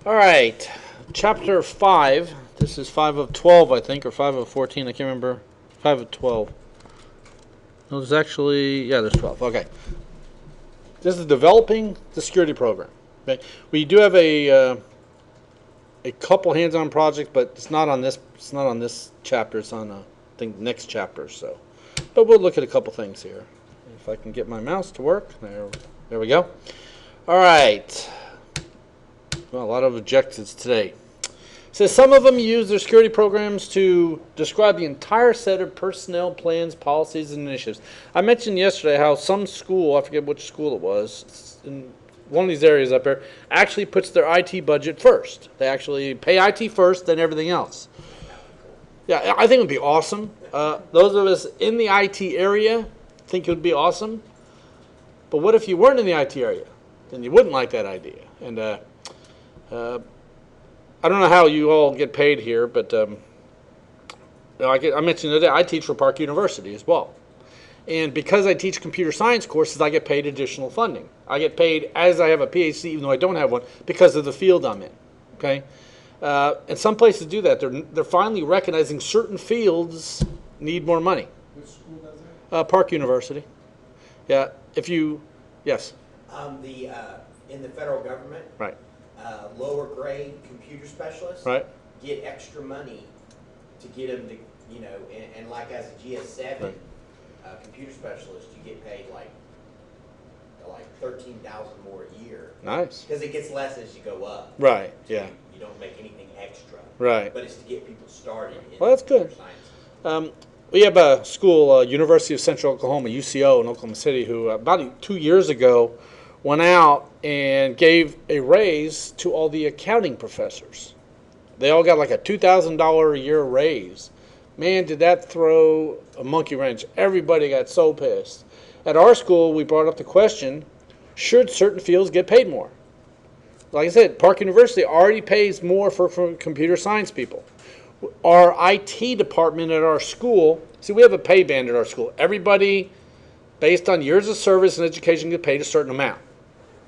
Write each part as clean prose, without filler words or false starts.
All right, chapter 5. This is 5 of 12, I think, or 5 of 14. I can't remember. 5 of 12. No, there's actually, yeah, there's 12. Okay. This is developing the security program. Okay. We do have a couple hands-on projects, but it's not on this. It's not on this chapter. It's on I think next chapter. So, but we'll look at a couple things here. If I can get my mouse to work, there we go. All right. Well, a lot of objectives today. It says some of them use their security programs to describe the entire set of personnel plans, policies, and initiatives. I mentioned yesterday how some school, I forget which school it was, in one of these areas up there, actually puts their IT budget first. They actually pay IT first, then everything else. Yeah, I think it would be awesome. Those of us in the IT area think it would be awesome. But what if you weren't in the IT area? Then you wouldn't like that idea. And I don't know how you all get paid here, but I mentioned today I teach for Park University as well. And because I teach computer science courses, I get paid additional funding. I get paid as I have a PhD, even though I don't have one, because of the field I'm in. Okay, and some places do that. They're finally recognizing certain fields need more money. Which school does that? Park University. Yeah. Yes. In the federal government, Right. Lower grade computer specialists Right. get extra money to get them to, and like as a GS7 Right. Computer specialist, you get paid like 13,000 more a year. Nice. Because it gets less as you go up. Right. Yeah. You don't make anything extra. Right. But it's to get people started in Well, that's good. computer science. We have a school, University of Central Oklahoma, UCO in Oklahoma City, who about 2 years ago went out and gave a raise to all the accounting professors. They all got like a $2,000 a year raise. Man, did that throw a monkey wrench. Everybody got so pissed. At our school, we brought up the question, should certain fields get paid more? Like I said, Park University already pays more for computer science people. Our IT department at our school, see, we have a pay band at our school. Everybody, based on years of service and education, get paid a certain amount.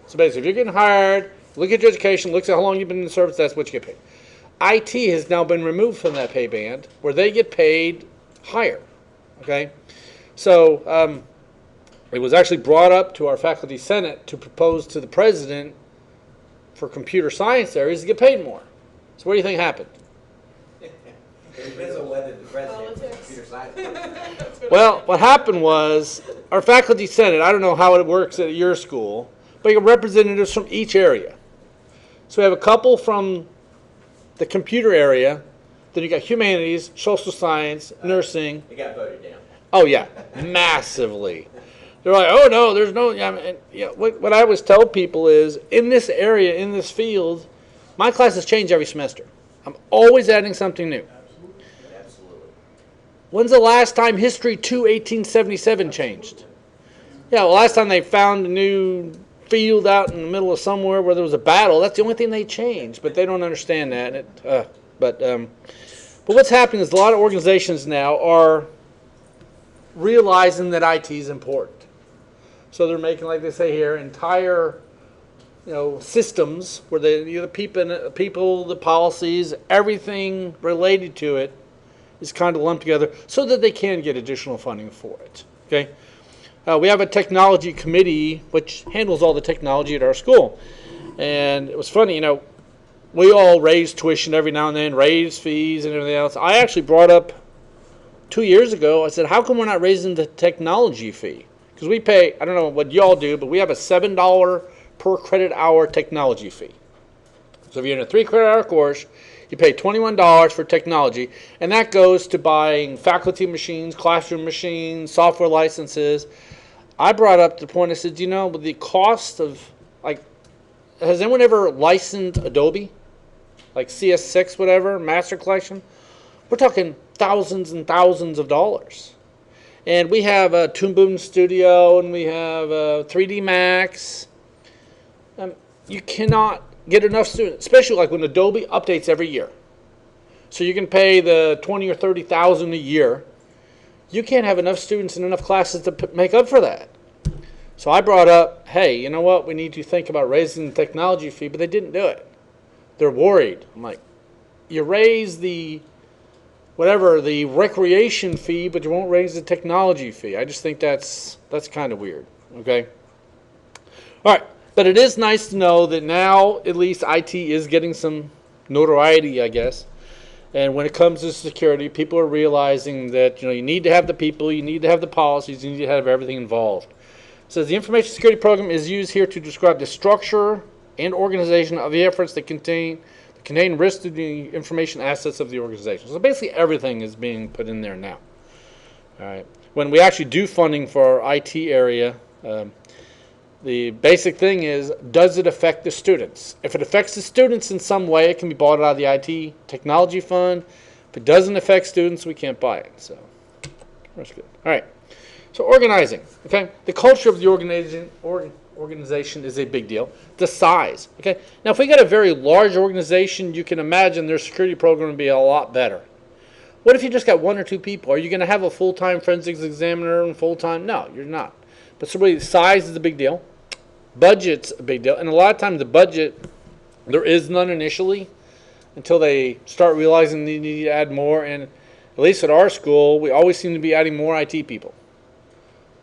So basically, if you're getting hired, look at your education, look at how long you've been in the service, that's what you get paid. IT has now been removed from that pay band where they get paid higher. Okay? So it was actually brought up to our faculty senate to propose to the president for computer science areas to get paid more. So what do you think happened? It depends on whether the president was a computer science. Well, what happened was our faculty senate, I don't know how it works at your school, but you have representatives from each area. So we have a couple from the computer area, then you got humanities, social science, nursing. It got voted down. Oh yeah, massively. They're like, oh no, there's no. What I always tell people is, in this area, in this field, my classes change every semester. I'm always adding something new. Absolutely. When's the last time History 2 1877 changed? Yeah, well, last time they found a new field out in the middle of somewhere where there was a battle. That's the only thing they changed, but they don't understand that. But what's happening is a lot of organizations now are realizing that IT is important. So they're making, like they say here, entire systems where the people, the policies, everything related to it is kind of lumped together so that they can get additional funding for it. Okay. We have a technology committee which handles all the technology at our school. And it was funny, we all raise tuition every now and then, raise fees and everything else. I actually brought up 2 years ago, I said, how come we're not raising the technology fee? Because we pay, I don't know what y'all do, but we have a $7 per credit hour technology fee. So if you're in a 3 credit hour course, you pay $21 for technology, and that goes to buying faculty machines, classroom machines, software licenses. I brought up the point, I said, with the cost of, has anyone ever licensed Adobe? Like CS6, whatever, Master Collection? We're talking thousands and thousands of dollars. And we have a Toon Boom Studio, and we have a 3D Max. You cannot get enough students, especially like when Adobe updates every year. So you can pay the $20,000 or $30,000 a year. You can't have enough students and enough classes to make up for that. So I brought up, hey, you know what? We need to think about raising the technology fee, but they didn't do it. they're worried. I'm like, you raise the recreation fee, but you won't raise the technology fee. I just think that's kind of weird. Okay. All right, but it is nice to know that now at least IT is getting some notoriety, I guess. And when it comes to security, people are realizing that you need to have the people, you need to have the policies, you need to have everything involved. It says the information security program is used here to describe the structure and organization of the efforts that contain risks to the information assets of the organization. So basically everything is being put in there now. All right. When we actually do funding for our IT area, the basic thing is, does it affect the students? If it affects the students in some way, it can be bought out of the IT technology fund. If it doesn't affect students, we can't buy it. So that's good. All right. So organizing. Okay. The culture of the organization is a big deal. The size. Okay. Now, if we got a very large organization, you can imagine their security program would be a lot better. What if you just got one or two people? Are you going to have a full-time forensics examiner and full-time? No, you're not. But so really, size is a big deal. Budget's a big deal. And a lot of times the budget, there is none initially until they start realizing they need to add more. And at least at our school, we always seem to be adding more IT people.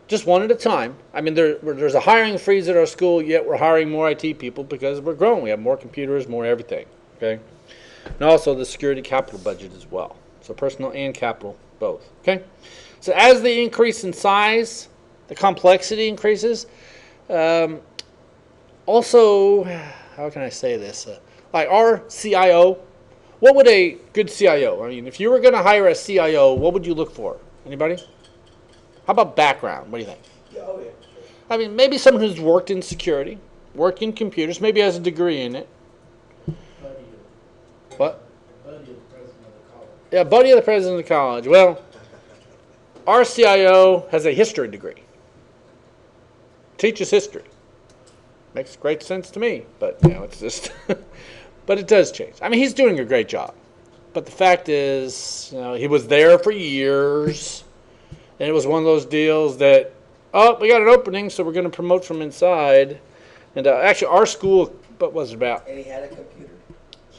Just one at a time. I mean, there's a hiring freeze at our school, yet we're hiring more IT people because we're growing. We have more computers, more everything. Okay, and also the security capital budget as well. So personnel and capital, both. Okay, so as they increase in size, the complexity increases. Also, how can I say this? Like our CIO, what would a good CIO? I mean, if you were going to hire a CIO, what would you look for? Anybody? How about background? What do you think? Oh, yeah, sure. I mean, maybe someone who's worked in security, worked in computers, maybe has a degree in it. What? Buddy of the president of the college. Yeah, buddy of the president of the college. Well, our CIO has a history degree. Teaches history. Makes great sense to me, but it's just, but it does change. I mean, he's doing a great job, but the fact is, he was there for years, and it was one of those deals that, we got an opening, so we're going to promote from inside, and actually, our school, what was it about? And he had a computer.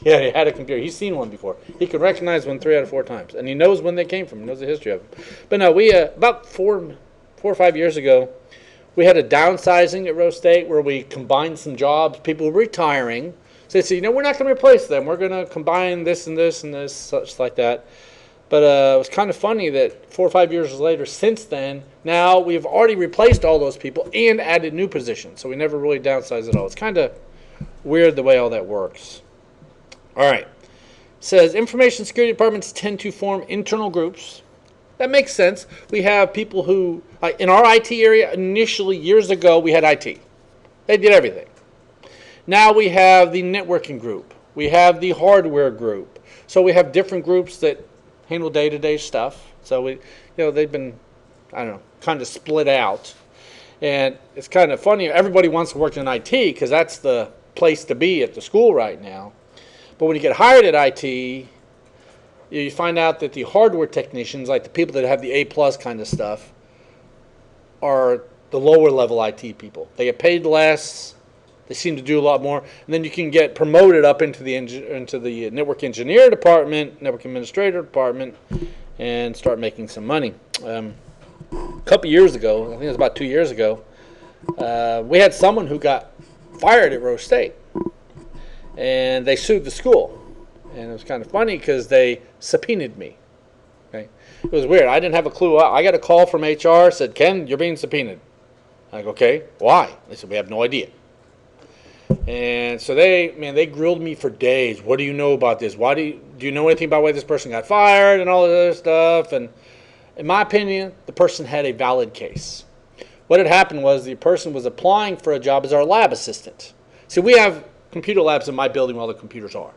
Yeah, he had a computer. He's seen one before. He can recognize one 3 out of 4 times, and he knows when they came from. He knows the history of them. But no, we about 4 or 5 years ago, we had a downsizing at Rose State where we combined some jobs. People were retiring. So they said, we're not going to replace them. We're going to combine this and this and this, such like that. But it was kind of funny that 4 or 5 years later, since then, now we've already replaced all those people and added new positions. So we never really downsized at all. It's kind of weird the way all that works. All right. It says information security departments tend to form internal groups. That makes sense. We have people who, in our IT area, initially, years ago, we had IT. They did everything. Now we have the networking group. We have the hardware group. So we have different groups that handle day-to-day stuff. So they've been, kind of split out. And it's kind of funny. Everybody wants to work in IT because that's the place to be at the school right now. But when you get hired at IT, you find out that the hardware technicians, like the people that have the A+ kind of stuff, are the lower level IT people. They get paid less. They seem to do a lot more. And then you can get promoted up into the network engineer department, network administrator department, and start making some money. A couple years ago, I think it was about 2 years ago, we had someone who got fired at Rose State. And they sued the school. And it was kind of funny because they subpoenaed me. Okay, it was weird. I didn't have a clue. I got a call from HR, said, Ken, you're being subpoenaed. I go, okay, why? They said, we have no idea. And so they grilled me for days. What do you know about this? Do you know anything about why this person got fired and all this other stuff? And in my opinion, the person had a valid case. What had happened was the person was applying for a job as our lab assistant. See, we have computer labs in my building where all the computers are.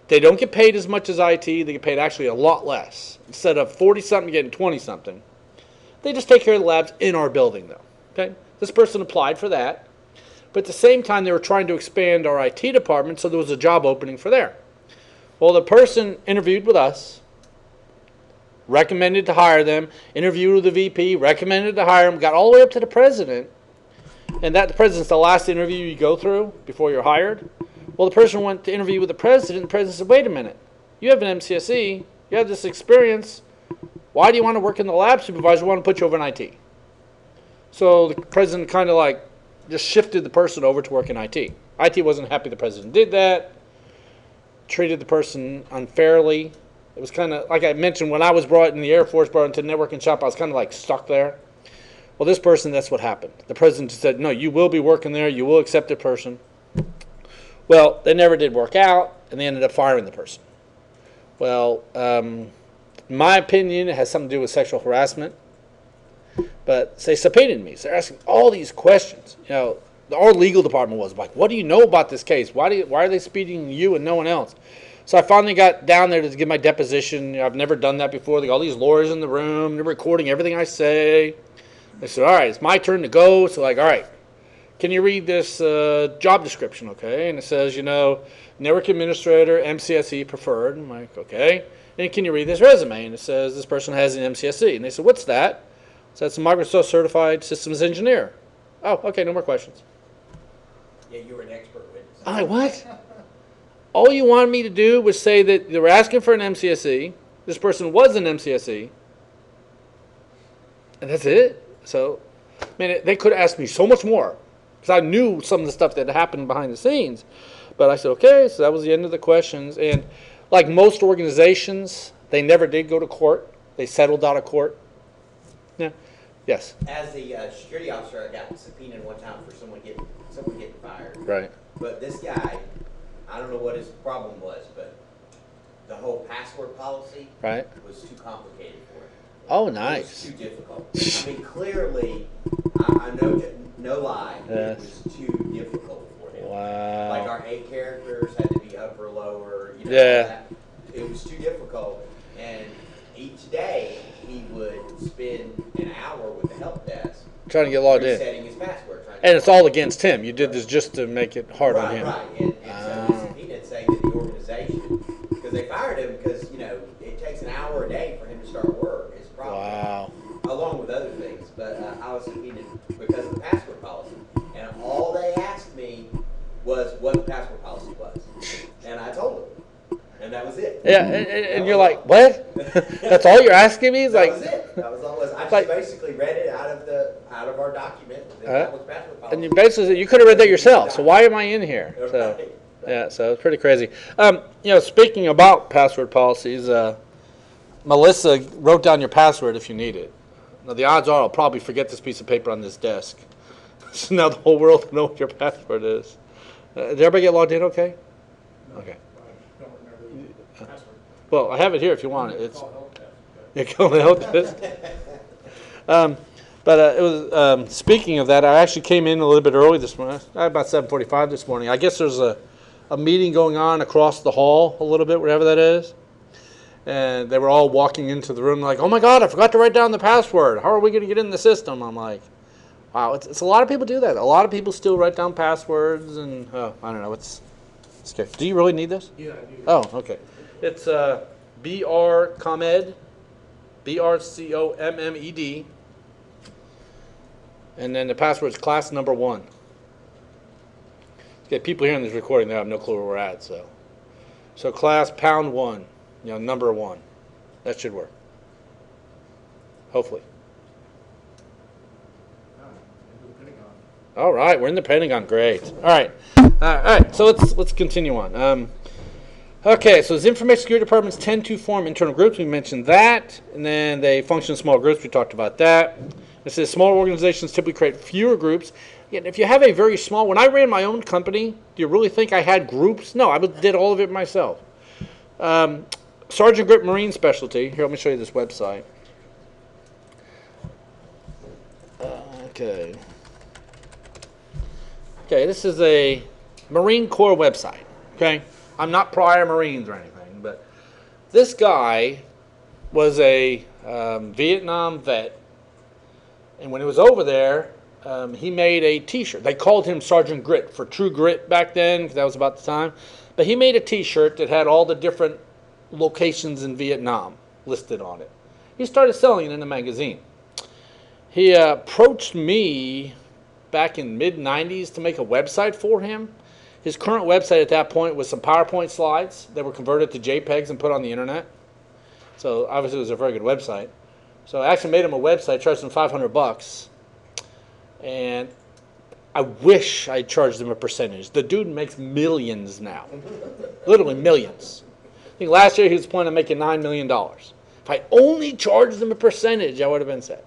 They don't get paid as much as IT. They get paid actually a lot less. Instead of 40-something, getting 20-something. They just take care of the labs in our building, though. Okay, this person applied for that. But at the same time, they were trying to expand our IT department, so there was a job opening for there. Well, the person interviewed with us, recommended to hire them, interviewed with the VP, recommended to hire them, got all the way up to the president. And the president's the last interview you go through before you're hired. Well, the person went to interview with the president. The president said, wait a minute. You have an MCSE. You have this experience. Why do you want to work in the lab supervisor? We want to put you over in IT. So the president kind of like just shifted the person over to work in IT. IT wasn't happy the president did that. Treated the person unfairly. It was kind of, like I mentioned, when I was brought in the Air Force, brought into the networking shop, I was kind of like stuck there. Well, this person, that's what happened. The president just said, no, you will be working there. You will accept the person. Well, they never did work out, and they ended up firing the person. Well, in my opinion, it has something to do with sexual harassment. But they subpoenaed me. So they're asking all these questions. You know, our legal department was like, what do you know about this case? Why are they speeding you and no one else? So I finally got down there to give my deposition. You know, I've never done that before. They got all these lawyers in the room. They're recording everything I say. They said, all right, it's my turn to go. So like, all right, can you read this job description, okay? And it says, you know, network administrator, MCSE preferred. I'm like, okay. And can you read this resume? And it says this person has an MCSE. And they said, what's that? So that's a Microsoft Certified Systems Engineer. Oh, okay, no more questions. Yeah, you were an expert witness. I'm like, what? All you wanted me to do was say that they were asking for an MCSE. This person was an MCSE. And that's it. So, man, they could have asked me so much more. Because I knew some of the stuff that happened behind the scenes. But I said, okay, so that was the end of the questions. And like most organizations, they never did go to court. They settled out of court. Yeah. Yes. As the security officer, I got subpoenaed one time for someone getting fired. Right. But this guy, I don't know what his problem was, but the whole password policy Right. was too complicated for him. Oh, It was nice. too difficult. I mean, clearly, I know, no lie, Yes. it was too difficult for him. Wow. Like our 8 characters had to be upper, lower, you know. Yeah. All that. It was too difficult, and each day he would spend an hour with the help desk Trying to get logged in. resetting his password. And it's all against him. You did this just to make it hard on him. Right. And so he didn't say that the organization, because they fired him because, you know, it takes an hour a day for him to start work. It's probably, Wow. along with other things. But I was subpoenaed because of the password policy. And all they asked me was what the password policy was. And I told them. And that was it. Yeah, and you're like, what? That's all you're asking me? It's That like, was it. That was all. I just like- basically read it out of our document. That was password policy. and you basically said, you could have read that yourself. So why am I in here? So, Right. yeah, so it's pretty crazy. You know, speaking about password policies, Melissa wrote down your password if you need it. Now, the odds are I'll probably forget this piece of paper on this desk. So now the whole world will know what your password is. Did everybody get logged in okay? Okay. I don't remember the password. Well, I have it here if you want it. It's Call help desk. yeah, call the help desk. But it was speaking of that, I actually came in a little bit early this morning. About 7:45 this morning. I guess there's a meeting going on across the hall a little bit, wherever that is. And they were all walking into the room like, "Oh my God, I forgot to write down the password. How are we going to get in the system?" I'm like, "Wow, it's a lot of people do that. A lot of people still write down passwords, and I don't know. It's scary. Do you really need this? Yeah, I do. Oh, okay. It's BR ComEd, BRCOMMED, and then the password is class number 1. Okay, people hearing this recording, they have no clue where we're at, so class #1, you know, number 1. That should work. Hopefully. Into the Pentagon. All right, we're in the Pentagon. Great. All right. So let's continue on. Okay, so the information security departments tend to form internal groups. We mentioned that, and then they function in small groups. We talked about that. It says smaller organizations typically create fewer groups. Yet if you have a very small, when I ran my own company, do you really think I had groups? No, I did all of it myself. Sergeant Grip Marine Specialty. Here, let me show you this website. Okay, this is a Marine Corps website. Okay, I'm not prior Marines or anything, but this guy was a Vietnam vet, and when he was over there, he made a T-shirt. They called him Sergeant Grit for True Grit back then, because that was about the time. But he made a T-shirt that had all the different locations in Vietnam listed on it. He started selling it in a magazine. He approached me back in mid-90s to make a website for him. His current website at that point was some PowerPoint slides that were converted to JPEGs and put on the internet. So obviously it was a very good website. So I actually made him a website, charged him $500, and I wish I charged him a percentage. The dude makes millions now, literally millions. I think last year he was planning on making $9 million. If I only charged him a percentage, I would have been set.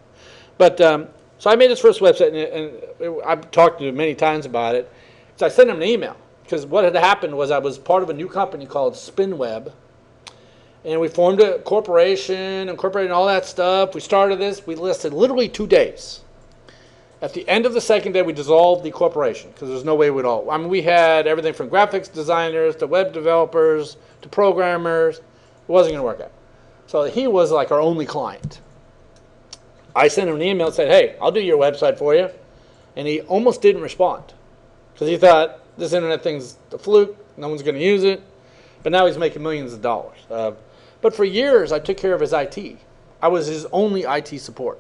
But so I made his first website, and I've talked to him many times about it. So I sent him an email, because what had happened was I was part of a new company called SpinWeb, and we formed a corporation, incorporated all that stuff. We started this. We listed literally 2 days. At the end of the second day, we dissolved the corporation, because there's no way we'd all. I mean, we had everything from graphics designers to web developers to programmers. It wasn't going to work out. So he was like our only client. I sent him an email and said, hey, I'll do your website for you. And he almost didn't respond, because he thought, this internet thing's a fluke, no one's going to use it. But now he's making millions of dollars. But for years, I took care of his IT. I was his only IT support.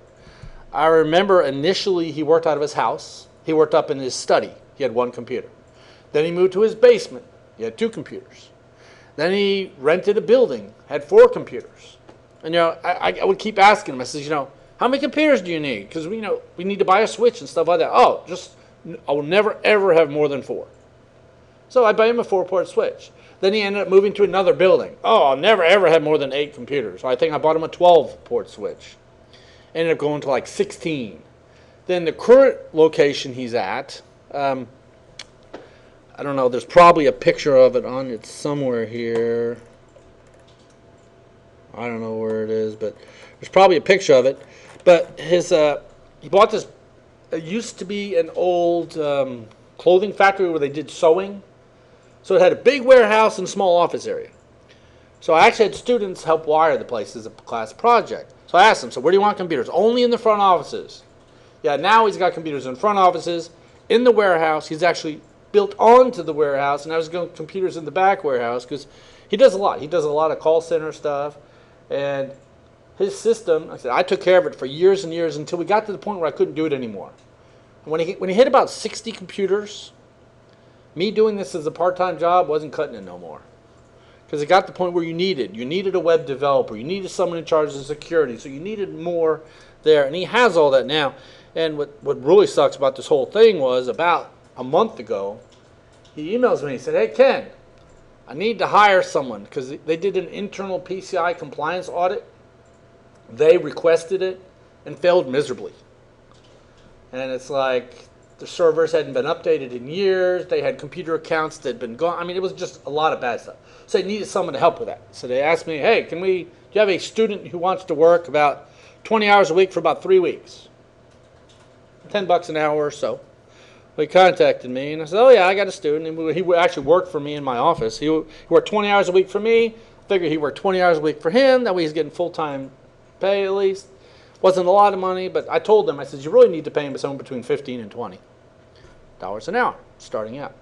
I remember initially he worked out of his house. He worked up in his study. He had 1 computer. Then he moved to his basement. He had 2 computers. Then he rented a building, had 4 computers. And I would keep asking him. I said, how many computers do you need? Because we need to buy a switch and stuff like that. Oh, I will never ever have more than 4. So I buy him a 4-port switch. Then he ended up moving to another building. Oh, I'll never ever have more than 8 computers. So I think I bought him a 12-port switch. Ended up going to like 16. Then the current location he's at, I don't know, there's probably a picture of it on it somewhere here. I don't know where it is, but there's probably a picture of it. But he bought this, it used to be an old clothing factory where they did sewing. So it had a big warehouse and a small office area. So I actually had students help wire the place as a class project. So I asked them, so where do you want computers? Only in the front offices. Yeah, now he's got computers in front offices, in the warehouse. He's actually built onto the warehouse, and I was going computers in the back warehouse, because he does a lot. He does a lot of call center stuff. And his system, I took care of it for years and years until we got to the point where I couldn't do it anymore. And when he hit about 60 computers, me doing this as a part-time job wasn't cutting it no more. Because it got to the point where you needed a web developer, you needed someone in charge of security, so you needed more there. And he has all that now. And what really sucks about this whole thing was about a month ago, he emails me and he said, hey, Ken, I need to hire someone, because they did an internal PCI compliance audit. They requested it and failed miserably. And it's like the servers hadn't been updated in years. They had computer accounts that had been gone. I mean, it was just a lot of bad stuff. So they needed someone to help with that. So they asked me, hey, do you have a student who wants to work about 20 hours a week for about 3 weeks? $10 an hour or so. He contacted me, and I said, oh, yeah, I got a student. And he actually worked for me in my office. He worked 20 hours a week for me. Figured he worked 20 hours a week for him. That way he's getting full-time pay at least. Wasn't a lot of money, but I told them, I said, you really need to pay him somewhere between $15 and $20 an hour starting out.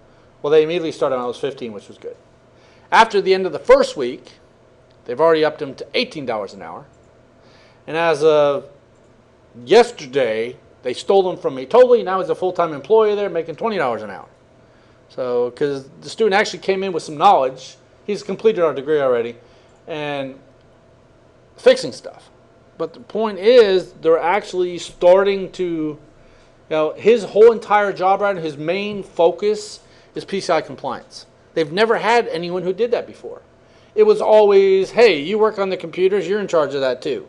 Well, they immediately started when I was 15, which was good. After the end of the first week, they've already upped him to $18 an hour. And as of yesterday, they stole him from me totally. Now he's a full-time employee there making $20 an hour. So, because the student actually came in with some knowledge. He's completed our degree already and fixing stuff. But the point is, they're actually starting to, his whole entire job right now, his main focus is PCI compliance. They've never had anyone who did that before. It was always, hey, you work on the computers, you're in charge of that too.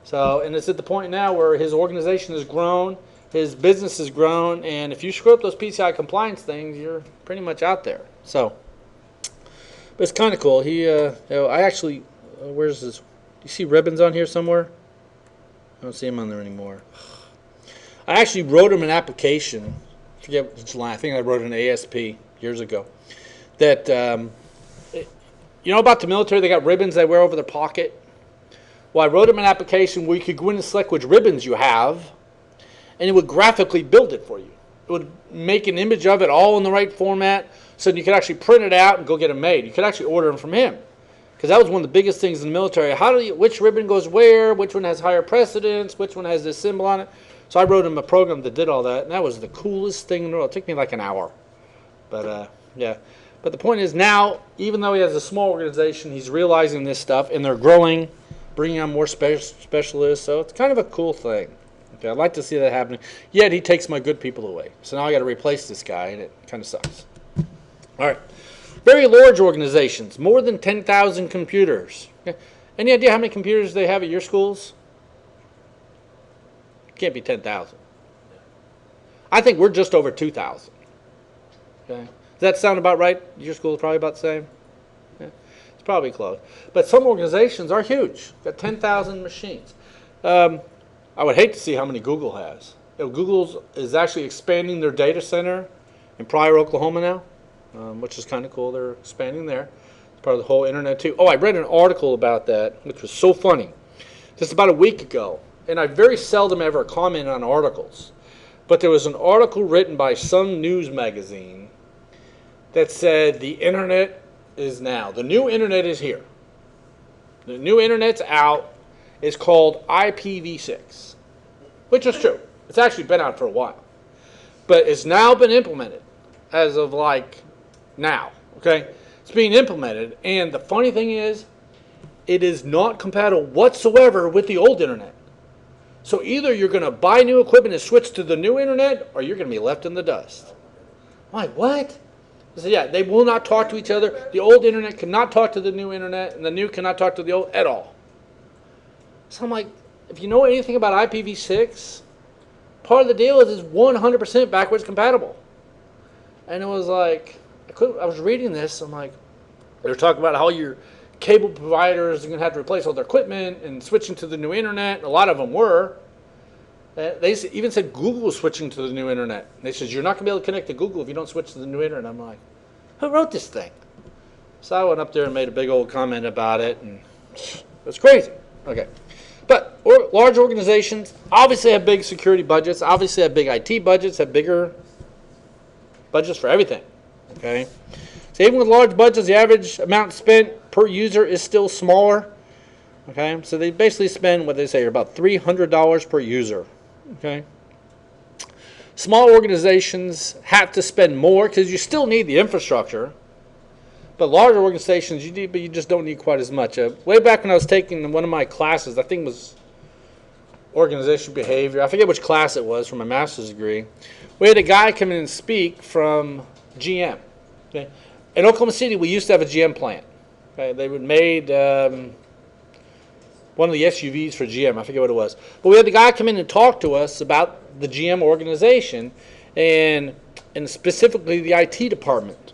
So, and it's at the point now where his organization has grown, his business has grown, and if you screw up those PCI compliance things, you're pretty much out there. So, but it's kind of cool. I actually, where's this? You see ribbons on here somewhere? I don't see them on there anymore. I actually wrote him an application. I forget which line. I think I wrote an ASP years ago. That, about the military, they got ribbons they wear over their pocket. Well, I wrote him an application where you could go in and select which ribbons you have, and it would graphically build it for you. It would make an image of it all in the right format, so that you could actually print it out and go get them made. You could actually order them from him. Because that was one of the biggest things in the military. Which ribbon goes where? Which one has higher precedence? Which one has this symbol on it? So I wrote him a program that did all that, and that was the coolest thing in the world. It took me like an hour. But yeah. But the point is now, even though he has a small organization, he's realizing this stuff, and they're growing, bringing on more specialists. So it's kind of a cool thing. Okay, I'd like to see that happening. Yet he takes my good people away. So now I got to replace this guy, and it kind of sucks. All right. Very large organizations, more than 10,000 computers. Okay. Any idea how many computers they have at your schools? Can't be 10,000. I think we're just over 2,000. Okay. Does that sound about right? Your school is probably about the same? Yeah. It's probably close. But some organizations are huge. Got 10,000 machines. I would hate to see how many Google has. Google is actually expanding their data center in Pryor, Oklahoma now, which is kind of cool. They're expanding there. It's part of the whole internet too. Oh, I read an article about that, which was so funny. Just about a week ago. And I very seldom ever comment on articles. But there was an article written by some news magazine that said the internet is now. The new internet is here. The new internet's out. It's called IPv6, which is true. It's actually been out for a while. But it's now been implemented as of like now, okay? It's being implemented, and the funny thing is, it is not compatible whatsoever with the old internet. So either you're going to buy new equipment and switch to the new internet, or you're going to be left in the dust. I'm like, what? I said, yeah, they will not talk to each other. The old internet cannot talk to the new internet, and the new cannot talk to the old at all. So I'm like, if you know anything about IPv6, part of the deal is it's 100% backwards compatible. And it was like, I was reading this, I'm like, they were talking about how your cable providers are going to have to replace all their equipment and switching to the new internet. And a lot of them were. They even said Google was switching to the new internet. They said, you're not going to be able to connect to Google if you don't switch to the new internet. I'm like, who wrote this thing? So I went up there and made a big old comment about it, and it was crazy. Okay. But large organizations obviously have big security budgets, obviously have big IT budgets, have bigger budgets for everything. Okay. So even with large budgets, the average amount spent per user is still smaller. Okay. So they basically spend what they say about $300 per user. Okay. Small organizations have to spend more because you still need the infrastructure. But larger organizations, you need, but you just don't need quite as much. Way back when I was taking one of my classes, I think it was organization behavior. I forget which class it was from my master's degree. We had a guy come in and speak from GM. Okay. In Oklahoma City, we used to have a GM plant. Okay. They would made one of the SUVs for GM. I forget what it was. But we had the guy come in and talk to us about the GM organization and specifically the IT department.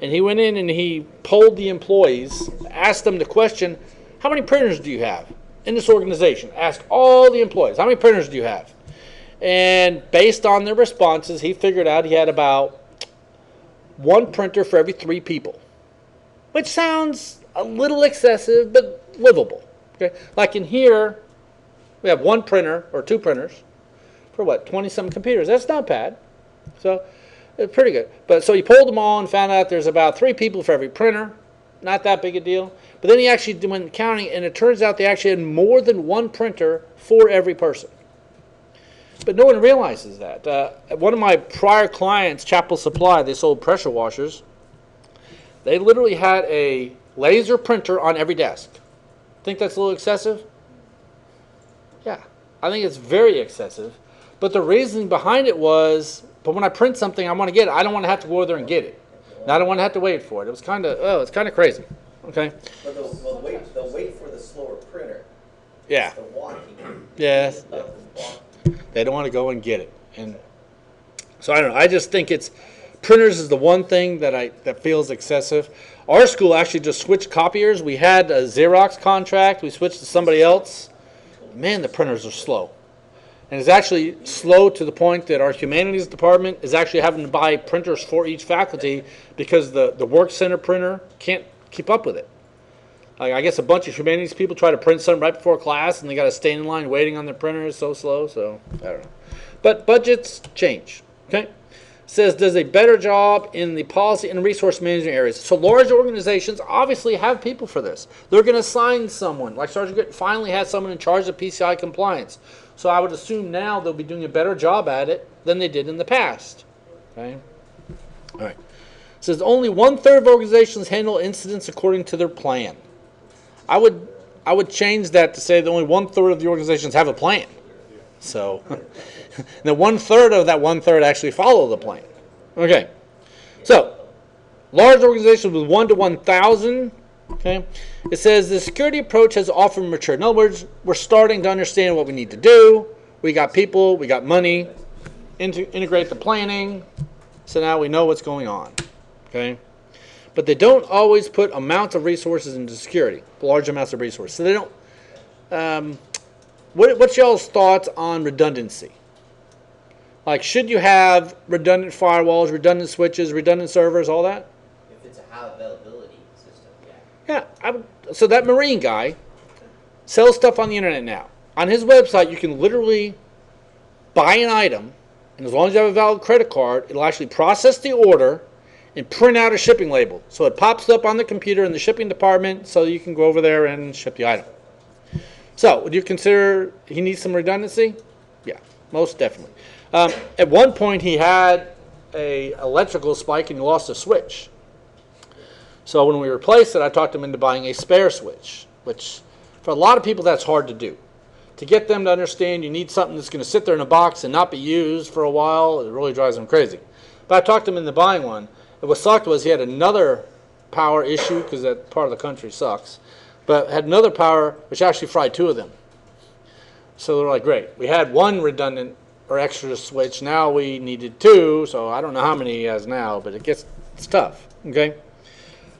And he went in and he polled the employees, asked them the question, how many printers do you have in this organization? Asked all the employees, how many printers do you have? And based on their responses, he figured out he had about one printer for every 3 people, which sounds a little excessive, but livable. Okay, like in here, we have 1 printer or 2 printers for what, 20-some computers. That's not bad. So it's pretty good. But so he pulled them all and found out there's about 3 people for every printer. Not that big a deal. But then he actually went counting, and it turns out they actually had more than 1 printer for every person. But no one realizes that. One of my prior clients, Chapel Supply, they sold pressure washers. They literally had a laser printer on every desk. Think that's a little excessive? Yeah, I think it's very excessive. But the reasoning behind it was, but when I print something, I want to get it. I don't want to have to go over there and get it. And I don't want to have to wait for it. It was kind of, it's kind of crazy. Okay. But they'll wait for the slower printer. Yeah. The walking. Yes. Yeah. They don't want to go and get it. And so I don't know. I just think printers is the one thing that feels excessive. Our school actually just switched copiers. We had a Xerox contract. We switched to somebody else. Man, the printers are slow. And it's actually slow to the point that our humanities department is actually having to buy printers for each faculty because the work center printer can't keep up with it. Like, I guess a bunch of humanities people try to print something right before class and they got to stay in line waiting on their printer. It's so slow, so I don't know. But budgets change, okay? It says, does a better job in the policy and resource management areas. So large organizations obviously have people for this. They're going to assign someone. Like Sergeant Good finally has someone in charge of PCI compliance. So I would assume now they'll be doing a better job at it than they did in the past. Okay? All right. It says only 1/3 of organizations handle incidents according to their plan. I would change that to say that only 1/3 of the organizations have a plan. So, the 1/3 of that 1/3 actually follow the plan. Okay, so large organizations with 1 to 1,000. Okay, it says the security approach has often matured. In other words, we're starting to understand what we need to do. We got people, we got money, integrate the planning. So now we know what's going on. Okay, but they don't always put amounts of resources into security, large amounts of resources. So they don't. What's y'all's thoughts on redundancy? Like, should you have redundant firewalls, redundant switches, redundant servers, all that? If it's a high availability system, yeah. Yeah. So that Marine guy sells stuff on the internet now. On his website, you can literally buy an item, and as long as you have a valid credit card, it'll actually process the order and print out a shipping label. So it pops up on the computer in the shipping department so you can go over there and ship the item. So, would you consider he needs some redundancy? Yeah, most definitely. At one point, he had an electrical spike and he lost a switch. So when we replaced it, I talked him into buying a spare switch, which for a lot of people, that's hard to do. To get them to understand you need something that's going to sit there in a box and not be used for a while, it really drives them crazy. But I talked him into buying one. And what sucked was he had another power issue, because that part of the country sucks, but had another power which actually fried 2 of them. So they're like, great, we had 1 redundant or extra switch, now we needed 2, so I don't know how many he has now, but it's tough, okay?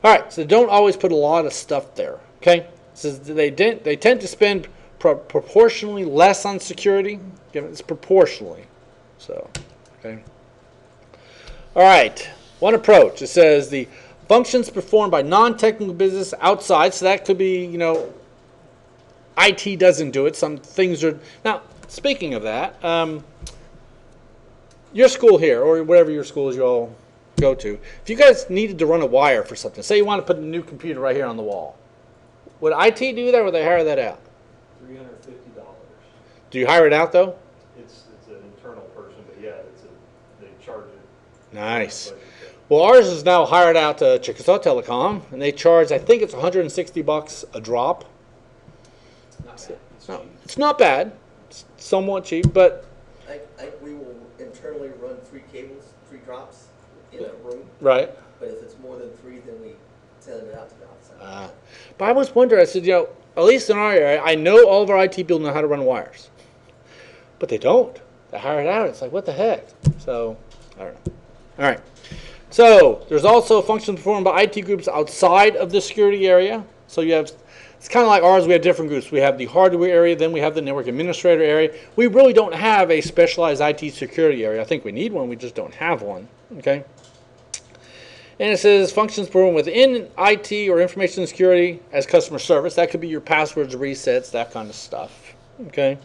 All right, so don't always put a lot of stuff there, okay? It says they tend to spend proportionally less on security. It's proportionally, so, okay? All right, one approach, it says the functions performed by non-technical business outside, so that could be, IT doesn't do it. Some things are... Now, speaking of that, your school here, or whatever your schools you all go to, if you guys needed to run a wire for something, say you want to put a new computer right here on the wall, would IT do that, or would they hire that out? $350. Do you hire it out, though? It's an internal person, but yeah, they charge it. Nice. Well, ours is now hired out to Chickasaw Telecom, and they charge, I think it's $160 a drop. Not bad. No, it's not bad. It's somewhat cheap, but... I we will internally run 3 cables, 3 drops in a room, Right. but if it's more than 3, then we send it out to the outside. But I was wondering, I said, at least in our area, I know all of our IT people know how to run wires. But they don't. They hire it out. It's like, what the heck? So, I don't know. All right. So, there's also functions performed by IT groups outside of the security area. So you have, it's kind of like ours, we have different groups. We have the hardware area, then we have the network administrator area. We really don't have a specialized IT security area. I think we need one, we just don't have one. Okay? And it says functions performed within IT or information security as customer service. That could be your passwords, resets, that kind of stuff. Okay?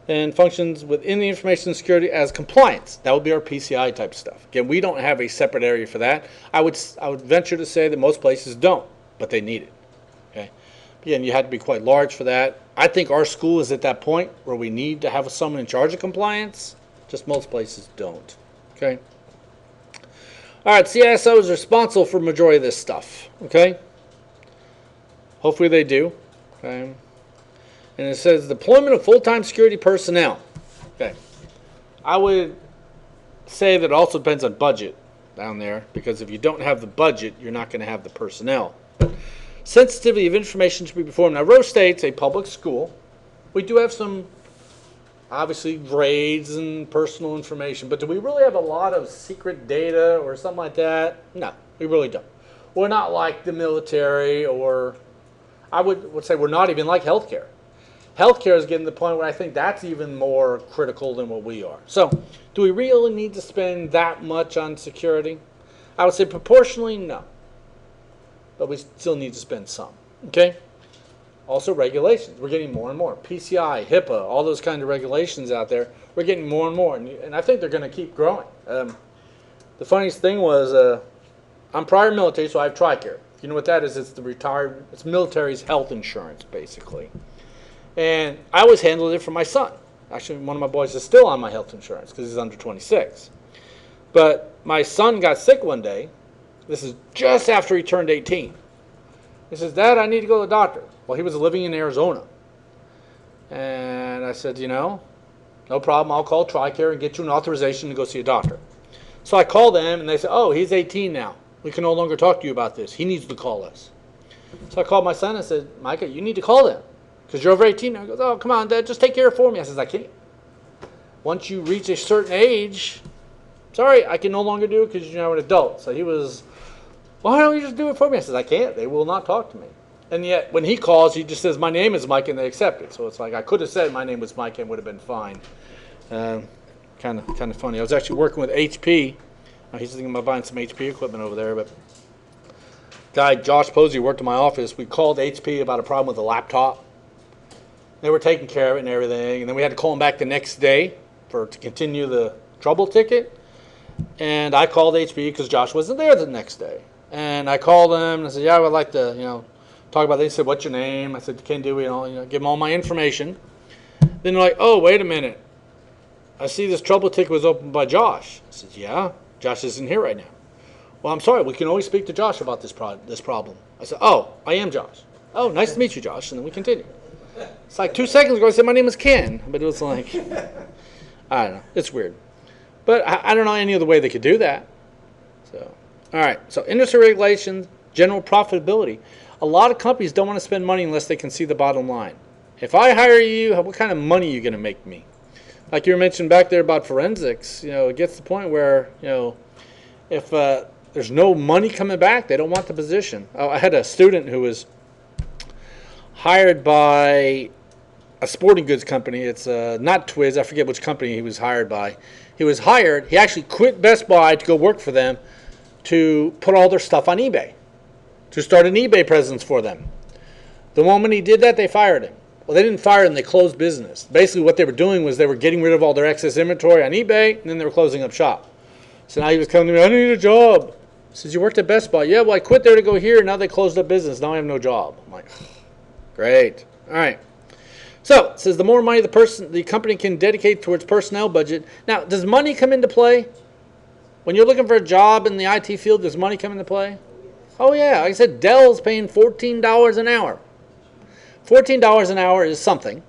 And functions within the information security as compliance. That would be our PCI type stuff. Again, we don't have a separate area for that. I would venture to say that most places don't, but they need it. Okay. Again, you had to be quite large for that. I think our school is at that point where we need to have someone in charge of compliance. Just most places don't. Okay. All right, CISO is responsible for the majority of this stuff. Okay. Hopefully they do. Okay. And it says deployment of full-time security personnel. Okay. I would say that it also depends on budget down there, because if you don't have the budget, you're not going to have the personnel. But sensitivity of information to be performed. Now, Rose State's a public school. We do have some, obviously, grades and personal information, but do we really have a lot of secret data or something like that? No, we really don't. We're not like the military, or I would say we're not even like healthcare. Healthcare is getting to the point where I think that's even more critical than what we are. So, do we really need to spend that much on security? I would say proportionally, no. But we still need to spend some. Okay? Also, regulations. We're getting more and more. PCI, HIPAA, all those kind of regulations out there. We're getting more and more. And I think they're going to keep growing. The funniest thing was, I'm prior military, so I have TRICARE. You know what that is? It's military's health insurance, basically. And I always handled it for my son. Actually, one of my boys is still on my health insurance because he's under 26. But my son got sick one day, This is just after he turned 18. He says, Dad, I need to go to the doctor. Well, he was living in Arizona. And I said, no problem. I'll call TRICARE and get you an authorization to go see a doctor. So I called them, and they said, oh, he's 18 now. We can no longer talk to you about this. He needs to call us. So I called my son and said, Micah, you need to call them because you're over 18 now. He goes, oh, come on, Dad, just take care of it for me. I says, I can't. Once you reach a certain age, sorry, I can no longer do it because you're now an adult. So he was, why don't you just do it for me? I says, I can't. They will not talk to me. And yet, when he calls, he just says, my name is Mike, and they accept it. So it's like, I could have said my name was Mike and would have been fine. Kind of funny. I was actually working with HP. He's thinking about buying some HP equipment over there. But guy, Josh Posey, worked in my office. We called HP about a problem with the laptop. They were taking care of it and everything. And then we had to call them back the next day to continue the trouble ticket. And I called HP because Josh wasn't there the next day. And I called them and I said, yeah, I would like to, talk about this. He said, what's your name? I said, can do, give them all my information. Then they're like, oh, wait a minute. I see this trouble ticket was opened by Josh. I said, yeah, Josh isn't here right now. Well, I'm sorry, we can always speak to Josh about this problem. I said, oh, I am Josh. Oh, nice to meet you, Josh. And then we continue. It's like 2 seconds ago I said my name is Ken. But it was like, I don't know. It's weird. But I don't know any other way they could do that. So, all right. So industry regulations, general profitability. A lot of companies don't want to spend money unless they can see the bottom line. If I hire you, what kind of money are you going to make me? Like you mentioned back there about forensics, it gets to the point where, if there's no money coming back, they don't want the position. Oh, I had a student who was hired by a sporting goods company. It's not Twiz. I forget which company he was hired by. He actually quit Best Buy to go work for them to put all their stuff on eBay, to start an eBay presence for them. The moment he did that, they fired him. Well, they didn't fire him, they closed business. Basically what they were doing was they were getting rid of all their excess inventory on eBay, and then they were closing up shop. So now he was coming to me, I need a job. I said, you worked at Best Buy. Yeah, well, I quit there to go here, and now they closed up business. Now I have no job. I'm like, great. All right. So it says the more money the company can dedicate towards personnel budget. Now, does money come into play? When you're looking for a job in the IT field, does money come into play? Oh, yeah. Like I said, Dell's paying $14 an hour. $14 an hour is something.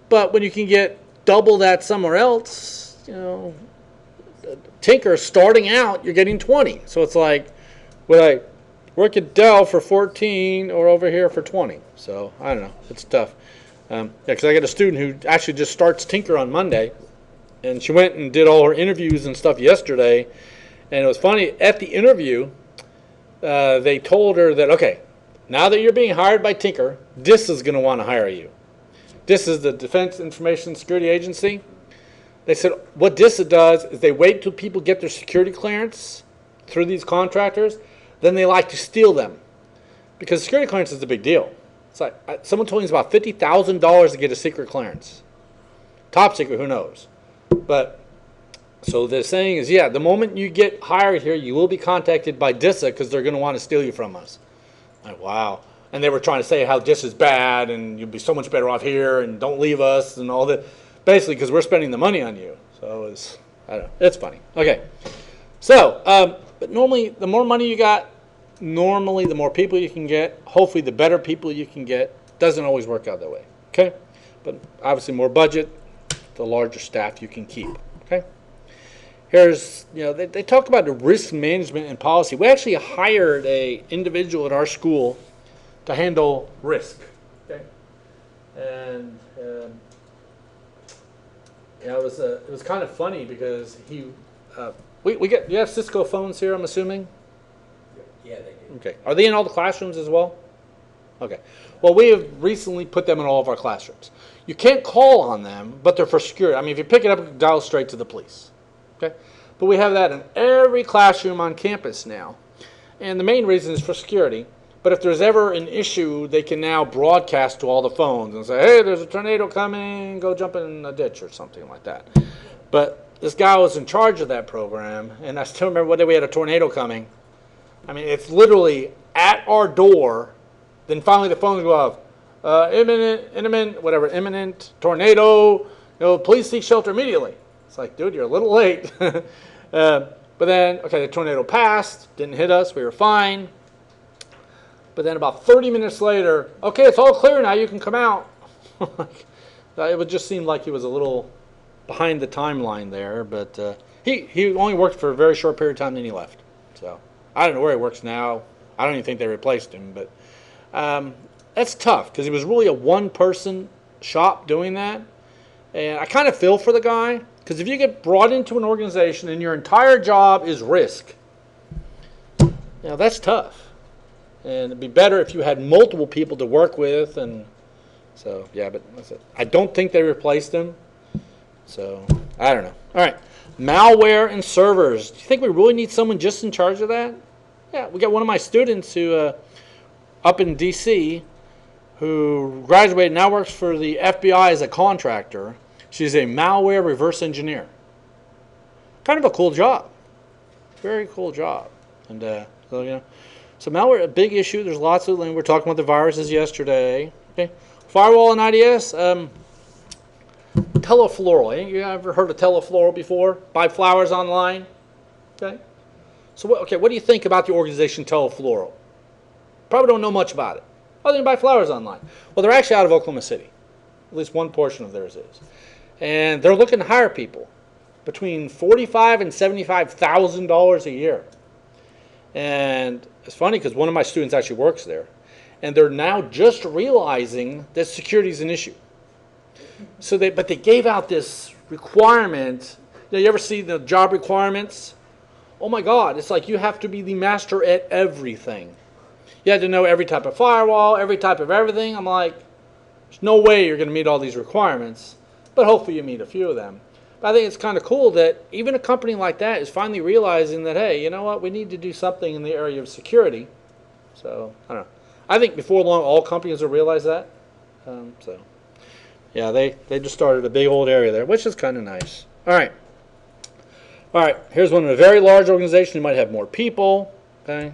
But when you can get double that somewhere else, Tinker starting out, you're getting 20. So it's like, would I work at Dell for 14 or over here for 20? So I don't know. It's tough. Because I got a student who actually just starts Tinker on Monday. And she went and did all her interviews and stuff yesterday. And it was funny. At the interview, they told her that, okay, now that you're being hired by Tinker, DIS is going to want to hire you. DIS is the Defense Information Security Agency. They said what DIS does is they wait till people get their security clearance through these contractors. Then they like to steal them. Because security clearance is a big deal. It's like someone told me it's about $50,000 to get a secret clearance. Top secret, who knows? But so the saying is, yeah, the moment you get hired here, you will be contacted by DISA because they're going to want to steal you from us. Like, wow. And they were trying to say how DISA is bad and you'll be so much better off here and don't leave us and all that. Basically, because we're spending the money on you. So I don't know. It's funny. Okay. So, but normally, the more money you got, normally the more people you can get. Hopefully, the better people you can get. Doesn't always work out that way. Okay. But obviously, more budget, the larger staff you can keep. Okay. Here's, they talk about the risk management and policy. We actually hired a individual at our school to handle risk. Okay. And it was kind of funny because we get, you have Cisco phones here, I'm assuming? Yeah, they do. Okay. Are they in all the classrooms as well? Okay. Well, we have recently put them in all of our classrooms. You can't call on them, but they're for security. I mean, if you pick it up, you can dial straight to the police. Okay. But we have that in every classroom on campus now. And the main reason is for security. But if there's ever an issue, they can now broadcast to all the phones and say, hey, there's a tornado coming, go jump in a ditch or something like that. But this guy was in charge of that program, and I still remember one day we had a tornado coming. I mean, it's literally at our door. Then finally the phones go off. Imminent tornado. Please seek shelter immediately. It's like, dude, you're a little late. But But then, okay, the tornado passed, didn't hit us, we were fine. But then about 30 minutes later, okay, it's all clear now, you can come out. It would just seem like he was a little behind the timeline there, but he only worked for a very short period of time, then he left. So I don't know where he works now. I don't even think they replaced him, but that's tough because he was really a one-person shop doing that. And I kind of feel for the guy because if you get brought into an organization and your entire job is risk, that's tough. And it'd be better if you had multiple people to work with. And so, yeah, but I don't think they replaced him. So, I don't know. All right. Malware and servers. Do you think we really need someone just in charge of that? Yeah, we got one of my students who, up in D.C., who graduated, now works for the FBI as a contractor. She's a malware reverse engineer. Kind of a cool job. Very cool job. And, so malware, a big issue. There's lots of, we were talking about the viruses yesterday. Okay. Firewall and IDS. Telefloral. You ever heard of Telefloral before? Buy flowers online. Okay. So what do you think about the organization Telefloral? Probably don't know much about it. Other than buy flowers online. Well, they're actually out of Oklahoma City. At least one portion of theirs is. And they're looking to hire people between $45,000 and $75,000 a year. And it's funny because one of my students actually works there. And they're now just realizing that security is an issue. But they gave out this requirement. You ever see the job requirements? Oh my God, it's like you have to be the master at everything. You have to know every type of firewall, every type of everything. I'm like, there's no way you're going to meet all these requirements, but hopefully you meet a few of them. But I think it's kind of cool that even a company like that is finally realizing that, hey, you know what, we need to do something in the area of security. So, I don't know. I think before long all companies will realize that. Yeah, they just started a big old area there, which is kind of nice. All right, here's one of a very large organization. You might have more people, okay?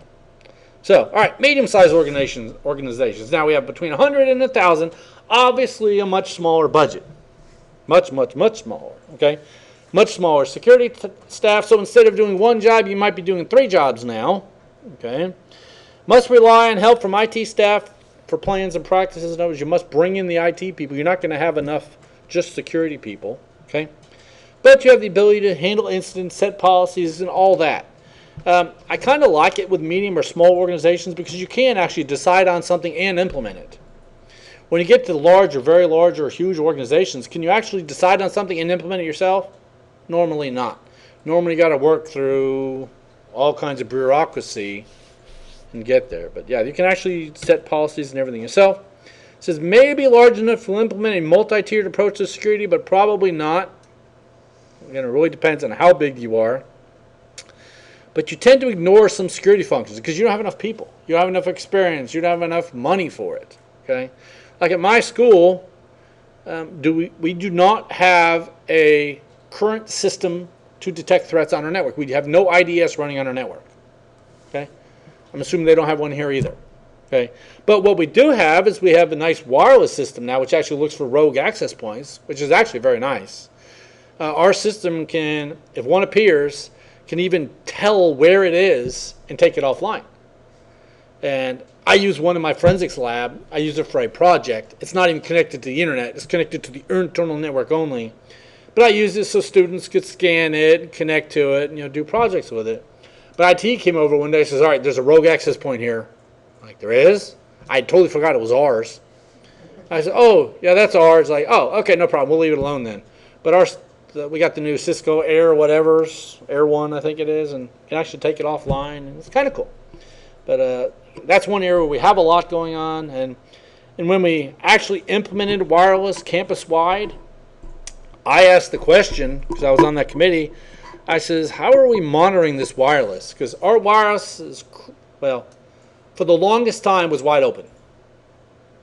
So, all right, medium-sized organizations. Now we have between 100 and 1,000, obviously a much smaller budget. Much, much, much smaller, okay? Much smaller security staff, so instead of doing one job, you might be doing 3 jobs now, okay? Must rely on help from IT staff for plans and practices. In other words, you must bring in the IT people. You're not going to have enough just security people, okay? But you have the ability to handle incidents, set policies, and all that. I kind of like it with medium or small organizations because you can actually decide on something and implement it. When you get to large or very large or huge organizations, can you actually decide on something and implement it yourself? Normally not. Normally you got to work through all kinds of bureaucracy and get there. But yeah, you can actually set policies and everything yourself. It says maybe large enough to implement a multi-tiered approach to security, but probably not. Again, it really depends on how big you are. But you tend to ignore some security functions because you don't have enough people. You don't have enough experience. You don't have enough money for it. Okay, like at my school, we do not have a current system to detect threats on our network. We have no IDS running on our network. Okay, I'm assuming they don't have one here either. Okay, but what we do have is we have a nice wireless system now, which actually looks for rogue access points, which is actually very nice. Our system can, if one appears, can even tell where it is and take it offline. And I use one in my forensics lab. I use it for a project. It's not even connected to the internet. It's connected to the internal network only. But I use it so students could scan it, connect to it, and do projects with it. But IT came over one day and says, all right, there's a rogue access point here. I'm like, there is? I totally forgot it was ours. I said, oh, yeah, that's ours. Like, oh, okay, no problem. We'll leave it alone then. But we got the new Cisco Air Air 1, I think it is, and can actually take it offline. And it's kind of cool. But that's one area where we have a lot going on. And when we actually implemented wireless campus-wide, I asked the question, because I was on that committee, I says, how are we monitoring this wireless? Because our wireless is, well, for the longest time was wide open.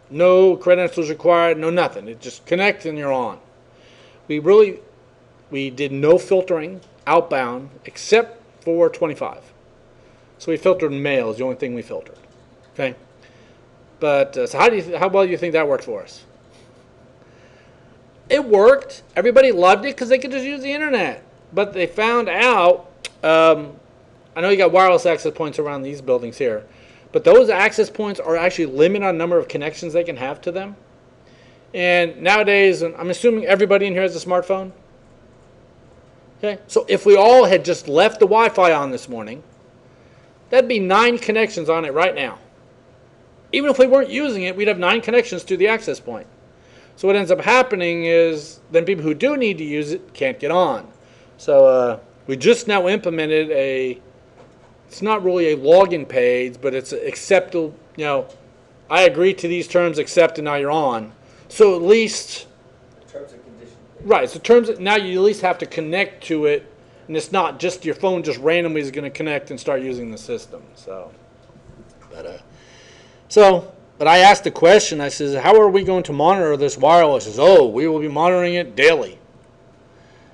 No credentials required, no nothing. It just connects and you're on. We did no filtering outbound except for 25. So we filtered mail is the only thing we filtered. Okay, but so how well do you think that worked for us? It worked. Everybody loved it because they could just use the internet. But they found out I know you got wireless access points around these buildings here, but those access points are actually limited on number of connections they can have to them. And nowadays, I'm assuming everybody in here has a smartphone. Okay, so if we all had just left the Wi-Fi on this morning, that'd be 9 connections on it right now. Even if we weren't using it, we'd have 9 connections to the access point. So what ends up happening is then people who do need to use it can't get on. So we just now implemented it's not really a login page, but it's acceptable, I agree to these terms, accept, and now you're on. So at least, Terms and conditions. right, so now you at least have to connect to it, and it's not just your phone just randomly is going to connect and start using the system. But I asked the question, I says, how are we going to monitor this wireless? He says, oh, we will be monitoring it daily.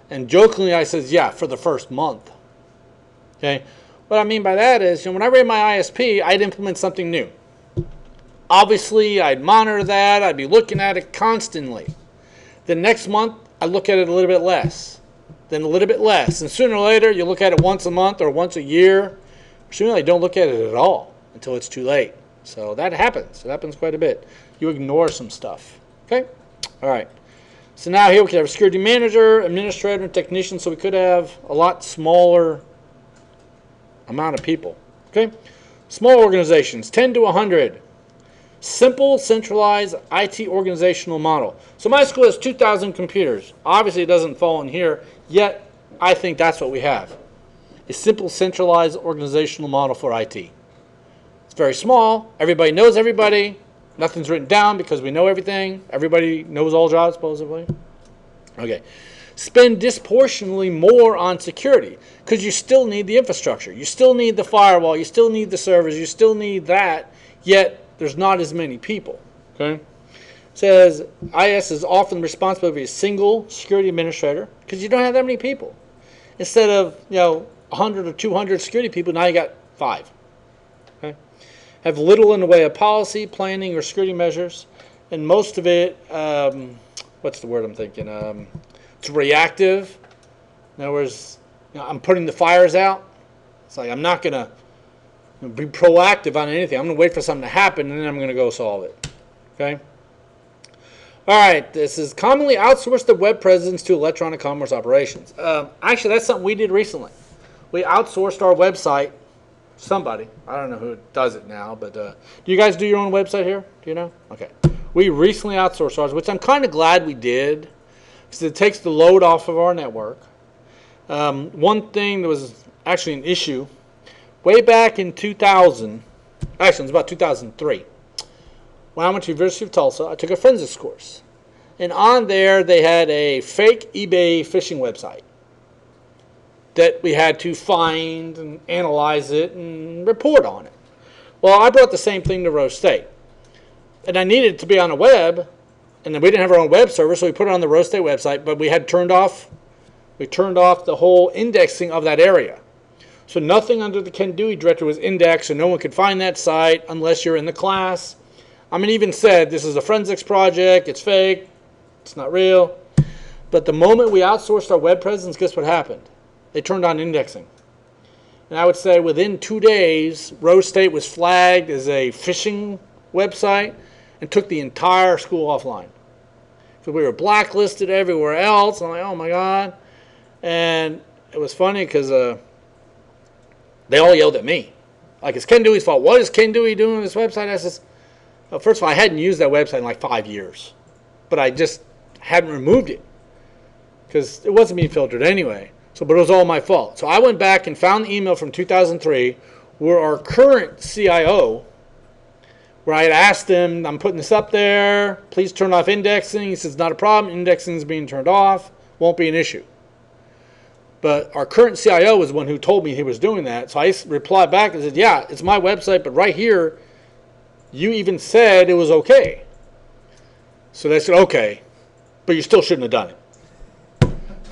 And jokingly, I says, yeah, for the first month. Okay? What I mean by that is, when I ran my ISP, I'd implement something new. Obviously, I'd monitor that. I'd be looking at it constantly. The next month, I look at it a little bit less. Then a little bit less. And sooner or later, you look at it once a month or once a year. Sooner, I don't look at it at all until it's too late. So that happens. It happens quite a bit. You ignore some stuff. Okay? All right. So now here we can have a security manager, administrator, and technician. So we could have a lot smaller amount of people. Okay? Small organizations, 10 to 100. Simple, centralized IT organizational model. So my school has 2,000 computers. Obviously, it doesn't fall in here, yet I think that's what we have. A simple, centralized organizational model for IT. It's very small. Everybody knows everybody. Nothing's written down because we know everything. Everybody knows all jobs, supposedly. Okay. Spend disproportionately more on security because you still need the infrastructure. You still need the firewall. You still need the servers. You still need that, yet there's not as many people. Okay. It says IS is often responsible for a single security administrator because you don't have that many people. Instead of 100 or 200 security people, now you got 5. Okay. Have little in the way of policy, planning, or security measures, and most of it, what's the word I'm thinking? It's reactive. In other words, I'm putting the fires out. It's like I'm not going to be proactive on anything. I'm going to wait for something to happen, and then I'm going to go solve it. Okay? All right. This is commonly outsourced the web presence to electronic commerce operations. Actually, that's something we did recently. We outsourced our website. Somebody. I don't know who does it now, but do you guys do your own website here? Do you know? Okay. We recently outsourced ours, which I'm kind of glad we did because it takes the load off of our network. One thing that was actually an issue way back in 2000, actually it was about 2003, when I went to the University of Tulsa, I took a forensics course. And on there, they had a fake eBay phishing website that we had to find and analyze it and report on it. Well, I brought the same thing to Rose State. And I needed it to be on a web, and then we didn't have our own web server, so we put it on the Rose State website, but we turned off the whole indexing of that area. So nothing under the Ken Dewey directory was indexed, so no one could find that site unless you're in the class. I mean, even said, this is a forensics project, it's fake, it's not real. But the moment we outsourced our web presence, guess what happened? They turned on indexing. And I would say within 2 days, Rose State was flagged as a phishing website and took the entire school offline. So we were blacklisted everywhere else. I'm like, oh my God. And it was funny because they all yelled at me. Like, it's Ken Dewey's fault. What is Ken Dewey doing on this website? I says, well, first of all, I hadn't used that website in like 5 years. But I just hadn't removed it because it wasn't being filtered anyway. But it was all my fault. So I went back and found the email from 2003 where our current CIO, where I had asked him, I'm putting this up there, please turn off indexing. He says, not a problem, indexing is being turned off, won't be an issue. But our current CIO was the one who told me he was doing that. So I replied back and said, yeah, it's my website, but right here, you even said it was okay. So they said, okay, but you still shouldn't have done it.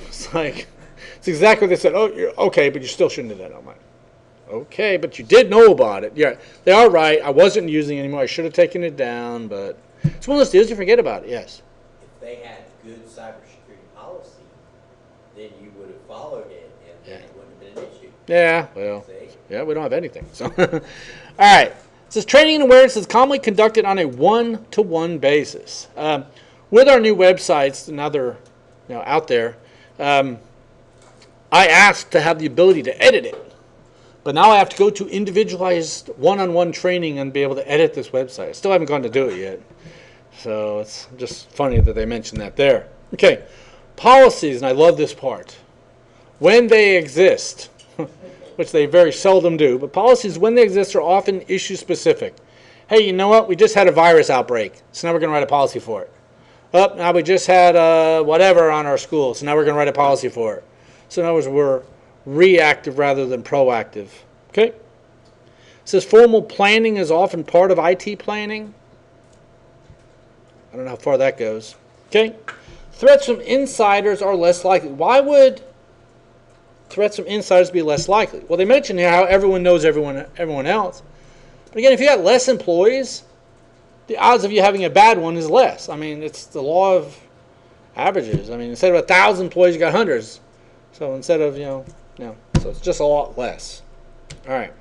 It's like, it's exactly what they said. Oh, you're okay, but you still shouldn't have done it. I'm like, okay, but you did know about it. Yeah, they are right. I wasn't using it anymore. I should have taken it down, but it's one of those deals you forget about it, yes. If they had good cybersecurity policy, then you would have followed it, and then it wouldn't have been an issue. Yeah, well, See? yeah, we don't have anything. So, all right. It says training and awareness is commonly conducted on a one-to-one basis. With our new websites, now they're out there, I asked to have the ability to edit it. But now I have to go to individualized one-on-one training and be able to edit this website. I still haven't gone to do it yet. So it's just funny that they mentioned that there. Okay, policies, and I love this part. When they exist, which they very seldom do, but policies, when they exist, are often issue-specific. Hey, you know what? We just had a virus outbreak, so now we're going to write a policy for it. Oh, now we just had whatever on our school, so now we're going to write a policy for it. So in other words, we're reactive rather than proactive. Okay? It says formal planning is often part of IT planning. I don't know how far that goes. Okay? Threats from insiders are less likely. Why would threats from insiders be less likely? Well, they mention here how everyone knows everyone else. But again, if you got less employees, the odds of you having a bad one is less. I mean, it's the law of averages. I mean, instead of 1,000 employees, you got hundreds. So instead of, so it's just a lot less. All right.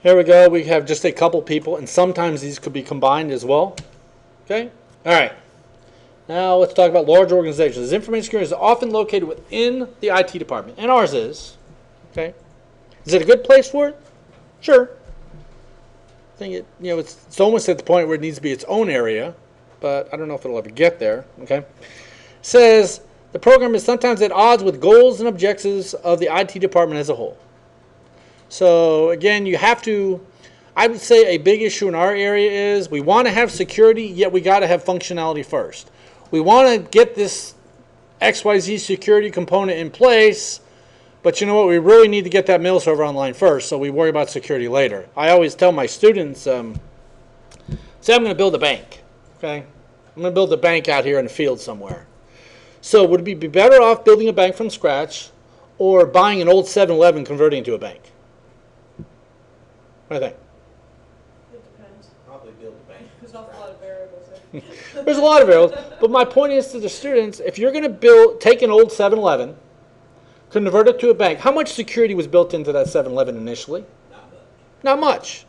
Here we go. We have just a couple people, and sometimes these could be combined as well. Okay? All right. Now let's talk about large organizations. Information security is often located within the IT department, and ours is. Okay? Is it a good place for it? Sure. I think it's almost at the point where it needs to be its own area, but I don't know if it'll ever get there. Okay? It says the program is sometimes at odds with goals and objectives of the IT department as a whole. So again, you have to, I would say a big issue in our area is we want to have security, yet we got to have functionality first. We want to get this XYZ security component in place, but you know what? We really need to get that mail server online first, so we worry about security later. I always tell my students, say I'm going to build a bank, okay? I'm going to build a bank out here in the field somewhere. So would we be better off building a bank from scratch or buying an old 7-Eleven converting it to a bank? What do you think? It depends. Probably build a bank. There's an awful lot of variables there. There's a lot of variables, but my point is to the students, if you're going to take an old 7-Eleven, convert it to a bank, how much security was built into that 7-Eleven initially? Not much. Not much.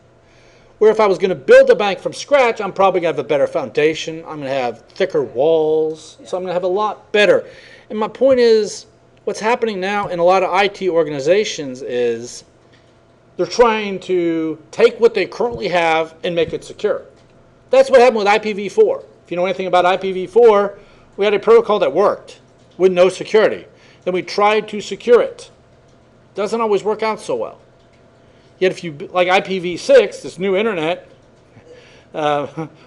Where if I was going to build a bank from scratch, I'm probably going to have a better foundation. I'm going to have thicker walls, so I'm going to have a lot better. And my point is, what's happening now in a lot of IT organizations is they're trying to take what they currently have and make it secure. That's what happened with IPv4. If you know anything about IPv4, we had a protocol that worked with no security. Then we tried to secure it. Doesn't always work out so well. Yet if you, like IPv6, this new internet,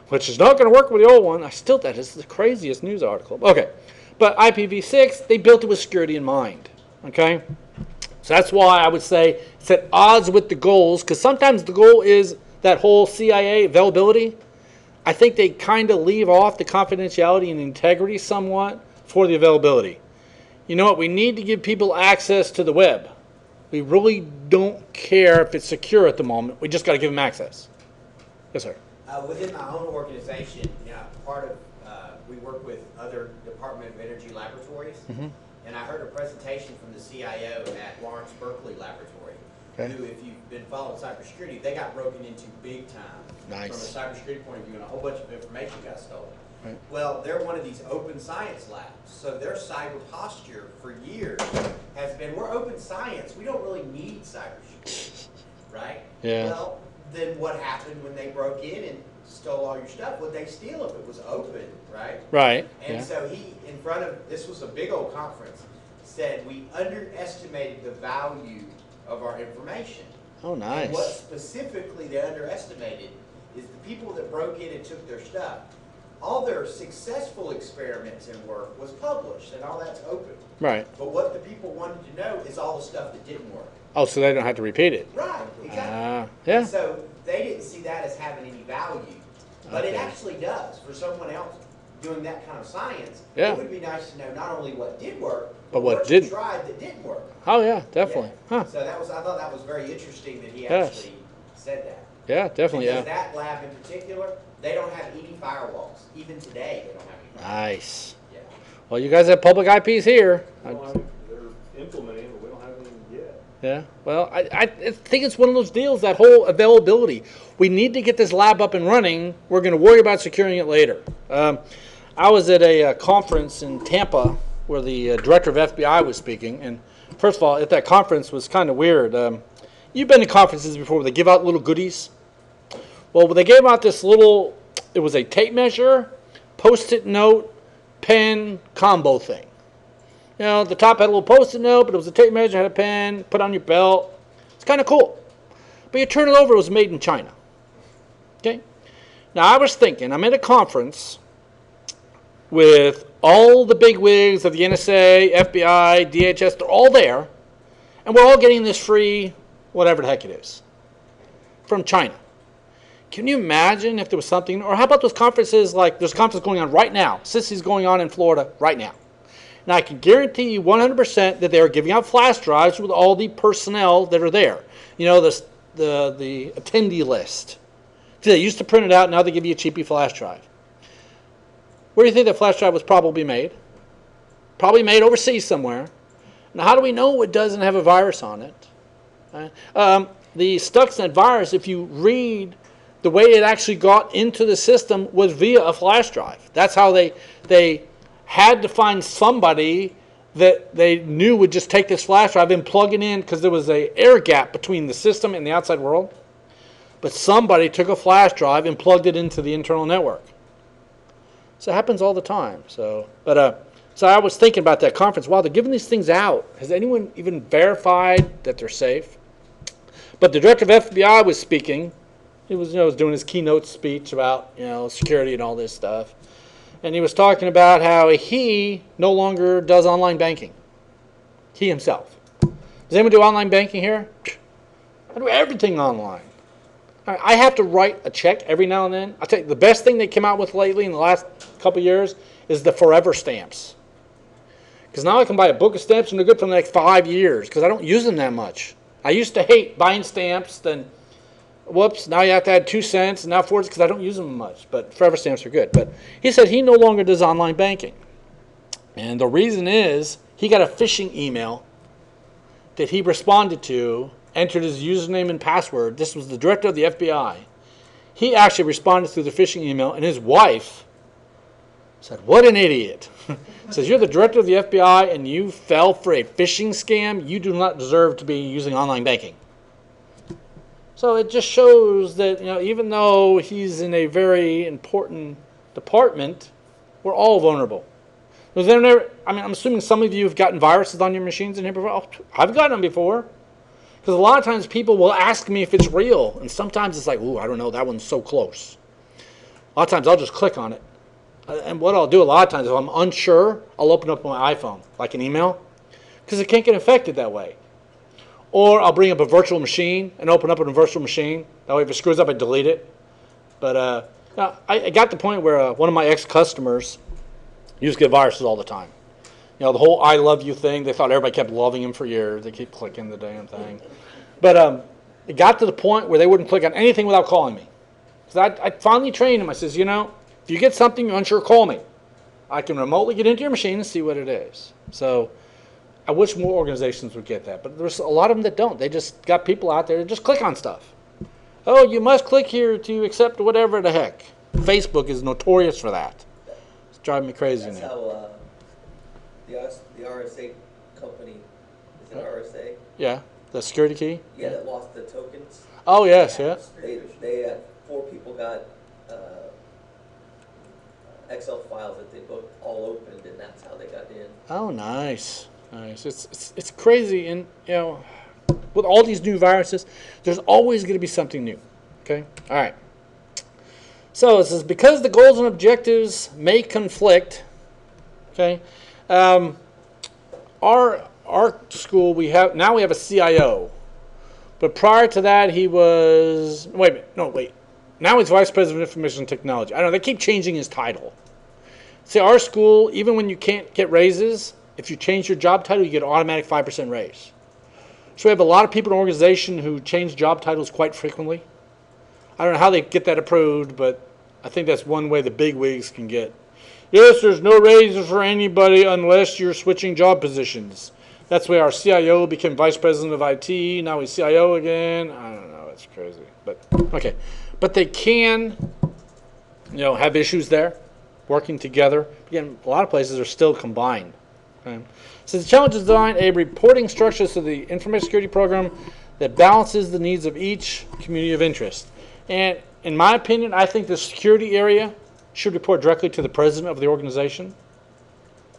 which is not going to work with the old one, that is the craziest news article. Okay, but IPv6, they built it with security in mind. Okay? So that's why I would say it's at odds with the goals, because sometimes the goal is that whole CIA availability. I think they kind of leave off the confidentiality and integrity somewhat for the availability. You know what? We need to give people access to the web. We really don't care if it's secure at the moment. We just got to give them access. Yes, sir. Within my own organization, part of we work with other Department of Energy laboratories, and I heard a presentation from the CIO at Lawrence Berkeley Laboratory, who, if you've been following cybersecurity, they got broken into big time from a cybersecurity point of view, and a whole bunch of information got stolen. Right. Well, they're one of these open science labs, so their cyber posture for years has been, we're open science, we don't really need cybersecurity, right? Yeah. Well, then what happened when they broke in and stole all your stuff? Would they steal if it was open, right? Right. And so he, in front of, this was a big old conference, said we underestimated the value of our information. Oh, nice. And what specifically they underestimated is the people that broke in and took their stuff. All their successful experiments and work was published, and all that's open. Right. But what the people wanted to know is all the stuff that didn't work. Oh, so they don't have to repeat it. Right, exactly. Yeah. And so they didn't see that as having any value. But it Okay. actually does for someone else doing that kind of science. Yeah. It would be nice to know not only what did work, But what you didn't. tried that didn't work. Oh, yeah, definitely. Yeah. Huh. So that was, I thought that was very interesting that he Yes. actually said that. Yeah, definitely, Because yeah. that lab in particular, they don't have any firewalls. Even today, they don't have any firewalls. Nice. Yeah. Well, you guys have public IPs here. Well, I mean, they're implementing, but we don't have any Yeah. Well, I think it's one of those deals, that whole availability. We need to get this lab up and running. We're going to worry about securing it later. I was at a conference in Tampa where the director of FBI was speaking. And first of all, at that conference was kind of weird. You've been to conferences before where they give out little goodies. Well, they gave out this little, it was a tape measure, Post-it note, pen combo thing. You know, the top had a little Post-it note, but it was a tape measure, had a pen, put on your belt. It's kind of cool. But you turn it over, it was made in China. Okay? Now, I was thinking, I'm at a conference with all the big wigs of the NSA, FBI, DHS, they're all there, and we're all getting this free, whatever the heck it is, from China. Can you imagine if there was something, or how about those conferences, like there's a conference going on right now, CIT's going on in Florida right now. Now, I can guarantee you 100% that they are giving out flash drives with all the personnel that are there. You know, the attendee list. See, they used to print it out, now they give you a cheapy flash drive. Where do you think that flash drive was probably made? Probably made overseas somewhere. Now, how do we know it doesn't have a virus on it? The Stuxnet virus, if you read the way it actually got into the system, was via a flash drive. That's how they had to find somebody that they knew would just take this flash drive and plug it in, because there was an air gap between the system and the outside world. But somebody took a flash drive and plugged it into the internal network. So it happens all the time. So I was thinking about that conference. Wow, they're giving these things out. Has anyone even verified that they're safe? But the director of FBI was speaking. He was, was doing his keynote speech about, security and all this stuff. And he was talking about how he no longer does online banking. He himself. Does anyone do online banking here? I do everything online. I have to write a check every now and then. I'll tell you, the best thing they came out with lately in the last couple of years is the forever stamps. Because now I can buy a book of stamps and they're good for the next 5 years, because I don't use them that much. I used to hate buying stamps, then whoops, now you have to add 2 cents, and now 4 cents, because I don't use them much. But forever stamps are good. But he said he no longer does online banking. And the reason is he got a phishing email that he responded to, entered his username and password. This was the director of the FBI. He actually responded through the phishing email, and his wife said, "What an idiot." Says, "You're the director of the FBI and you fell for a phishing scam. You do not deserve to be using online banking." So it just shows that, even though he's in a very important department, we're all vulnerable. I'm assuming some of you have gotten viruses on your machines in here before. Oh, I've gotten them before. Because a lot of times people will ask me if it's real, and sometimes it's like, ooh, I don't know, that one's so close. A lot of times I'll just click on it. And what I'll do a lot of times, if I'm unsure, I'll open up my iPhone, like an email, because it can't get infected that way. Or I'll bring up a virtual machine and open up a virtual machine. That way if it screws up, I delete it. But I got to the point where one of my ex-customers used to get viruses all the time. The whole I love you thing, they thought everybody kept loving him for years. They keep clicking the damn thing. But it got to the point where they wouldn't click on anything without calling me. So I finally trained him. I says, if you get something you're unsure, call me. I can remotely get into your machine and see what it is. So I wish more organizations would get that. But there's a lot of them that don't. They just got people out there that just click on stuff. Oh, you must click here to accept whatever the heck. Facebook is notorious for that. It's driving me crazy That's now. how the RSA company, is it RSA? Yeah, the security key? Yeah, that lost the tokens. Oh, yes, yeah. They 4 people got Excel files that they both all opened, and that's how they got in. Oh, nice. Nice. It's crazy. And, with all these new viruses, there's always going to be something new. Okay? All right. So it says, because the goals and objectives may conflict, okay, our school, we have a CIO. But prior to that, he was, now he's Vice President of Information Technology. I don't know, they keep changing his title. See, our school, even when you can't get raises, if you change your job title, you get an automatic 5% raise. So we have a lot of people in the organization who change job titles quite frequently. I don't know how they get that approved, but I think that's one way the big wigs can get. Yes, there's no raises for anybody unless you're switching job positions. That's where our CIO became vice president of IT. Now he's CIO again. I don't know. It's crazy. But okay. But they can, have issues there, working together. Again, a lot of places are still combined. Okay? So the challenge is design a reporting structure to the information security program that balances the needs of each community of interest. And in my opinion, I think the security area should report directly to the president of the organization.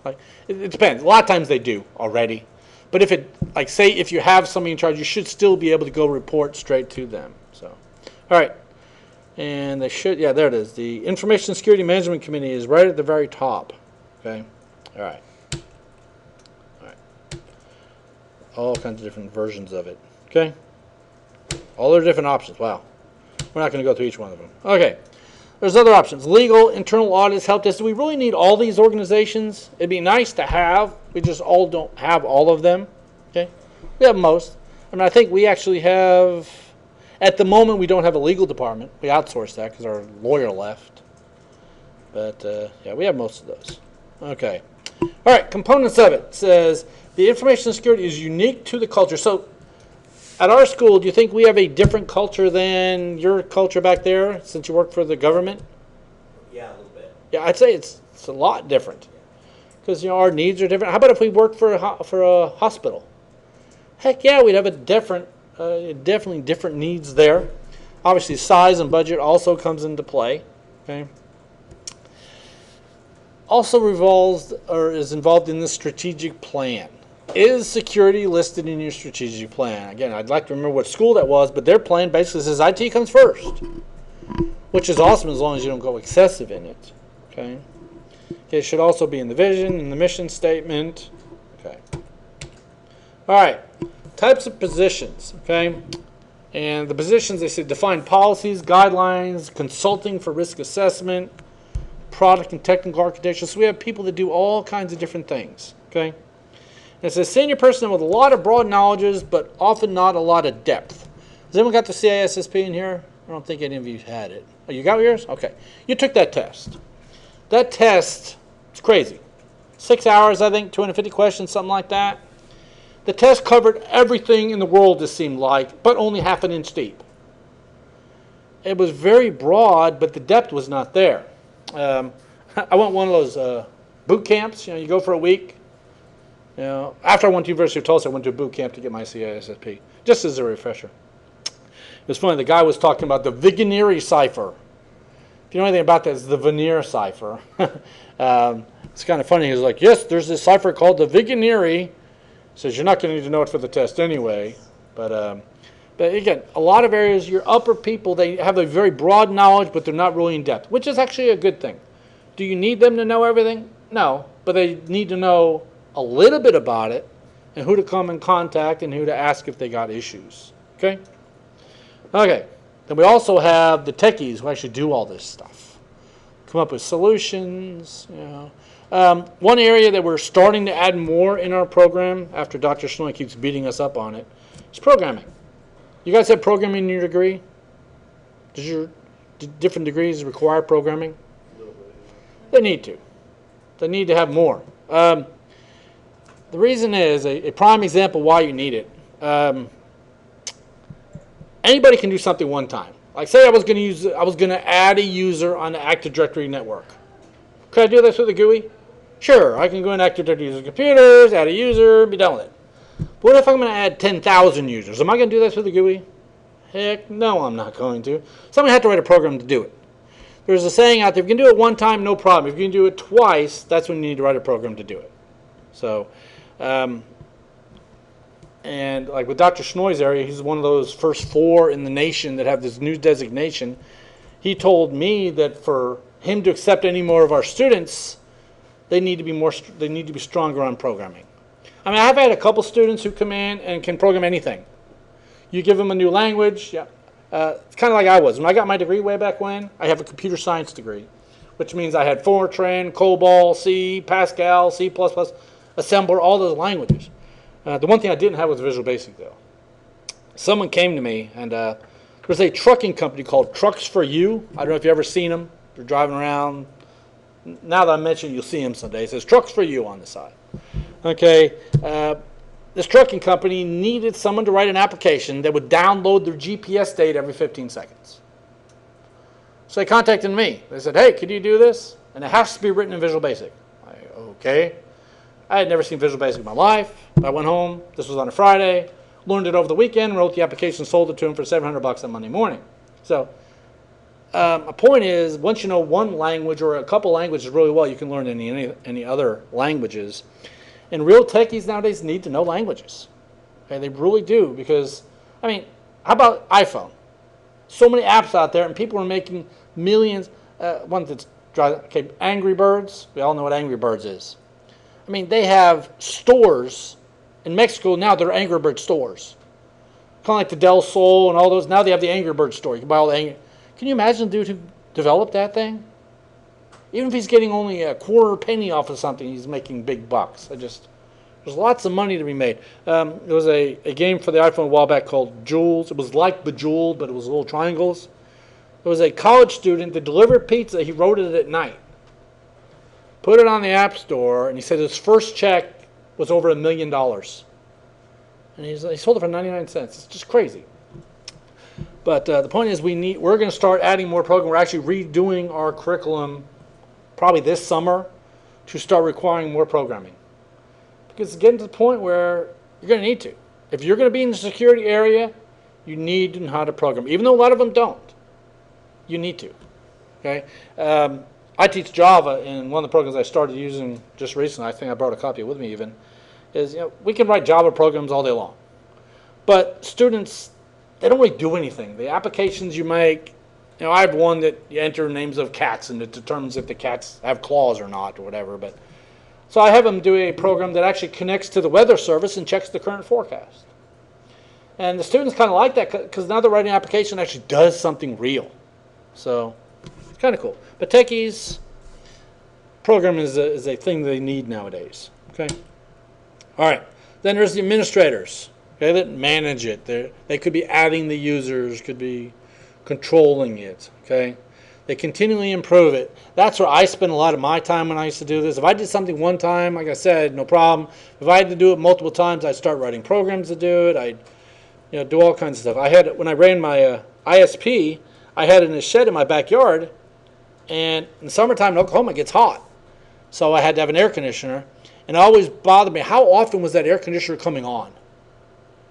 Like, it depends. A lot of times they do already. But if you have somebody in charge, you should still be able to go report straight to them. So, all right. And they should, there it is. The Information Security Management Committee is right at the very top. Okay. All right. All kinds of different versions of it. Okay. All their different options. Wow. We're not going to go through each one of them. Okay. There's other options. Legal, internal audits, help desk. Do we really need all these organizations? It'd be nice to have. We just all don't have all of them. Okay. We have most. I think we actually have, at the moment, we don't have a legal department. We outsourced that because our lawyer left. But, we have most of those. Okay. All right. Components of it says the information security is unique to the culture. So, at our school, do you think we have a different culture than your culture back there, since you work for the government? Yeah, a little bit. Yeah, I'd say it's a lot different, because our needs are different. How about if we worked for a hospital? Heck yeah, we'd have definitely different needs there. Obviously, size and budget also comes into play. Okay. Also is involved in the strategic plan. Is security listed in your strategic plan? Again, I'd like to remember what school that was, but their plan basically says IT comes first, which is awesome as long as you don't go excessive in it. Okay. It should also be in the vision, in the mission statement. Okay. All right. Types of positions. Okay. And the positions, they say define policies, guidelines, consulting for risk assessment, product and technical architecture. So we have people that do all kinds of different things. Okay. And it says senior person with a lot of broad knowledges, but often not a lot of depth. Has anyone got the CISSP in here? I don't think any of you had it. Oh, you got yours? Okay. You took that test. That test, it's crazy. 6 hours, I think, 250 questions, something like that. The test covered everything in the world, it seemed like, but only half an inch deep. It was very broad, but the depth was not there. I went one of those boot camps. You go for a week. After I went to University of Tulsa, I went to a boot camp to get my CISSP, just as a refresher. It was funny. The guy was talking about the Vigenère cipher. If you know anything about that, it's the veneer cipher. It's kind of funny. He was like, yes, there's this cipher called the Vigenère. He says, you're not going to need to know it for the test anyway. But again, a lot of areas, your upper people, they have a very broad knowledge, but they're not really in depth, which is actually a good thing. Do you need them to know everything? No, but they need to know a little bit about it and who to come in contact and who to ask if they got issues. Okay? Okay. Then we also have the techies who actually do all this stuff. Come up with solutions. One area that we're starting to add more in our program, after Dr. Schnoy keeps beating us up on it, is programming. You guys have programming in your degree? Does your different degrees require programming? A little bit, They need to. They need to have more. The reason is, a prime example why you need it. Anybody can do something one time. Like say I was going to add a user on the Active Directory network. Could I do this with a GUI? Sure, I can go in Active Directory user computers, add a user, be done with it. But what if I'm going to add 10,000 users? Am I going to do this with a GUI? Heck no, I'm not going to. So I'm going to have to write a program to do it. There's a saying out there, if you can do it one time, no problem. If you can do it twice, that's when you need to write a program to do it. So, and like with Dr. Schnoy's area, he's one of those first 4 in the nation that have this new designation. He told me that for him to accept any more of our students, they need to be stronger on programming. I mean, I've had a couple students who come in and can program anything. You give them a new language, yeah. It's kind of like I was. When I got my degree way back when, I have a computer science degree, which means I had Fortran, COBOL, C, Pascal, C++, Assembler, all those languages. The one thing I didn't have was Visual Basic, though. Someone came to me, and there was a trucking company called Trucks for You. I don't know if you've ever seen them. They're driving around. Now that I mentioned, you'll see them someday. It says Trucks for You on the side. Okay. this trucking company needed someone to write an application that would download their GPS data every 15 seconds. So they contacted me. They said, hey, could you do this? And it has to be written in Visual Basic. Okay. I had never seen Visual Basic in my life. I went home. This was on a Friday. Learned it over the weekend, wrote the application, sold it to him for $700 on Monday morning. So my point is, once you know one language or a couple languages really well, you can learn any other languages. And real techies nowadays need to know languages. Okay, they really do, because, I mean, how about iPhone? So many apps out there, and people are making millions. One that's Angry Birds. We all know what Angry Birds is. I mean, they have stores in Mexico now. They're Angry Bird stores, kind of like the Del Sol and all those. Now they have the Angry Bird store. You can buy all the Angry. Can you imagine the dude who developed that thing? Even if he's getting only a quarter penny off of something, he's making big bucks. There's lots of money to be made. There was a game for the iPhone a while back called Jules. It was like Bejeweled, but it was little triangles. There was a college student that delivered pizza. He wrote it at night, put it on the App Store, and he said his first check was over $1 million. And he sold it for 99 cents. It's just crazy. But the point is, we're going to start adding more programs. We're actually redoing our curriculum probably this summer to start requiring more programming. Because it's getting to the point where you're going to need to. If you're going to be in the security area, you need to know how to program. Even though a lot of them don't, you need to. Okay? I teach Java in one of the programs I started using just recently. I think I brought a copy with me even. Is, we can write Java programs all day long. But students, they don't really do anything. The applications you make, I have one that you enter names of cats and it determines if the cats have claws or not or whatever. But so I have them do a program that actually connects to the weather service and checks the current forecast. And the students kind of like that because now they're writing an application that actually does something real. So it's kind of cool. But techies, programming is a thing they need nowadays. Okay. All right. Then there's the administrators. Okay, that manage it. They could be adding the users, could be controlling it. Okay. They continually improve it. That's where I spend a lot of my time when I used to do this. If I did something one time, like I said, no problem. If I had to do it multiple times, I'd start writing programs to do it. I'd do all kinds of stuff. When I ran my ISP, I had it in a shed in my backyard, and in the summertime in Oklahoma it gets hot. So I had to have an air conditioner, and it always bothered me, how often was that air conditioner coming on?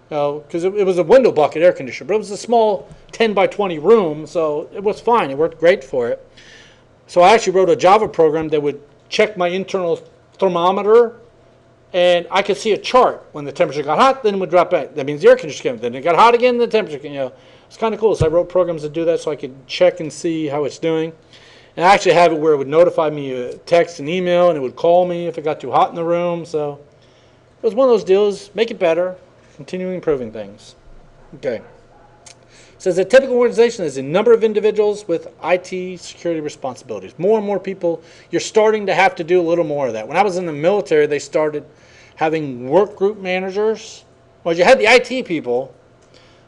Because it was a window bucket air conditioner, but it was a small 10 by 20 room, so it was fine. It worked great for it. So I actually wrote a Java program that would check my internal thermometer, and I could see a chart. When the temperature got hot, then it would drop back. That means the air conditioner came. Then it got hot again, the temperature came. It's kind of cool. So I wrote programs to do that so I could check and see how it's doing. And I actually have it where it would notify me text and email, and it would call me if it got too hot in the room. So it was one of those deals, make it better, continuing improving things. Okay. It says a typical organization is a number of individuals with IT security responsibilities. More and more people, you're starting to have to do a little more of that. When I was in the military, they started having work group managers. Well, you had the IT people,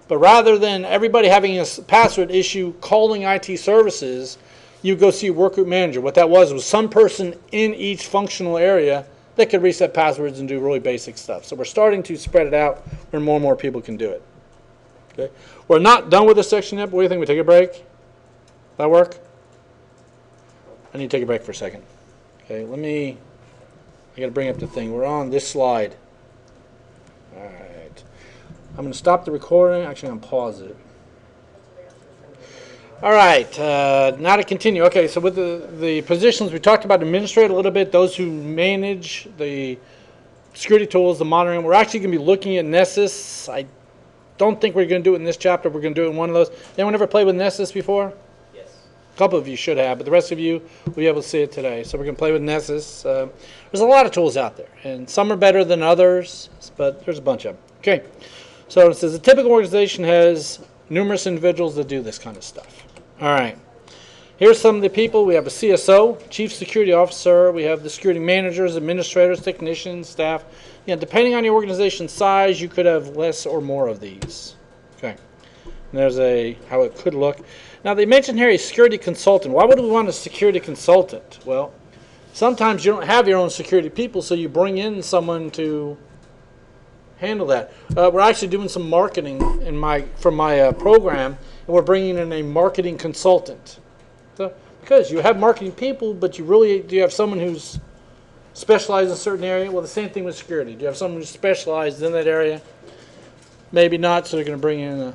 but rather than everybody having a password issue calling IT services, you go see a work group manager. What that was some person in each functional area that could reset passwords and do really basic stuff. So we're starting to spread it out where more and more people can do it. Okay. We're not done with this section yet, but what do you think? We take a break? That work? I need to take a break for a second. Okay, I got to bring up the thing. We're on this slide. All right. I'm going to stop the recording. Actually, I'm going to pause it. All right, now to continue. Okay, so with the positions, we talked about administrator a little bit, those who manage the security tools, the monitoring. We're actually going to be looking at Nessus. I don't think we're going to do it in this chapter. We're going to do it in one of those. Anyone ever played with Nessus before? Yes. A couple of you should have, but the rest of you will be able to see it today. So we're going to play with Nessus. There's a lot of tools out there, and some are better than others, but there's a bunch of them. Okay, so it says a typical organization has numerous individuals that do this kind of stuff. All right. Here's some of the people. We have a CSO, Chief Security Officer. We have the security managers, administrators, technicians, staff. Depending on your organization size, you could have less or more of these. Okay. And there's how it could look. Now, they mentioned here a security consultant. Why would we want a security consultant? Well, sometimes you don't have your own security people, so you bring in someone to handle that. We're actually doing some marketing for my program, and we're bringing in a marketing consultant. So, because you have marketing people, but do you have someone who's specialized in a certain area? Well, the same thing with security. Do you have someone who's specialized in that area? Maybe not, so they're going to bring in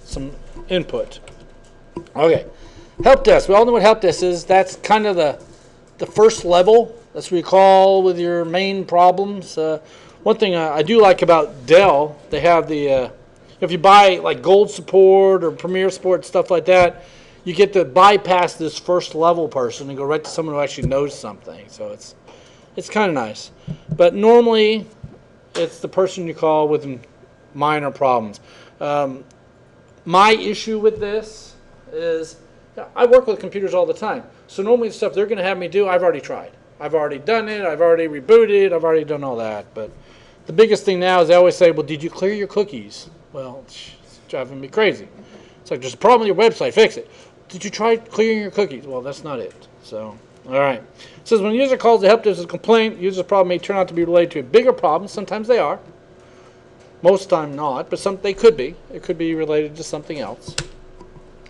some input. Okay, help desk. We all know what help desk is. That's kind of the first level. That's what you call with your main problems. One thing I do like about Dell, they have if you buy like Gold support or Premier support, stuff like that, you get to bypass this first level person and go right to someone who actually knows something. So it's kind of nice. But normally, it's the person you call with minor problems. My issue with this is I work with computers all the time. So normally the stuff they're going to have me do, I've already tried. I've already done it. I've already rebooted. I've already done all that. But the biggest thing now is they always say, well, did you clear your cookies? Well, it's driving me crazy. It's like, there's a problem with your website. Fix it. Did you try clearing your cookies? Well, that's not it. So, all right. It says, when a user calls the help desk with a complaint, user's problem may turn out to be related to a bigger problem. Sometimes they are. Most time not, but they could be. It could be related to something else.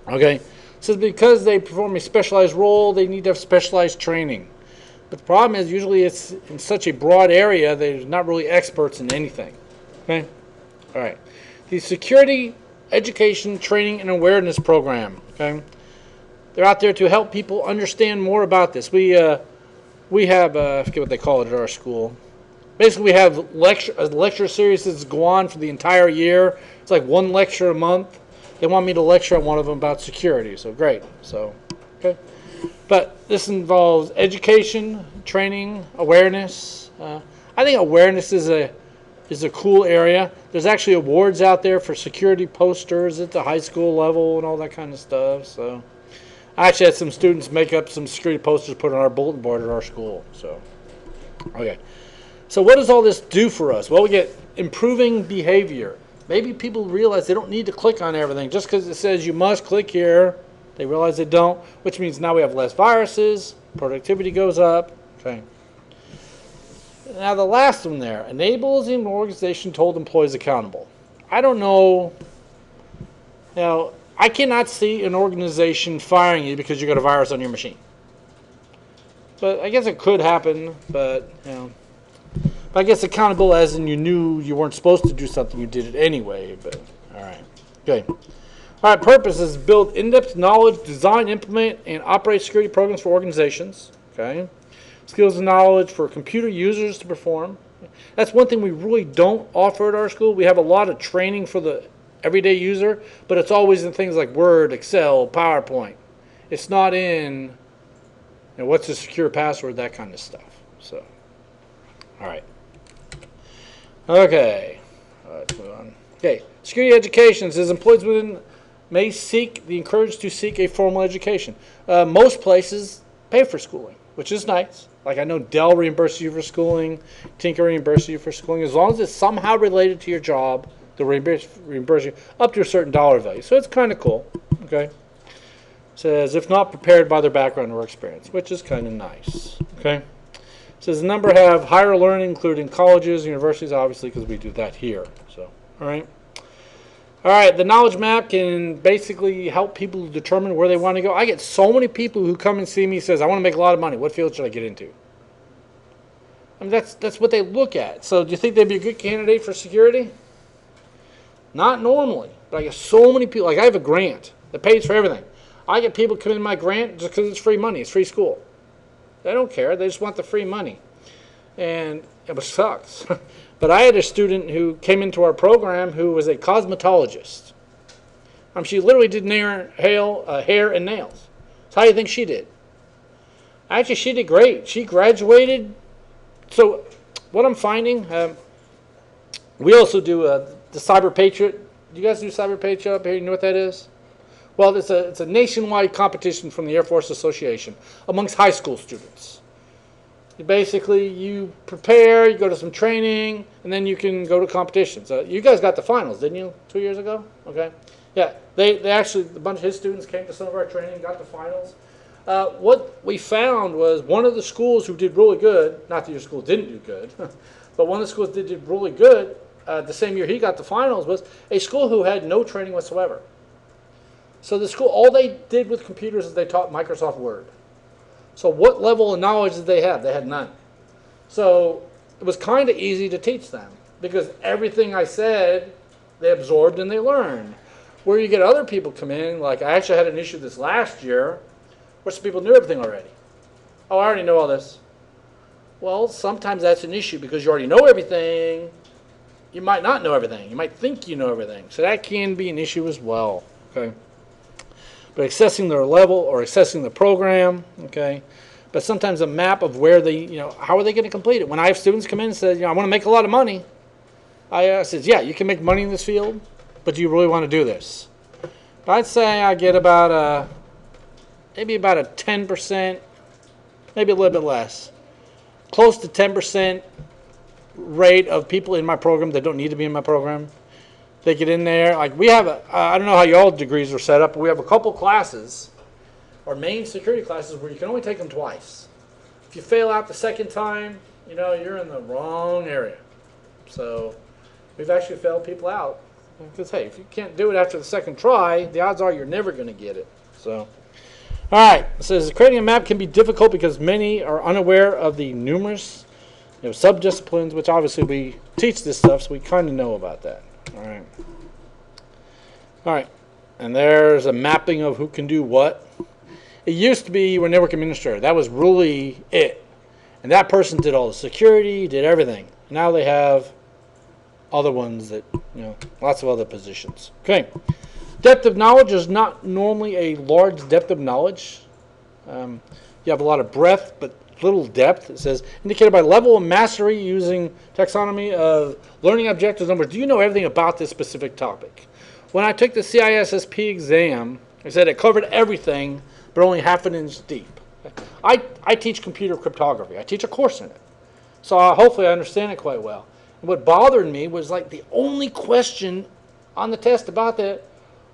Okay. It says, because they perform a specialized role, they need to have specialized training. But the problem is usually it's in such a broad area, they're not really experts in anything. Okay? All right. The Security Education Training and Awareness Program. Okay? They're out there to help people understand more about this. We have, I forget what they call it at our school. Basically, we have a lecture series that's go on for the entire year. It's like one lecture a month. They want me to lecture on one of them about security. So great. So, okay. But this involves education, training, awareness. I think awareness is a cool area. There's actually awards out there for security posters at the high school level and all that kind of stuff. So I actually had some students make up some security posters, put on our bulletin board at our school. So, okay. So what does all this do for us? Well, we get improving behavior. Maybe people realize they don't need to click on everything. Just because it says you must click here, they realize they don't, which means now we have less viruses, productivity goes up. Okay. Now the last one there, enables an organization to hold employees accountable. I don't know. Now, I cannot see an organization firing you because you got a virus on your machine. But I guess it could happen, but I guess accountable as in you knew you weren't supposed to do something, you did it anyway. But all right. Okay. All right, purpose is build in-depth knowledge, design, implement, and operate security programs for organizations. Okay. Skills and knowledge for computer users to perform. That's one thing we really don't offer at our school. We have a lot of training for the everyday user, but it's always in things like Word, Excel, PowerPoint. It's not in what's a secure password, that kind of stuff. So, all right. Okay. Let's move on. Okay. Security education says employees within may be encouraged to seek a formal education. Most places pay for schooling, which is nice. Like I know Dell reimburses you for schooling, Tinker reimburses you for schooling. As long as it's somehow related to your job, they'll reimburse you up to a certain dollar value. So it's kind of cool. Okay. Says if not prepared by their background or experience, which is kind of nice. Okay. Says the number have higher learning, including colleges, universities, obviously, because we do that here. So, all right. All right, the knowledge map can basically help people determine where they want to go. I get so many people who come and see me and says, I want to make a lot of money. What field should I get into? I mean, that's what they look at. So do you think they'd be a good candidate for security? Not normally. But I get so many people. Like I have a grant that pays for everything. I get people come in my grant just because it's free money. It's free school. They don't care. They just want the free money. And it sucks. But I had a student who came into our program who was a cosmetologist. She literally did hair and nails. So how do you think she did? Actually, she did great. She graduated. So what I'm finding, we also do the Cyber Patriot. Do you guys do Cyber Patriot up here? You know what that is? Well, it's a nationwide competition from the Air Force Association amongst high school students. Basically, you prepare, you go to some training, and then you can go to competitions. You guys got the finals, didn't you, 2 years ago? Okay. Yeah, they actually, a bunch of his students came to some of our training, got the finals. What we found was one of the schools who did really good, not that your school didn't do good, but one of the schools that did really good the same year he got the finals, was a school who had no training whatsoever. So the school, all they did with computers is they taught Microsoft Word. So what level of knowledge did they have? They had none. So it was kind of easy to teach them because everything I said, they absorbed and they learned. Where you get other people come in, like I actually had an issue this last year where some people knew everything already. Oh, I already know all this. Well, sometimes that's an issue because you already know everything. You might not know everything. You might think you know everything. So that can be an issue as well. Okay. But accessing their level or accessing the program, okay. But sometimes a map of where they, how are they going to complete it? When I have students come in and say, I want to make a lot of money, I says, yeah, you can make money in this field, but do you really want to do this? But I'd say I get about maybe about a 10%, maybe a little bit less, close to 10% rate of people in my program that don't need to be in my program. They get in there. Like we have, I don't know how y'all degrees are set up, but we have a couple classes, or main security classes, where you can only take them twice. If you fail out the second time, you're in the wrong area. So we've actually failed people out. Because, hey, if you can't do it after the second try, the odds are you're never going to get it. So, all right. It says creating a map can be difficult because many are unaware of the numerous subdisciplines, which obviously we teach this stuff, so we kind of know about that. All right. All right. And there's a mapping of who can do what. It used to be you were network administrator. That was really it. And that person did all the security, did everything. Now they have other ones that, lots of other positions. Okay. Depth of knowledge is not normally a large depth of knowledge. You have a lot of breadth, but little depth. It says, indicated by level of mastery using taxonomy of learning objectives numbers. Do you know everything about this specific topic? When I took the CISSP exam, I said it covered everything, but only half an inch deep. I teach computer cryptography. I teach a course in it. So hopefully I understand it quite well. And what bothered me was like the only question on the test about that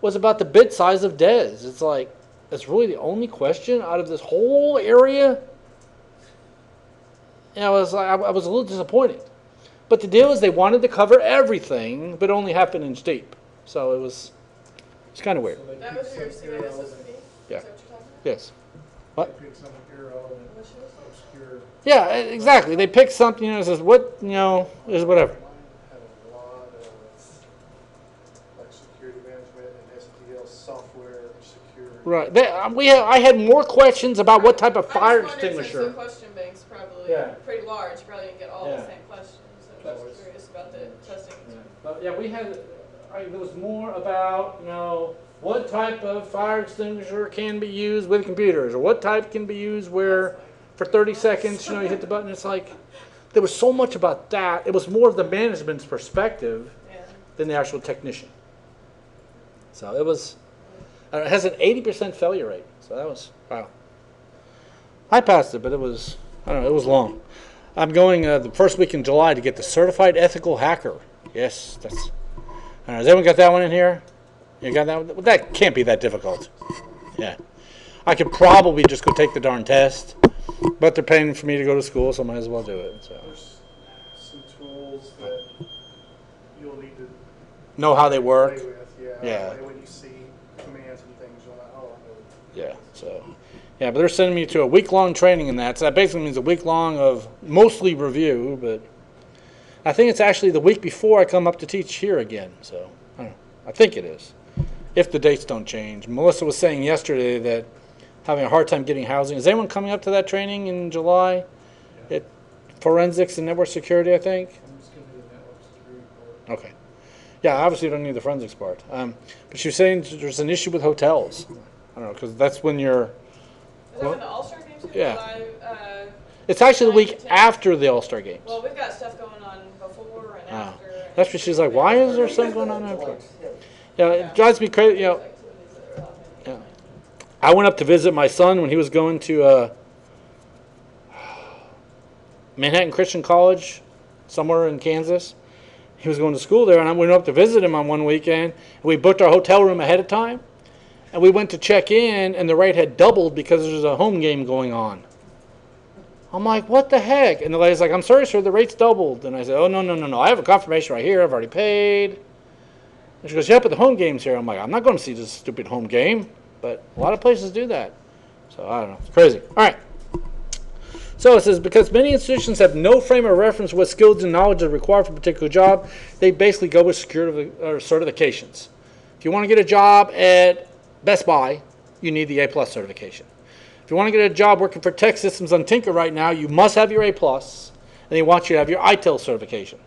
was about the bit size of DES. It's like, that's really the only question out of this whole area? I was a little disappointed. But the deal is they wanted to cover everything, but only half an inch deep. So it's kind of weird. So they That pick was your some irrelevant- CISSP? Yeah. Is that what you're talking about? Yes. They pick some irrelevant, Which is? obscure. Yeah, exactly. They pick something, that says, what, is whatever. Mine had a lot of like security management and STL software security. Right. I had more questions about what type of fire I just wondered, since extinguisher. the question bank's probably Yeah. pretty large, you probably didn't get all Yeah. the same questions. I was just curious about the testing. But yeah, we had, there was more about, what type of fire extinguisher can be used with computers, or what type can be used where for 30 seconds, you hit the button. It's like, there was so much about that. It was more of the management's perspective Yeah. than the actual technician. So it was, it has an 80% failure rate. So that was, wow. I passed it, but it was, it was long. I'm going the first week in July to get the Certified Ethical Hacker. Yes, that's, has everyone got that one in here? You got that one? Well, that can't be that difficult. Yeah. I could probably just go take the darn test, but they're paying for me to go to school, so I might as well do it. So There's some tools that you'll need to know how they work. play with. Yeah. And when you see commands and things, you'll know, oh, I know. Yeah, so, yeah, but they're sending me to a week-long training in that. So that basically means a week-long of mostly review, but I think it's actually the week before I come up to teach here again. So, I don't know. I think it is, if the dates don't change. Melissa was saying yesterday that having a hard time getting housing. Is anyone coming up to that training in July? At Forensics and Network Security, I think? I'm just gonna do the network security part. Okay. Yeah, obviously you don't need the forensics part. But she was saying there's an issue with hotels. I don't know, because that's when you're... Is that when the All-Star games are Yeah. live? It's actually the 9 to week 10? after the All-Star Games. Well, we've got stuff going on before and Oh. after. and That's what she's like, why is there something going on after? Yeah, Yeah. it drives me crazy. Activities that are happening. Yeah. I went up to visit my son when he was going to Manhattan Christian College, somewhere in Kansas. He was going to school there, and I went up to visit him on one weekend. We booked our hotel room ahead of time, and we went to check in, and the rate had doubled because there's a home game going on. I'm like, what the heck? And the lady's like, I'm sorry, sir, the rate's doubled. And I said, oh, no. I have a confirmation right here. I've already paid. And she goes, yeah, but the home game's here. I'm like, I'm not going to see this stupid home game. But a lot of places do that. So I don't know. It's crazy. All right. So it says, because many institutions have no frame of reference what skills and knowledge are required for a particular job, they basically go with certifications. If you want to get a job at Best Buy, you need the A-plus certification. If you want to get a job working for Tech Systems on Tinker right now, you must have your A-plus, and they want you to have your ITIL certification.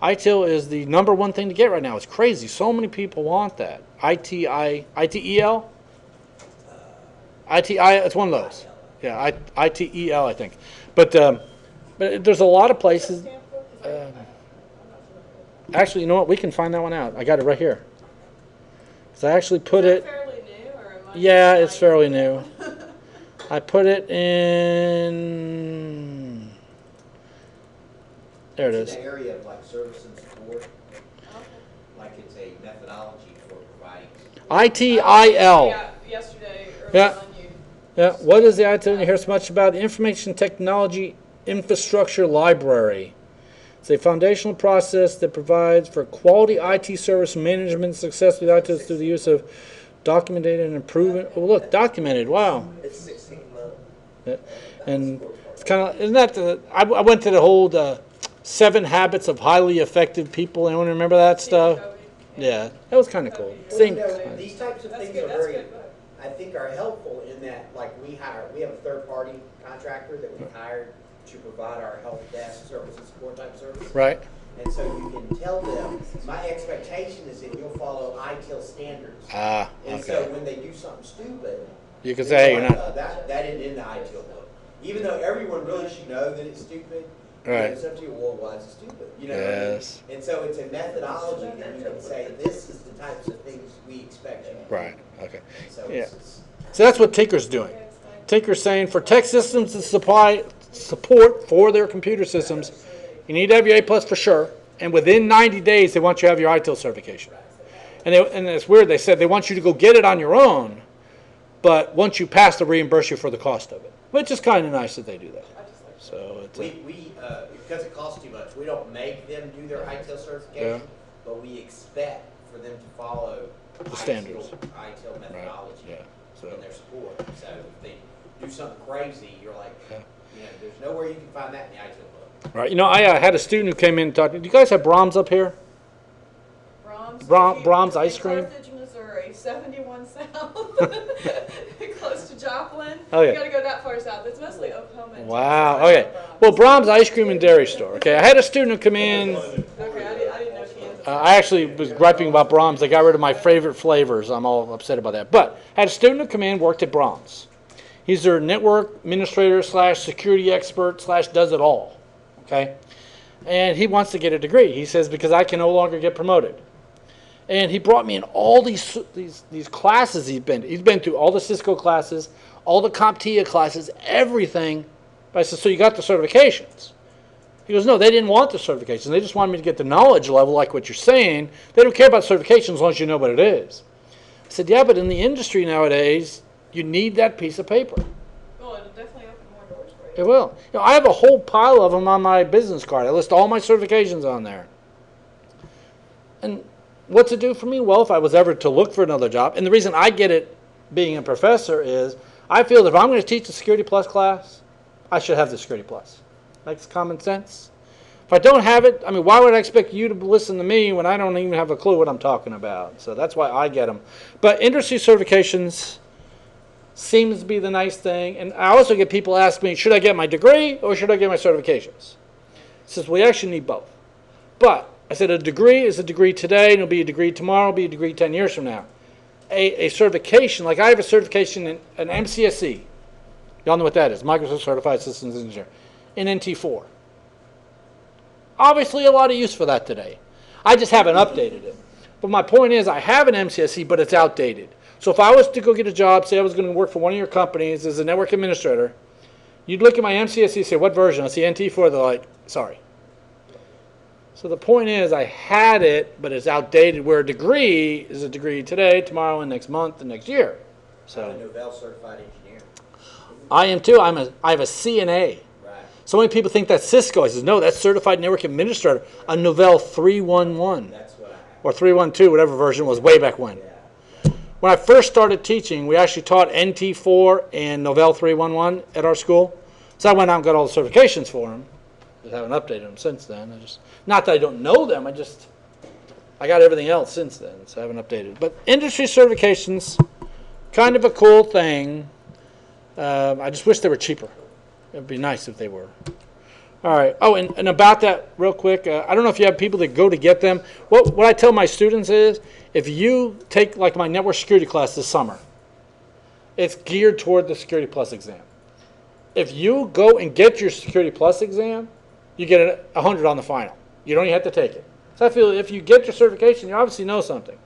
ITIL is the number one thing to get right now. It's crazy. So many people want that. ITEL? ITI, it's one of those. Yeah, ITEL, I think. But there's a lot of places. Actually, you know what? We can find that one out. I got it right here. So I actually put it. Fairly new, or am I Yeah, it's fairly new. I put it in. There it It's is. an area of like service and support, like it's a methodology for providing. ITIL. Yeah, yesterday, early Yeah. on, you. Yeah. What is the ITIL? You hear so much about the Information Technology Infrastructure Library. It's a foundational process that provides for quality IT service management success with ITIL through the use of documented and improvement. Oh, look, documented. Wow. It's 16 months. Yeah. And it's kind of, isn't that the, I went to the whole 7 Habits of Highly Effective People. Anyone remember that stuff? Yeah, that was kind of cool. Well, Same. you know, these types of That's things good, are that's very, good. I think are helpful in that, like we have a third-party contractor that we hired to provide our help desk service and support type service. Right. And so you can tell them, my expectation is that you'll follow ITIL standards. Ah, And so okay. when they do something stupid, You can say, hey, you're like, not. that isn't in the ITIL book. Even though everyone really should know that it's stupid, you know, Right. it's up to you, well, why is it stupid? You know Yes. what I mean? And so it's a methodology that you can say, this is the types of things we expect you to do. Right. Okay. So Yeah. it's So that's what Tinker's doing. Tinker's saying for tech systems to supply support for their computer systems, you need to have your A+ for sure. And within 90 days, they want you to have your ITIL certification. And it's weird. They said they want you to go get it on your own, but once you pass, they'll reimburse you for the cost of it, which is kind of nice that they do that. So it's because it costs too much, we don't make them do their ITIL certification, but we expect for them to follow The standards. ITIL methodology Yeah. So in their support. So if they do something crazy, you're like, Yeah. you know, there's nowhere you can find that in the ITIL book. right. You know, I had a student who came in and talked. Do you guys have Brahms up here? Brahms ice cream? Carthage, Missouri, 71 South, close to Joplin. Oh, yeah. You gotta go that far south. It's mostly Oklahoma. And Wow. Texas. Okay. Well, Brahms Ice Cream and Dairy Store. Okay. I had a student who come in. Okay, I didn't know Kansas. I actually was griping about Brahms. They got rid of my favorite flavors. I'm all upset about that. But I had a student who come in, worked at Brahms. He's their network administrator / security expert / does it all. Okay. And he wants to get a degree. He says, because I can no longer get promoted. And he brought me in all these classes he's been. He's been through all the Cisco classes, all the CompTIA classes, everything. But I said, so you got the certifications? He goes, no, they didn't want the certifications. They just wanted me to get the knowledge level, like what you're saying. They don't care about certifications as long as you know what it is. I said, yeah, but in the industry nowadays, you need that piece of paper. Well, it'll definitely open more doors for you. It will. You know, I have a whole pile of them on my business card. I list all my certifications on there. And what's it do for me? Well, if I was ever to look for another job, and the reason I get it being a professor is I feel that if I'm going to teach the Security Plus class, I should have the Security Plus. Makes common sense. If I don't have it, I mean, why would I expect you to listen to me when I don't even have a clue what I'm talking about? So that's why I get them. But industry certifications seems to be the nice thing. And I also get people ask me, should I get my degree or should I get my certifications? It says, we actually need both. But I said a degree is a degree today, and it'll be a degree tomorrow, it'll be a degree 10 years from now. A certification, like I have a certification in an MCSE. Y'all know what that is, Microsoft Certified Systems Engineer, in NT4. Obviously a lot of use for that today. I just haven't updated it. But my point is I have an MCSE, but it's outdated. So if I was to go get a job, say I was going to work for one of your companies as a network administrator, you'd look at my MCSE and say, what version? I see NT4, they're like, sorry. So the point is I had it, but it's outdated, where a degree is a degree today, tomorrow, and next month, and next year. I'm a So Novell certified engineer. I am too. I have a CNA. Right. So many people think that's Cisco. I says, no, that's Certified Network Administrator on Novell 311 That's what I have. or 312, whatever version it was way back when. Yeah. When I first started teaching, we actually taught NT4 and Novell 311 at our school. So I went out and got all the certifications for them. Just haven't updated them since then. Not that I don't know them, I got everything else since then, so I haven't updated. But industry certifications, kind of a cool thing. I just wish they were cheaper. It would be nice if they were. All right. Oh, and about that real quick, I don't know if you have people that go to get them. What I tell my students is, if you take like my network security class this summer, it's geared toward the Security Plus exam. If you go and get your Security Plus exam, you get 100 on the final. You don't even have to take it. So I feel if you get your certification, you obviously know something.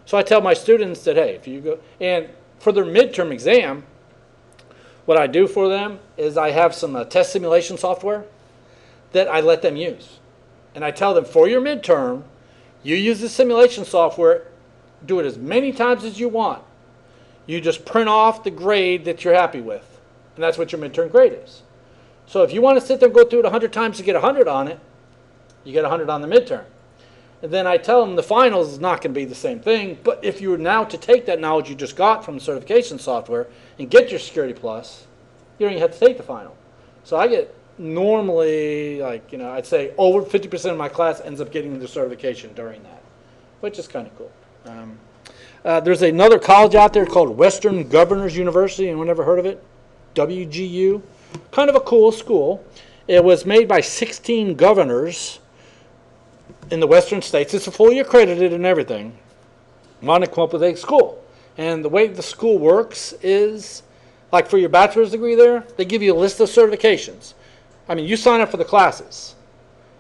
So I tell my students that, hey, if you go, and for their midterm exam, what I do for them is I have some test simulation software that I let them use. And I tell them, for your midterm, you use the simulation software, do it as many times as you want. You just print off the grade that you're happy with. And that's what your midterm grade is. So if you want to sit there and go through it 100 times to get 100 on it, you get 100 on the midterm. And then I tell them the finals is not going to be the same thing, but if you were now to take that knowledge you just got from the certification software and get your Security Plus, you don't even have to take the final. So I get normally, I'd say over 50% of my class ends up getting the certification during that, which is kind of cool. There's another college out there called Western Governors University. Anyone ever heard of it? WGU. Kind of a cool school. It was made by 16 governors in the western states. It's fully accredited and everything. Want to come up with a school. And the way the school works is, like for your bachelor's degree there, they give you a list of certifications. I mean, you sign up for the classes.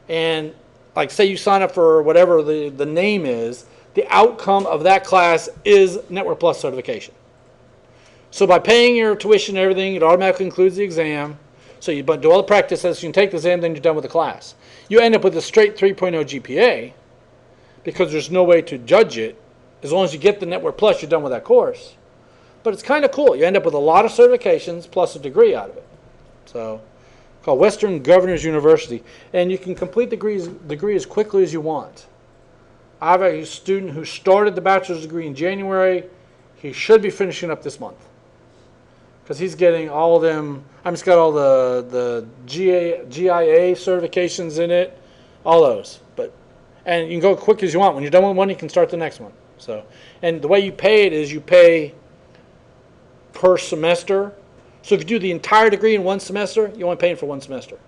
And like say you sign up for whatever the name is, the outcome of that class is Network Plus certification. So by paying your tuition and everything, it automatically includes the exam. So you do all the practice tests, you can take the exam, then you're done with the class. You end up with a straight 3.0 GPA because there's no way to judge it. As long as you get the Network Plus, you're done with that course. But it's kind of cool. You end up with a lot of certifications plus a degree out of it. So, called Western Governors University. And you can complete the degree as quickly as you want. I have a student who started the bachelor's degree in January. He should be finishing up this month. Because he's getting all of them. It's got all the GIA certifications in it, all those. And you can go as quick as you want. When you're done with one, you can start the next one. So, and the way you pay it is you pay per semester. So if you do the entire degree in one semester, you're only paying for one semester,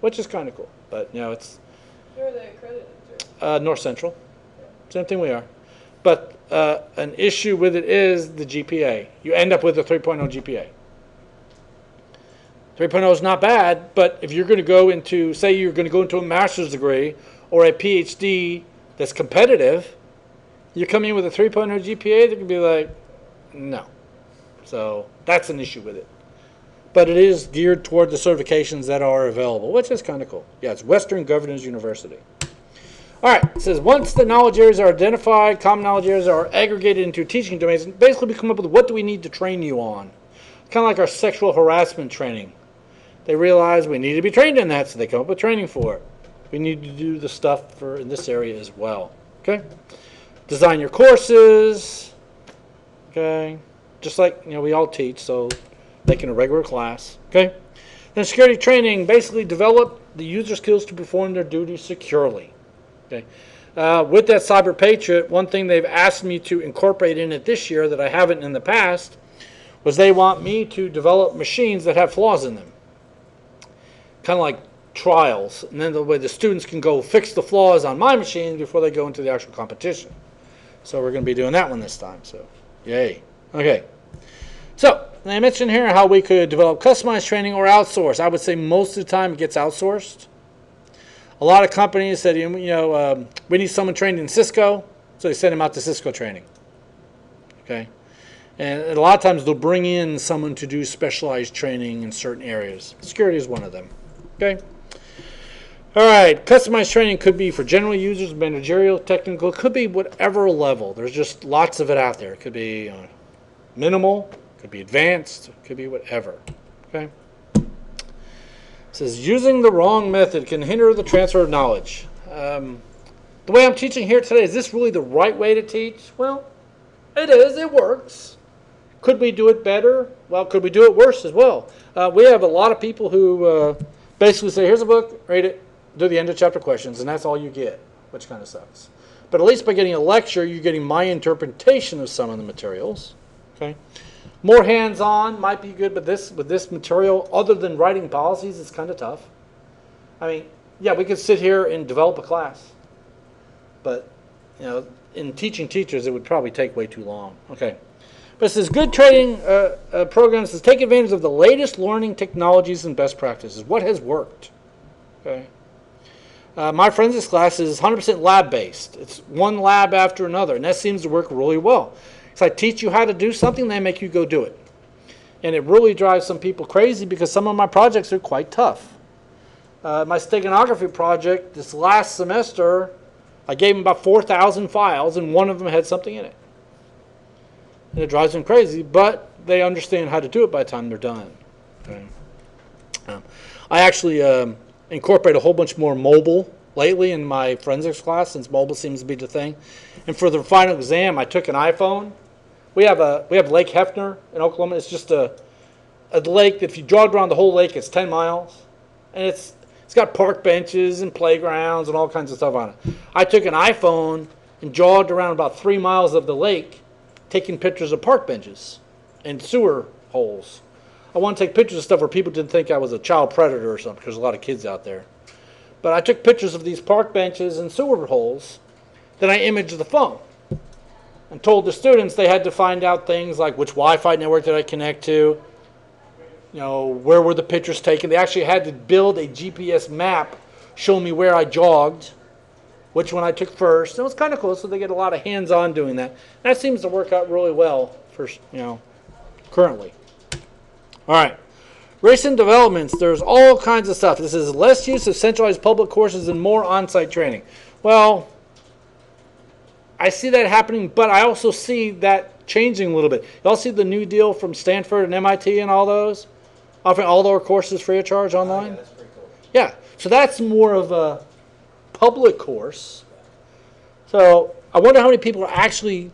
which is kind of cool. But it's Who are they accredited to? North Central, same thing we are. But an issue with it is the GPA. You end up with a 3.0 GPA. 3.0 is not bad, but if you're going to go into, say you're going to go into a master's degree or a PhD that's competitive, you come in with a 3.0 GPA, they can be like, no. So that's an issue with it. But it is geared toward the certifications that are available, which is kind of cool. Yeah, it's Western Governors University. All right, it says once the knowledge areas are identified, common knowledge areas are aggregated into teaching domains, basically we come up with what do we need to train you on. Kind of like our sexual harassment training. They realize we need to be trained in that, so they come up with training for it. We need to do the stuff in this area as well. Okay? Design your courses. Okay? Just like we all teach, so like in a regular class. Okay? Then security training, basically develop the user skills to perform their duties securely. Okay. With that Cyber Patriot, one thing they've asked me to incorporate in it this year that I haven't in the past was they want me to develop machines that have flaws in them. Kind of like trials. And then the way the students can go fix the flaws on my machine before they go into the actual competition. So we're going to be doing that one this time. So, yay. Okay. So, I mentioned here how we could develop customized training or outsource. I would say most of the time it gets outsourced. A lot of companies said, we need someone trained in Cisco, so they send them out to Cisco training. Okay, and a lot of times they'll bring in someone to do specialized training in certain areas. Security is one of them. Okay. All right, customized training could be for general users, managerial, technical. It could be whatever level. There's just lots of it out there. It could be minimal, could be advanced, could be whatever. Okay. says, using the wrong method can hinder the transfer of knowledge. The way I'm teaching here today, is this really the right way to teach? Well, it is. It works. Could we do it better? Well, could we do it worse as well? We have a lot of people who basically say, here's a book, read it, do the end of chapter questions, and that's all you get, which kind of sucks. But at least by getting a lecture, you're getting my interpretation of some of the materials. Okay, more hands-on might be good, but with this material, other than writing policies, it's kind of tough. I mean, yeah, we could sit here and develop a class, but in teaching teachers, it would probably take way too long. Okay, but it says good training programs says take advantage of the latest learning technologies and best practices. What has worked? Okay. My forensics class is 100% lab-based. It's one lab after another, and that seems to work really well. So I teach you how to do something, they make you go do it. And it really drives some people crazy because some of my projects are quite tough. My steganography project this last semester, I gave them about 4,000 files, and one of them had something in it. And it drives them crazy, but they understand how to do it by the time they're done. Okay. I actually incorporate a whole bunch more mobile lately in my forensics class, since mobile seems to be the thing. And for the final exam, I took an iPhone. We have Lake Hefner in Oklahoma. It's just a lake that if you jog around the whole lake, it's 10 miles. And it's got park benches and playgrounds and all kinds of stuff on it. I took an iPhone and jogged around about 3 miles of the lake, taking pictures of park benches and sewer holes. I want to take pictures of stuff where people didn't think I was a child predator or something, because there's a lot of kids out there. But I took pictures of these park benches and sewer holes. Then I imaged the phone and told the students they had to find out things like which Wi-Fi network did I connect to, where were the pictures taken. They actually had to build a GPS map showing me where I jogged, which one I took first. It was kind of cool, so they get a lot of hands-on doing that. That seems to work out really well for, currently. All right. Recent developments, there's all kinds of stuff. This is less use of centralized public courses and more on-site training. Well, I see that happening, but I also see that changing a little bit. Y'all see the new deal from Stanford and MIT and all those? Offering all their courses free of charge online? Yeah, that's pretty cool. Yeah, so that's more of a public course. So I wonder how many people are actually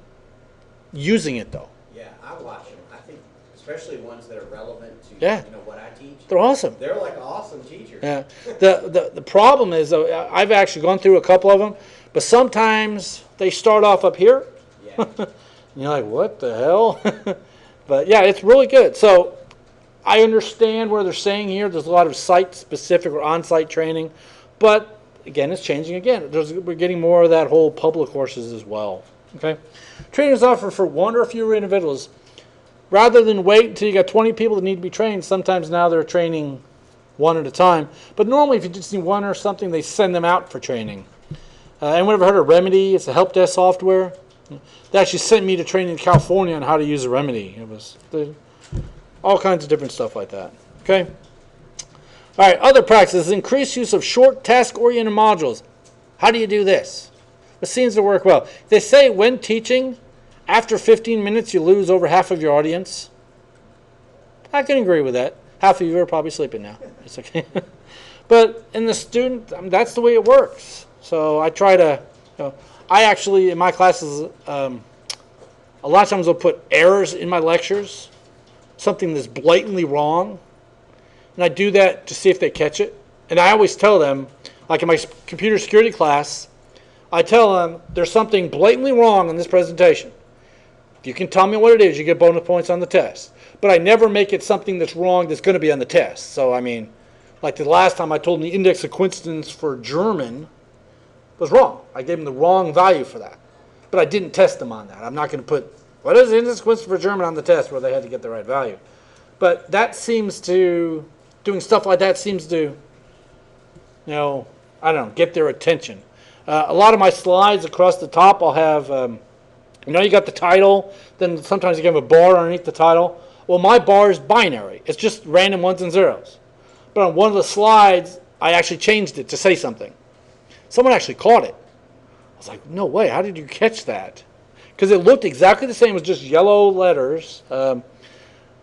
using it, though. Yeah, I watch them. I think especially ones that are relevant to what I teach. They're awesome. They're like awesome teachers. Yeah. The problem is, though, I've actually gone through a couple of them, but sometimes they start off up here. Yeah. And you're like, what the hell? But yeah, it's really good. So I understand where they're saying here. There's a lot of site-specific or on-site training, but again, it's changing again. We're getting more of that whole public courses as well. Okay. Training is offered for one or fewer individuals. Rather than wait until you got 20 people that need to be trained, sometimes now they're training one at a time. But normally, if you just need one or something, they send them out for training. Anyone ever heard of Remedy? It's a help desk software. They actually sent me to training in California on how to use a Remedy. It was all kinds of different stuff like that. Okay. All right. Other practices: increased use of short task-oriented modules. How do you do this? It seems to work well. They say when teaching, after 15 minutes, you lose over half of your audience. I can agree with that. Half of you are probably sleeping now. It's okay. But in the student, that's the way it works. So I try to, I actually, in my classes, a lot of times I'll put errors in my lectures, something that's blatantly wrong. And I do that to see if they catch it. And I always tell them, like in my computer security class, I tell them there's something blatantly wrong in this presentation. If you can tell me what it is, you get bonus points on the test. But I never make it something that's wrong that's going to be on the test. So, I mean, like the last time I told them the index of coincidence for German was wrong. I gave them the wrong value for that. But I didn't test them on that. I'm not going to put, what is the index of coincidence for German on the test where they had to get the right value. But that seems to, doing stuff like that seems to, I don't know, get their attention. A lot of my slides across the top, I'll have, you got the title, then sometimes you have a bar underneath the title. Well, my bar is binary. It's just random ones and zeros. But on one of the slides, I actually changed it to say something. Someone actually caught it. I was like, no way, how did you catch that? Because it looked exactly the same as just yellow letters.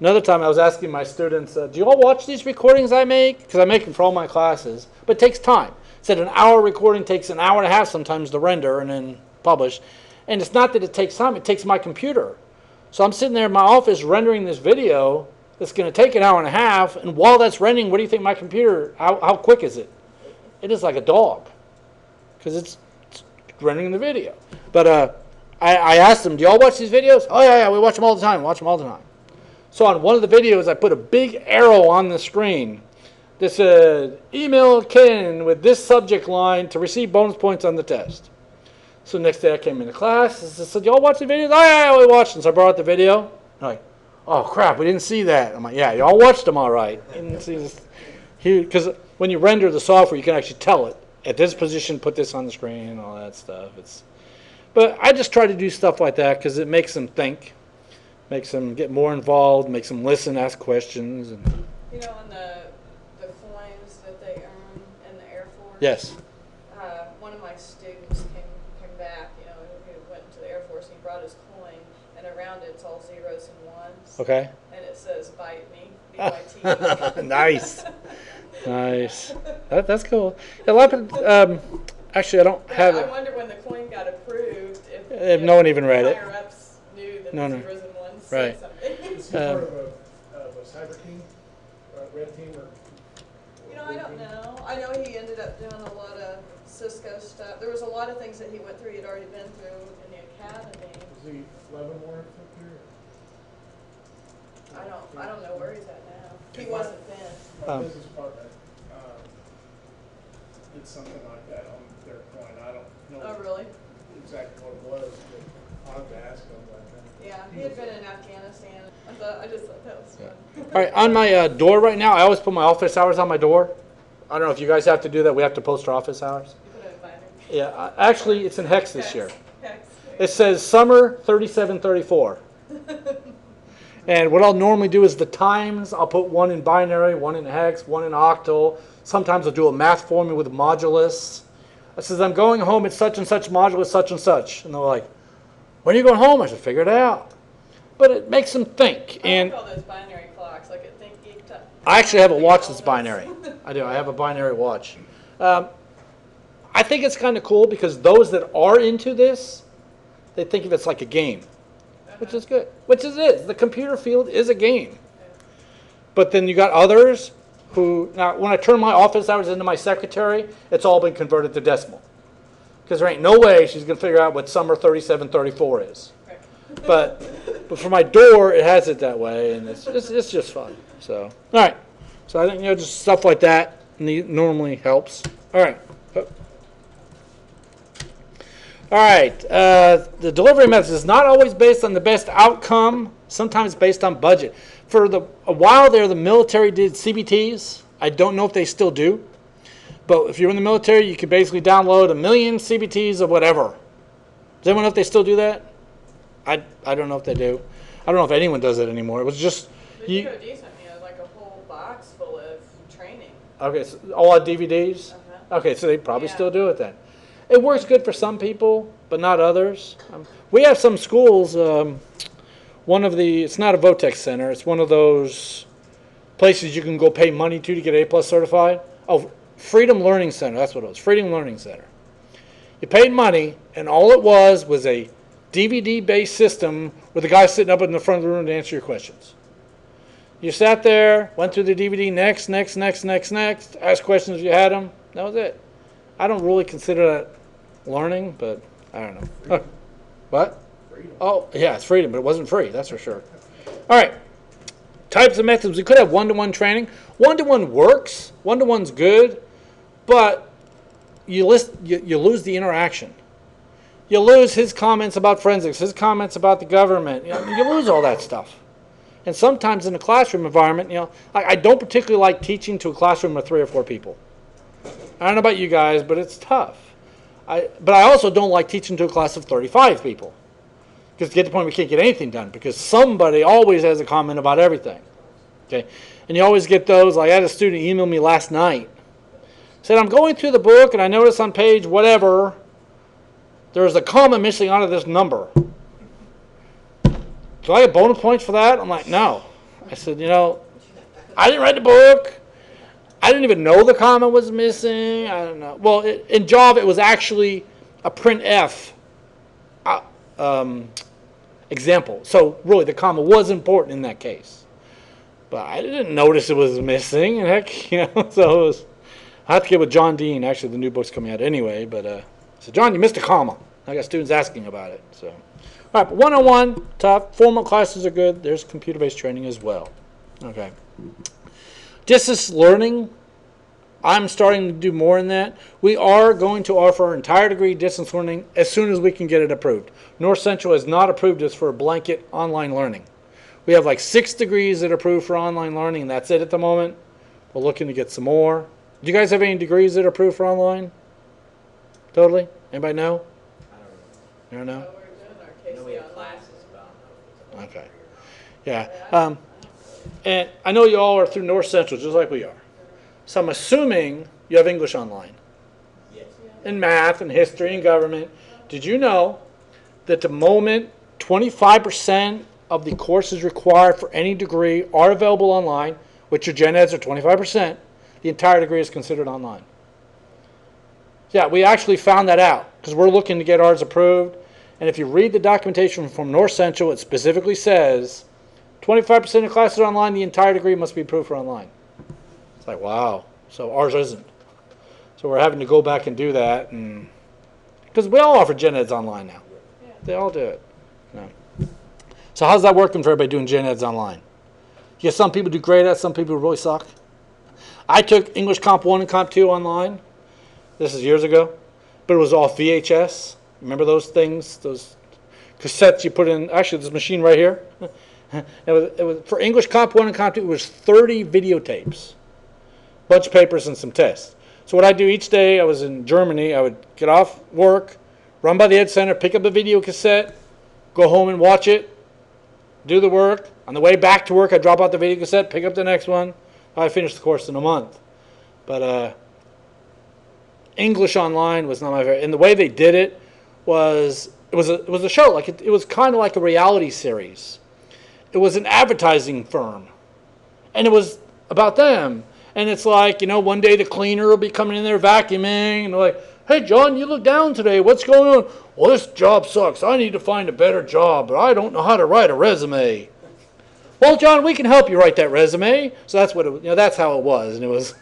Another time I was asking my students, do you all watch these recordings I make? Because I make them for all my classes, but it takes time. Said an hour recording takes an hour and a half sometimes to render and then publish. And it's not that it takes time, it takes my computer. So I'm sitting there in my office rendering this video that's going to take an hour and a half, and while that's rendering, what do you think my computer, how quick is it? It is like a dog, because it's rendering the video. But I asked them, do y'all watch these videos? Oh yeah, we watch them all the time, So on one of the videos, I put a big arrow on the screen that said, email Ken with this subject line to receive bonus points on the test. So next day I came into class, I said, y'all watch the videos? Oh yeah, we watched them. So I brought out the video. I'm like, oh crap, we didn't see that. I'm like, yeah, y'all watched them all right. Because when you render the software, you can actually tell it. At this position, put this on the screen and all that stuff. But I just try to do stuff like that because it makes them think, makes them get more involved, makes them listen, ask questions. And You know, and the coins that they earn in the Air Force? yes. One of my students came back, you know, he went to the Air Force and he brought his coin, and around it's all zeros and ones. Okay. And it says, bite me, B-Y-T-E. Nice. Nice. That's cool. A lot of, actually, I don't have I it. wonder when the coin got approved, If no one even read it. higher-ups knew that No, the no. zeros and ones Right. said something. Is he part of a cyber team, red team, or? You know, I don't know. I know he ended up doing a lot of Cisco stuff. There was a lot of things that he went through, he'd already been through in the academy. Is he Leavenworth up here? I don't know where he's at now. He wasn't then. My business partner, did something like that on their coin. I don't know Oh, really? exactly what it was, but I'll have to ask him about that. Yeah, he had been in Afghanistan. I just thought that was fun. All right, on my door right now, I always put my office hours on my door. I don't know if you guys have to do that. We have to post our office hours. You put it in binder. Yeah, actually, it's in hex this year. Hex. It says summer 3734. And what I'll normally do is the times, I'll put one in binary, one in hex, one in octal. Sometimes I'll do a math formula with modulus. I says, I'm going home at such and such modulus, such and such. And they're like, when are you going home? I said, figure it out. But it makes them think. And I like all those binary clocks, like it think geeked up. I actually have a watch that's binary. I do. I have a binary watch. I think it's kind of cool because those that are into this, they think of it like a game, which is good. Which it is. The computer field is a game. But then you got others who, now when I turn my office hours into my secretary, it's all been converted to decimal. Because there ain't no way she's going to figure out what summer 3734 is. Right. But for my door, it has it that way, and it's just fun. So, all right. So I think, just stuff like that normally helps. All right. All right. The delivery method is not always based on the best outcome. Sometimes based on budget. For a while there, the military did CBTs. I don't know if they still do. But if you're in the military, you could basically download 1 million CBTs of whatever. Does anyone know if they still do that? I don't know if they do. I don't know if anyone does it anymore. It was just But you go decent, like a whole box full of training. okay. So all our DVDs. Uh-huh. Okay, so they probably Yeah. still do it then. It works good for some people, but not others. We have some schools. It's not a Votex center. It's one of those places you can go pay money to get A+ certified. Oh, Freedom Learning Center. That's what it was. Freedom Learning Center. You paid money, and all it was a DVD-based system with a guy sitting up in the front of the room to answer your questions. You sat there, went through the DVD, next, asked questions if you had them. That was it. I don't really consider that learning, but I don't know. Huh. What? Freedom. Oh, yeah, it's freedom, but it wasn't free, that's for sure. All right. Types of methods. We could have one-to-one training. One-to-one works. One-to-one's good, but you lose the interaction. You lose his comments about forensics, his comments about the government. You lose all that stuff. And sometimes in a classroom environment, I don't particularly like teaching to a classroom of 3 or 4 people. I don't know about you guys, but it's tough. But I also don't like teaching to a class of 35 people. Because to get to the point we can't get anything done because somebody always has a comment about everything. Okay, and you always get those, like I had a student email me last night. Said, I'm going through the book and I noticed on page whatever, there's a comma missing out of this number. Do I get bonus points for that? I'm like, no. I said, I didn't write the book. I didn't even know the comma was missing. I don't know. Well, in Java, it was actually a printf example. So really, the comma was important in that case. But I didn't notice it was missing. And heck, so it was, I have to get with John Dean. Actually, the new book's coming out anyway. But I said, John, you missed a comma. I got students asking about it. So, all right, but 101, tough. Formal classes are good. There's computer-based training as well. Okay. Distance learning, I'm starting to do more in that. We are going to offer our entire degree distance learning as soon as we can get it approved. North Central has not approved us for a blanket online learning. We have like 6 degrees that are approved for online learning, and that's it at the moment. We're looking to get some more. Do you guys have any degrees that are approved for online? Totally? Anybody know? I don't You don't know. know? We're doing our I know we Casey have online. classes, but I don't know if it's Okay. Yeah. And I know you all are through North Central just like we are. So I'm assuming you have English online. yes. And math and history and government. Did you know that the moment 25% of the courses required for any degree are available online, which your gen eds are 25%, the entire degree is considered online? Yeah, we actually found that out because we're looking to get ours approved. And if you read the documentation from North Central, it specifically says 25% of classes are online, the entire degree must be approved for online. It's like, wow. So ours isn't. So we're having to go back and do that. And because we all offer gen eds online now. They all do it. So how's that working for everybody doing gen eds online? Yeah, some people do great at it, some people really suck. I took English Comp 1 and Comp 2 online. This is years ago. But it was all VHS. Remember those things? Those cassettes you put in, actually this machine right here. It was for English Comp 1 and Comp 2, it was 30 videotapes. Bunch of papers and some tests. So what I do each day, I was in Germany, I would get off work, run by the Ed Center, pick up a video cassette, go home and watch it, do the work. On the way back to work, I drop out the video cassette, pick up the next one. I finished the course in a month. But English online was not my favorite. And the way they did it was, it was a show. Like it was kind of like a reality series. It was an advertising firm. And it was about them. And it's like, one day the cleaner will be coming in there vacuuming. And they're like, hey, John, you look down today. What's going on? Well, this job sucks. I need to find a better job, but I don't know how to write a resume. Well, John, we can help you write that resume. So that's what it, that's how it was. And it was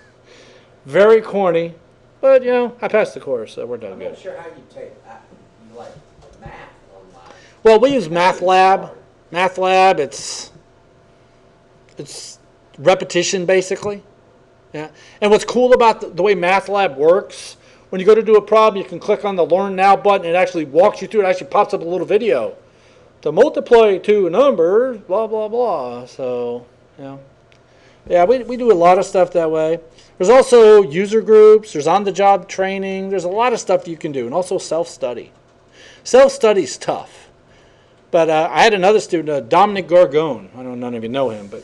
very corny. But, I passed the course, so we're done I'm good. not sure how you take you like math online. Well, we use Math Lab. Math Lab, it's repetition, basically. Yeah. And what's cool about the way Math Lab works, when you go to do a problem, you can click on the Learn Now button. It actually walks you through. It actually pops up a little video. To multiply two numbers, blah, blah, blah. So, yeah, we do a lot of stuff that way. There's also user groups. There's on-the-job training. There's a lot of stuff you can do. And also self-study. Self-study's tough. But I had another student, Dominic Gargone. I don't know, none of you know him, but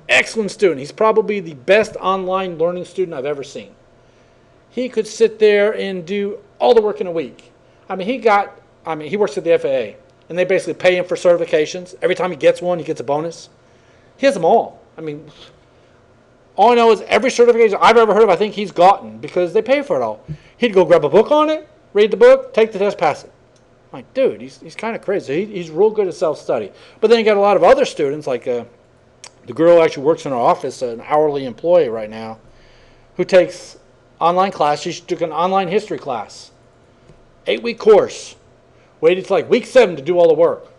excellent student. He's probably the best online learning student I've ever seen. He could sit there and do all the work in a week. He works at the FAA, and they basically pay him for certifications. Every time he gets one, he gets a bonus. He has them all. All I know is every certification I've ever heard of, I think he's gotten because they pay for it all. He'd go grab a book on it, read the book, take the test, pass it. I'm like, dude, he's kind of crazy. He's real good at self-study. But then you got a lot of other students, like the girl who actually works in our office, an hourly employee right now, who takes online class. She took an online history class. 8-week course. Waited till like week 7 to do all the work.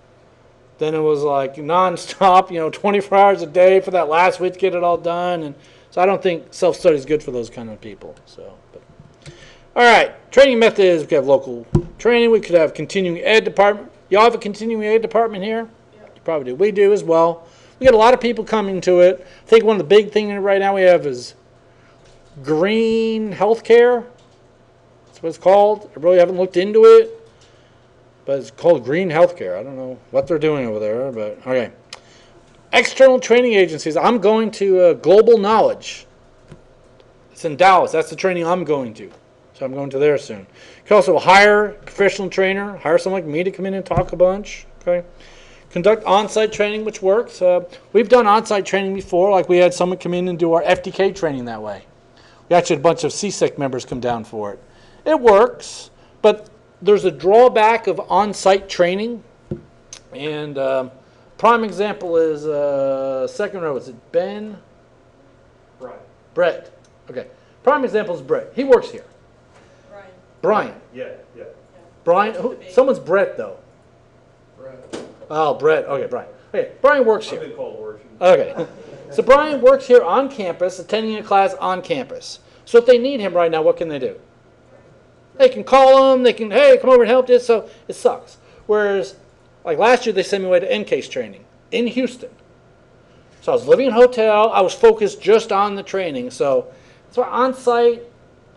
Then it was like nonstop, 24 hours a day for that last week to get it all done. And so I don't think self-study is good for those kind of people. All right, training methods. We could have local training. We could have continuing ed department. Y'all have a continuing ed department here? Yep. You probably do. We do as well. We got a lot of people coming to it. I think one of the big things right now we have is green healthcare. That's what it's called. I really haven't looked into it, but it's called green healthcare. I don't know what they're doing over there, but okay. External training agencies. I'm going to Global Knowledge. It's in Dallas. That's the training I'm going to. So I'm going to there soon. You can also hire a professional trainer. Hire someone like me to come in and talk a bunch. Okay. Conduct on-site training, which works. We've done on-site training before, like we had someone come in and do our FTK training that way. We actually had a bunch of CSEC members come down for it. It works, but there's a drawback of on-site training. And prime example is second row. Is it Ben? Right. Brett. Okay. Prime example is Brett. He works here. Brian. Brian. Yeah, yeah. Brian. Someone's Brett though. Oh, Brett. Okay, Brian. Okay, Brian works I've here. been called worse. Okay. So Brian works here on campus, attending a class on campus. So if they need him right now, what can they do? They can call him. They can, hey, come over and help this. So it sucks. Whereas, like last year, they sent me away to NCASE training in Houston. So I was living in a hotel. I was focused just on the training. So that's why on site,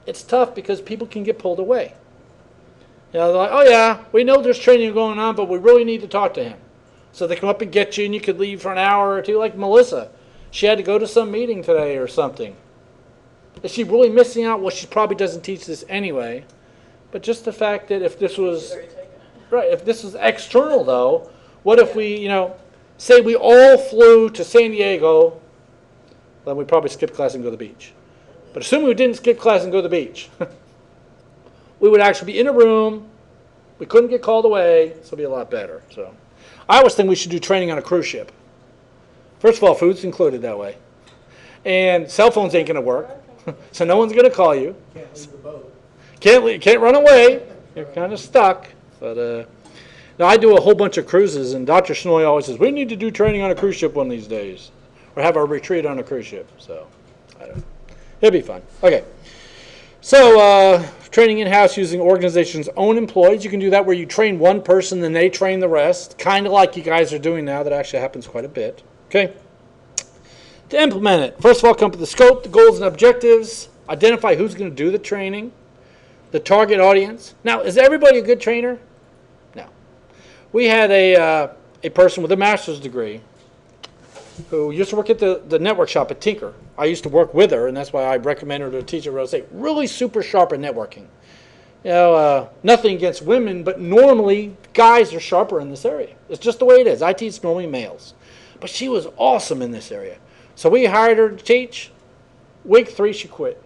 it's tough because people can get pulled away. You know, they're like, oh yeah, we know there's training going on, but we really need to talk to him. So they come up and get you, and you could leave for an hour or two. Like Melissa, she had to go to some meeting today or something. Is she really missing out? Well, she probably doesn't teach this anyway. But just the fact that if this was right, if this was external though, what if we, you know, say we all flew to San Diego, then we'd probably skip class and go to the beach. But assuming we didn't skip class and go to the beach, we would actually be in a room. We couldn't get called away, so it'd be a lot better. So, I always think we should do training on a cruise ship. First of all, food's included that way, and cell phones ain't gonna work, so no one's gonna call you. Can't leave the boat. Can't run away. You're kind of stuck. But now I do a whole bunch of cruises, and Dr. Shnoy always says we need to do training on a cruise ship one of these days, or have our retreat on a cruise ship. So, I don't know. It'll be fun. Okay. So, training in-house using organization's own employees. You can do that where you train one person, then they train the rest. Kind of like you guys are doing now. That actually happens quite a bit. Okay. To implement it, first of all, come up with the scope, the goals, and objectives. Identify who's going to do the training, the target audience. Now, is everybody a good trainer? No. We had a person with a master's degree who used to work at the network shop at Tinker. I used to work with her, and that's why I recommended her to teach at Rose State. Really super sharp at networking. You know, nothing against women, but normally guys are sharper in this area. It's just the way it is. IT is normally males. But she was awesome in this area. So we hired her to teach. Week 3, she quit.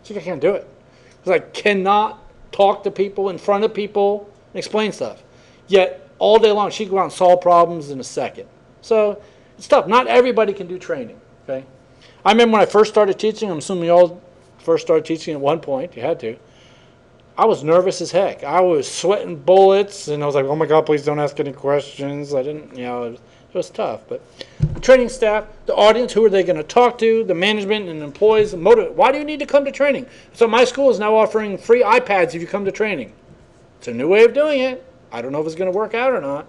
She said, I can't do it. Because I cannot talk to people in front of people and explain stuff. Yet, all day long, she could go out and solve problems in a second. So, it's tough. Not everybody can do training. Okay. I remember when I first started teaching, I'm assuming you all first started teaching at one point, you had to. I was nervous as heck. I was sweating bullets, and I was like, oh my God, please don't ask any questions. I didn't, you know, it was tough. But the training staff, the audience, who are they going to talk to, the management and employees, motivate. Why do you need to come to training? So my school is now offering free iPads if you come to training. It's a new way of doing it. I don't know if it's going to work out or not.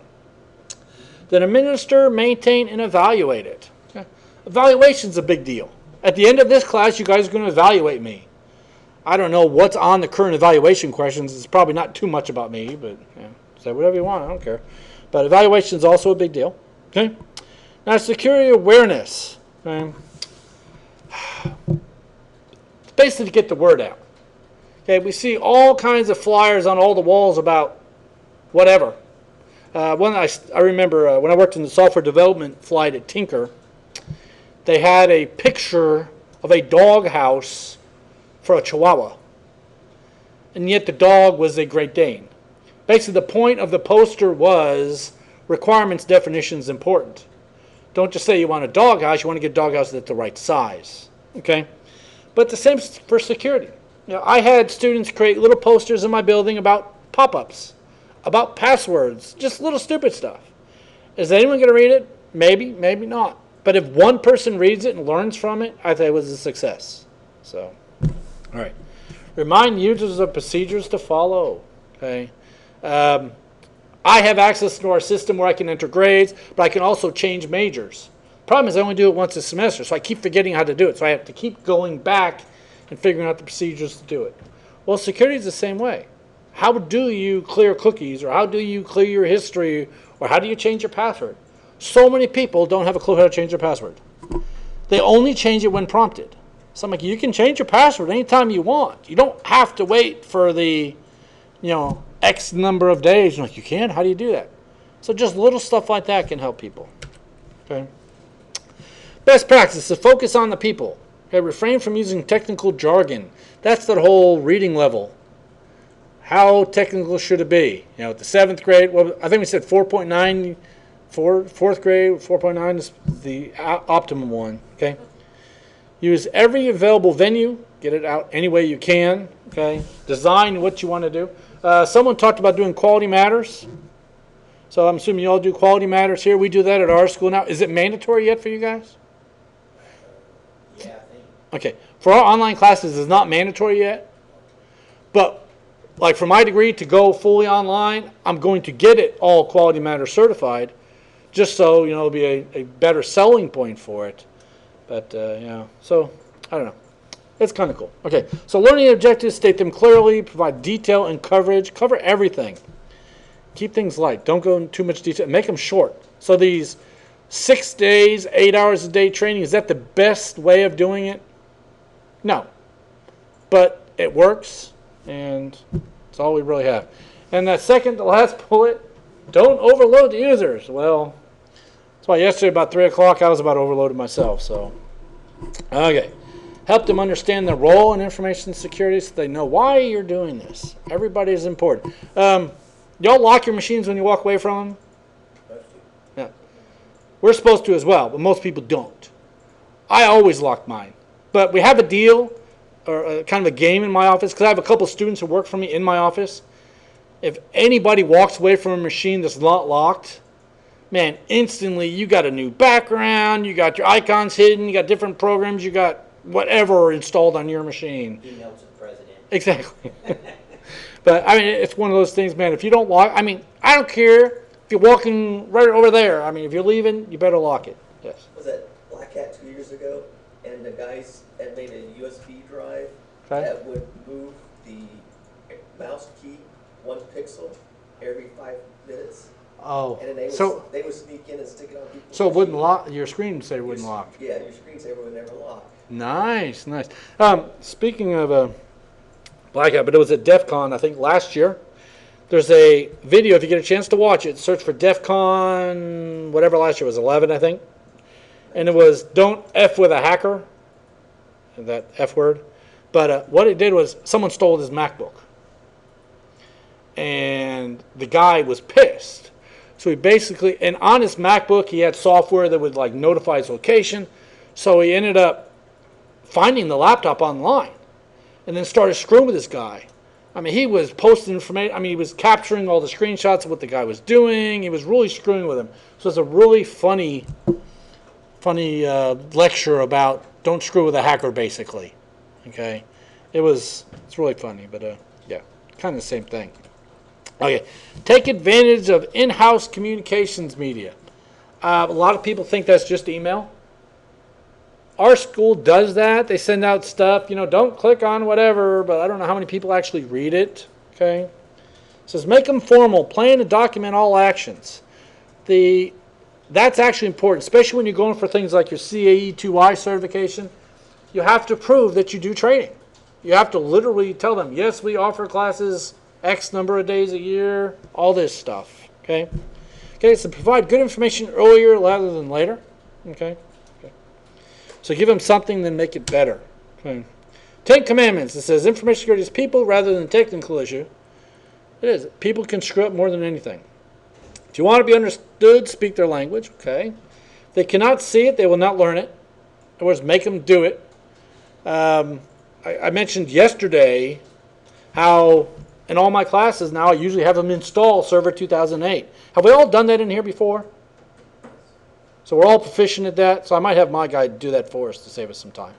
Then administer, maintain, and evaluate it. Okay. Evaluation's a big deal. At the end of this class, you guys are going to evaluate me. I don't know what's on the current evaluation questions. It's probably not too much about me, but yeah, say whatever you want. I don't care. But evaluation is also a big deal. Okay. Now, security awareness. Okay. It's basically to get the word out. Okay. We see all kinds of flyers on all the walls about whatever. I remember when I worked in the software development flight at Tinker, they had a picture of a dog house for a Chihuahua. And yet the dog was a Great Dane. Basically, the point of the poster was requirements, definitions important. Don't just say you want a dog house, you want to get a dog house that's the right size. Okay? But the same for security. You know, I had students create little posters in my building about pop-ups, about passwords, just little stupid stuff. Is anyone going to read it? Maybe, maybe not. But if one person reads it and learns from it, I think it was a success. So, all right. Remind users of procedures to follow. Okay. I have access to our system where I can enter grades, but I can also change majors. Problem is I only do it once a semester, so I keep forgetting how to do it. So I have to keep going back and figuring out the procedures to do it. Well, security is the same way. How do you clear cookies, or how do you clear your history, or how do you change your password? So many people don't have a clue how to change their password. They only change it when prompted. So I'm like, you can change your password anytime you want. You don't have to wait for the, X number of days. You're like, you can? How do you do that? So just little stuff like that can help people. Okay. Best practice is focus on the people. Okay, refrain from using technical jargon. That's the whole reading level. How technical should it be? You know, at the 7th grade, well, I think we said 4.9, fourth grade, 4.9 is the optimum one. Okay. Use every available venue. Get it out any way you can. Okay. Design what you want to do. Someone talked about doing quality matters. So I'm assuming you all do quality matters here. We do that at our school now. Is it mandatory yet for you guys? Yeah, I think. Okay. For our online classes, it's not mandatory yet. But like for my degree to go fully online, I'm going to get it all quality matters certified, just so it'll be a better selling point for it. But so I don't know. It's kind of cool. Okay, so learning objectives, state them clearly, provide detail and coverage, cover everything. Keep things light. Don't go into too much detail. Make them short. So these 6 days, 8 hours a day training, is that the best way of doing it? No. But it works, and it's all we really have. And that second to last bullet, don't overload the users. Well, that's why yesterday about 3 o'clock I was about overloaded myself. So, okay. Help them understand their role in information security so they know why you're doing this. Everybody is important. Y'all lock your machines when you walk away from them? Yeah. We're supposed to as well, but most people don't. I always lock mine. But we have a deal, or kind of a game in my office, because I have a couple students who work for me in my office. If anybody walks away from a machine that's not locked, man, instantly you got a new background, you got your icons hidden, you got different programs, you got whatever installed on your machine. Email to the president. Exactly. But, I mean, it's one of those things, man, if you don't lock, I mean, I don't care if you're walking right over there. I mean, if you're leaving, you better lock it. Yes. Was that Black Hat 2 years ago? And the guys had made a USB drive Okay. that would move the mouse key 1 pixel every 5 minutes. Oh, And then they would sneak in and stick it on people's so it wouldn't machine. lock, your screensaver wouldn't lock. Yeah, your screensaver would never lock. Nice, nice. Speaking of Blackout, but it was at DEF CON, I think, last year. There's a video, if you get a chance to watch it, search for DEF CON, whatever last year was, 11, I think. And it was, don't F with a hacker, that F word. But what it did was, someone stole his MacBook. And the guy was pissed. So he basically, and on his MacBook, he had software that would like notify his location. So he ended up finding the laptop online and then started screwing with this guy. I mean, he was posting information. I mean, he was capturing all the screenshots of what the guy was doing. He was really screwing with him. So it's a really funny lecture about don't screw with a hacker, basically. Okay, it's really funny, but yeah, kind of the same thing. Okay, take advantage of in-house communications media. A lot of people think that's just email. Our school does that. They send out stuff, don't click on whatever, but I don't know how many people actually read it. Okay, it says make them formal, plan and document all actions. That's actually important, especially when you're going for things like your CIT2523 certification. You have to prove that you do training. You have to literally tell them, yes, we offer classes X number of days a year, all this stuff. Okay, so provide good information earlier rather than later. Okay. So give them something, then make it better. Okay. 10 Commandments. It says information security is people rather than technical issue. It is. People can screw up more than anything. If you want to be understood, speak their language. Okay. If they cannot see it, they will not learn it. In other words, make them do it. I mentioned yesterday how in all my classes now I usually have them install Server 2008. Have we all done that in here before? So we're all proficient at that. So I might have my guy do that for us to save us some time.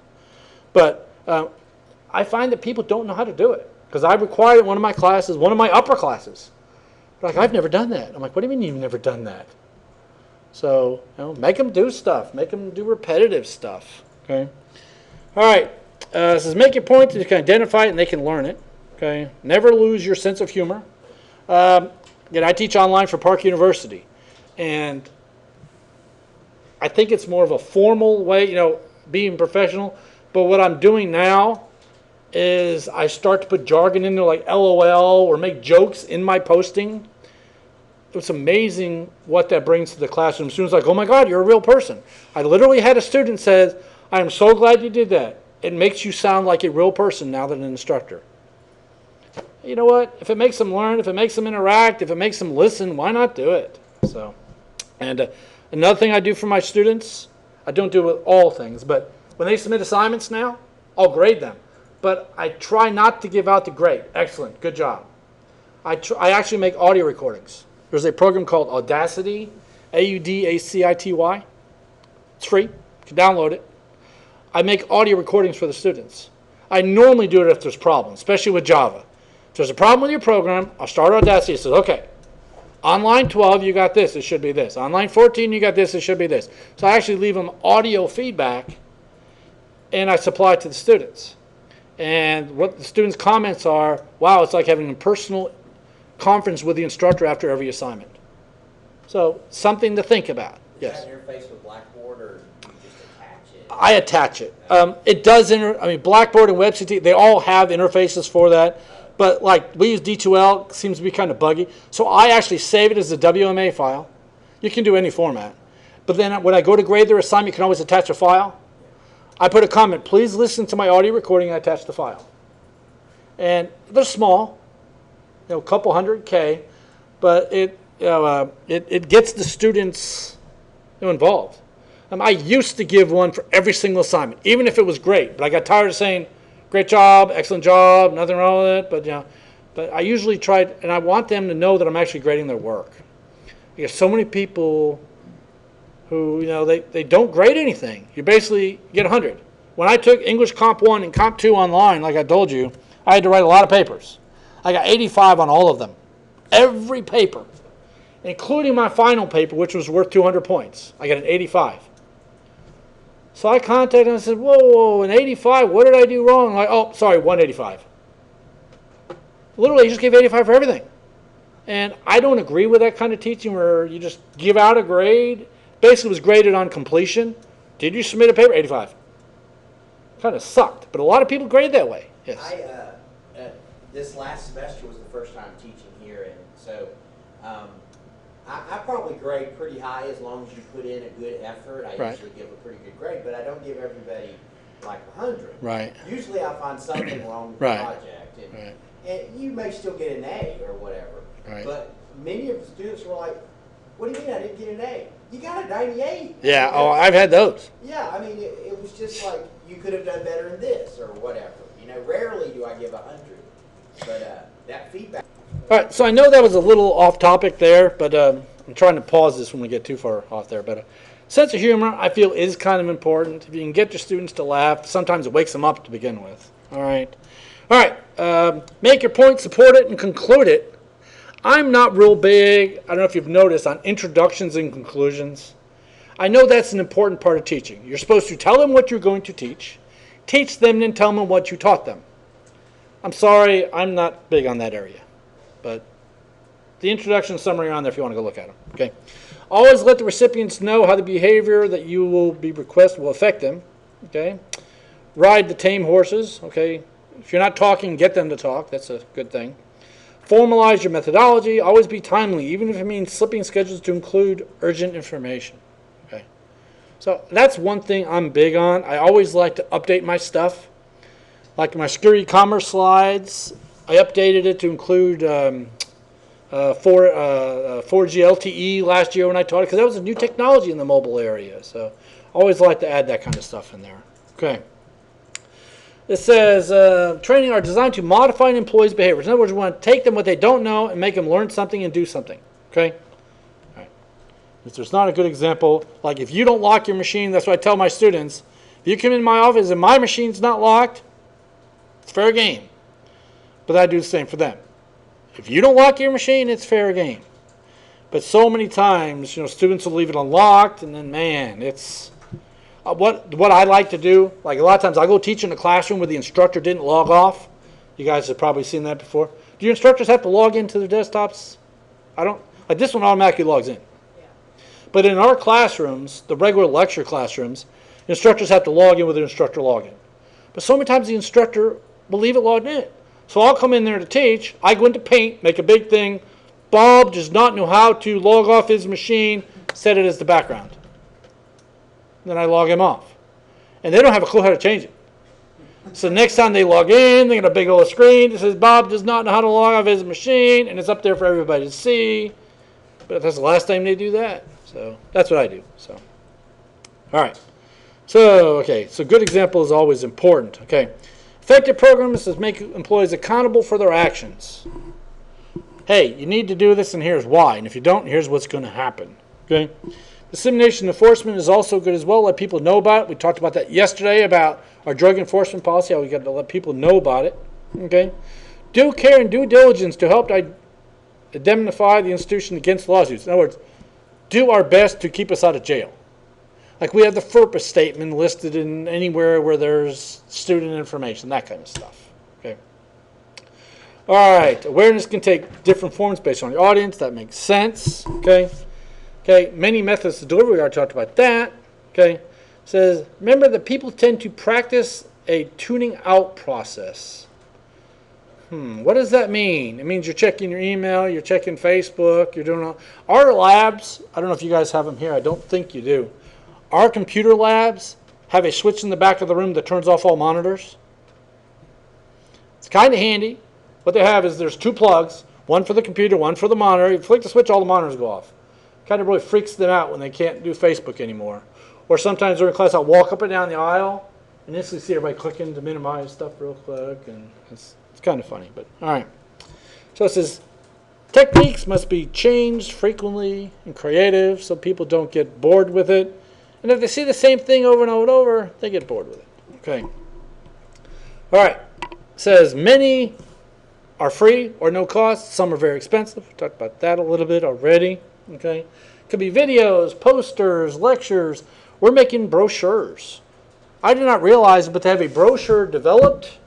But I find that people don't know how to do it. Because I required it in one of my classes, one of my upper classes. They're like, I've never done that. I'm like, what do you mean you've never done that? So, make them do stuff. Make them do repetitive stuff. Okay. All right. It says make your point, you can identify it and they can learn it. Okay. Never lose your sense of humor. Again, I teach online for Park University. And I think it's more of a formal way, being professional. But what I'm doing now is I start to put jargon in there like LOL or make jokes in my posting. it's amazing what that brings to the classroom. Students are like, oh my God, you're a real person. I literally had a student says, I am so glad you did that. It makes you sound like a real person now than an instructor. You know what? If it makes them learn, if it makes them interact, if it makes them listen, why not do it? So, and another thing I do for my students, I don't do it with all things, but when they submit assignments now, I'll grade them. But I try not to give out the grade. Excellent, good job. I actually make audio recordings. There's a program called Audacity, Audacity. It's free. You can download it. I make audio recordings for the students. I normally do it if there's problems, especially with Java. If there's a problem with your program, I'll start Audacity. It says, okay, on line 12, you got this. It should be this. On line 14, you got this. It should be this. So I actually leave them audio feedback, and I supply it to the students. And what the students' comments are, wow, it's like having a personal conference with the instructor after every assignment. So something to think about. Yes. Does that interface with Blackboard, or do you just attach it? I attach it. It does Blackboard and WebCT, they all have interfaces for that. But like we use D2L, seems to be kind of buggy. So I actually save it as a WMA file. You can do any format. But then when I go to grade their assignment, you can always attach a file. I put a comment, please listen to my audio recording, and I attach the file. And they're small, a couple hundred K, but it gets the students involved. I used to give one for every single assignment, even if it was great. But I got tired of saying, great job, excellent job, nothing wrong with it. But I usually tried, and I want them to know that I'm actually grading their work. Because so many people who, they don't grade anything. You basically get 100. When I took English Comp 1 and Comp 2 online, like I told you, I had to write a lot of papers. I got 85 on all of them. Every paper, including my final paper, which was worth 200 points. I got an 85. So I contacted him and said, whoa, an 85? What did I do wrong? I'm like, oh, sorry, 185. Literally, he just gave 85 for everything. And I don't agree with that kind of teaching where you just give out a grade. Basically, it was graded on completion. Did you submit a paper? 85. Kind of sucked, but a lot of people grade that way. Yes. This last semester was the first time teaching here, and so I probably grade pretty high as long as you put in a good effort. I Right. usually give a pretty good grade, but I don't give everybody like 100. Right. Usually I find something wrong with Right. the project, and, Right. and you may still get an A or whatever. Right. But many of the students were like, what do you mean I didn't get an A? You got a 98. Yeah, I've had those. Yeah, I mean, it was just like, you could have done better in this or whatever. Rarely do I give 100, but that feedback. All right, so I know that was a little off topic there, but I'm trying to pause this when we get too far off there. But sense of humor, I feel, is kind of important. If you can get your students to laugh, sometimes it wakes them up to begin with. All right. Make your point, support it, and conclude it. I'm not real big, I don't know if you've noticed, on introductions and conclusions. I know that's an important part of teaching. You're supposed to tell them what you're going to teach them, then tell them what you taught them. I'm sorry, I'm not big on that area. But the introduction summary are on there if you want to go look at them. Okay. Always let the recipients know how the behavior that you will be requested will affect them. Okay. Ride the tame horses. Okay. If you're not talking, get them to talk. That's a good thing. Formalize your methodology. Always be timely, even if it means slipping schedules to include urgent information. Okay. So that's one thing I'm big on. I always like to update my stuff. Like my secure e-commerce slides, I updated it to include 4G LTE last year when I taught it, because that was a new technology in the mobile area. So I always like to add that kind of stuff in there. Okay. It says, training are designed to modify an employee's behaviors. In other words, we want to take them what they don't know and make them learn something and do something. Okay? All right. If there's not a good example, like if you don't lock your machine, that's what I tell my students. If you come in my office and my machine's not locked, it's fair game. But I do the same for them. If you don't lock your machine, it's fair game. But so many times, students will leave it unlocked, and then, man, it's... What I like to do, like a lot of times I'll go teach in a classroom where the instructor didn't log off. You guys have probably seen that before. Do your instructors have to log into their desktops? I don't. Like this one automatically logs in. Yeah. But in our classrooms, the regular lecture classrooms, instructors have to log in with their instructor login. But so many times the instructor will leave it logged in. So I'll come in there to teach. I go into Paint, make a big thing, Bob does not know how to log off his machine, set it as the background. Then I log him off. And they don't have a clue how to change it. So next time they log in, they get a big old screen that says Bob does not know how to log off his machine, and it's up there for everybody to see. But that's the last time they do that. So that's what I do. So, all right. So, okay. So good example is always important. Okay. Effective programs is make employees accountable for their actions. Hey, you need to do this, and here's why. And if you don't, here's what's going to happen. Okay. Dissemination enforcement is also good as well. Let people know about it. We talked about that yesterday about our drug enforcement policy, how we got to let people know about it. Okay. Due care and due diligence to help indemnify the institution against lawsuits. In other words, do our best to keep us out of jail. Like we have the FERPA statement listed in anywhere where there's student information, that kind of stuff. Okay. All right. Awareness can take different forms based on your audience. That makes sense. Okay. Okay. Many methods of delivery. We already talked about that. Okay. It says, remember that people tend to practice a tuning out process. What does that mean? It means you're checking your email, you're checking Facebook, you're doing all. Our labs, I don't know if you guys have them here. I don't think you do. Our computer labs have a switch in the back of the room that turns off all monitors. It's kind of handy. What they have is there's two plugs, one for the computer, one for the monitor. You flick the switch, all the monitors go off. Kind of really freaks them out when they can't do Facebook anymore. Or sometimes during class I'll walk up and down the aisle and instantly see everybody clicking to minimize stuff real quick. And it's kind of funny, but all right. So it says, techniques must be changed frequently and creative so people don't get bored with it. And if they see the same thing over and over and over, they get bored with it. Okay. All right. It says many are free or no cost. Some are very expensive. We talked about that a little bit already. Okay. Could be videos, posters, lectures. We're making brochures. I did not realize, but to have a brochure developed,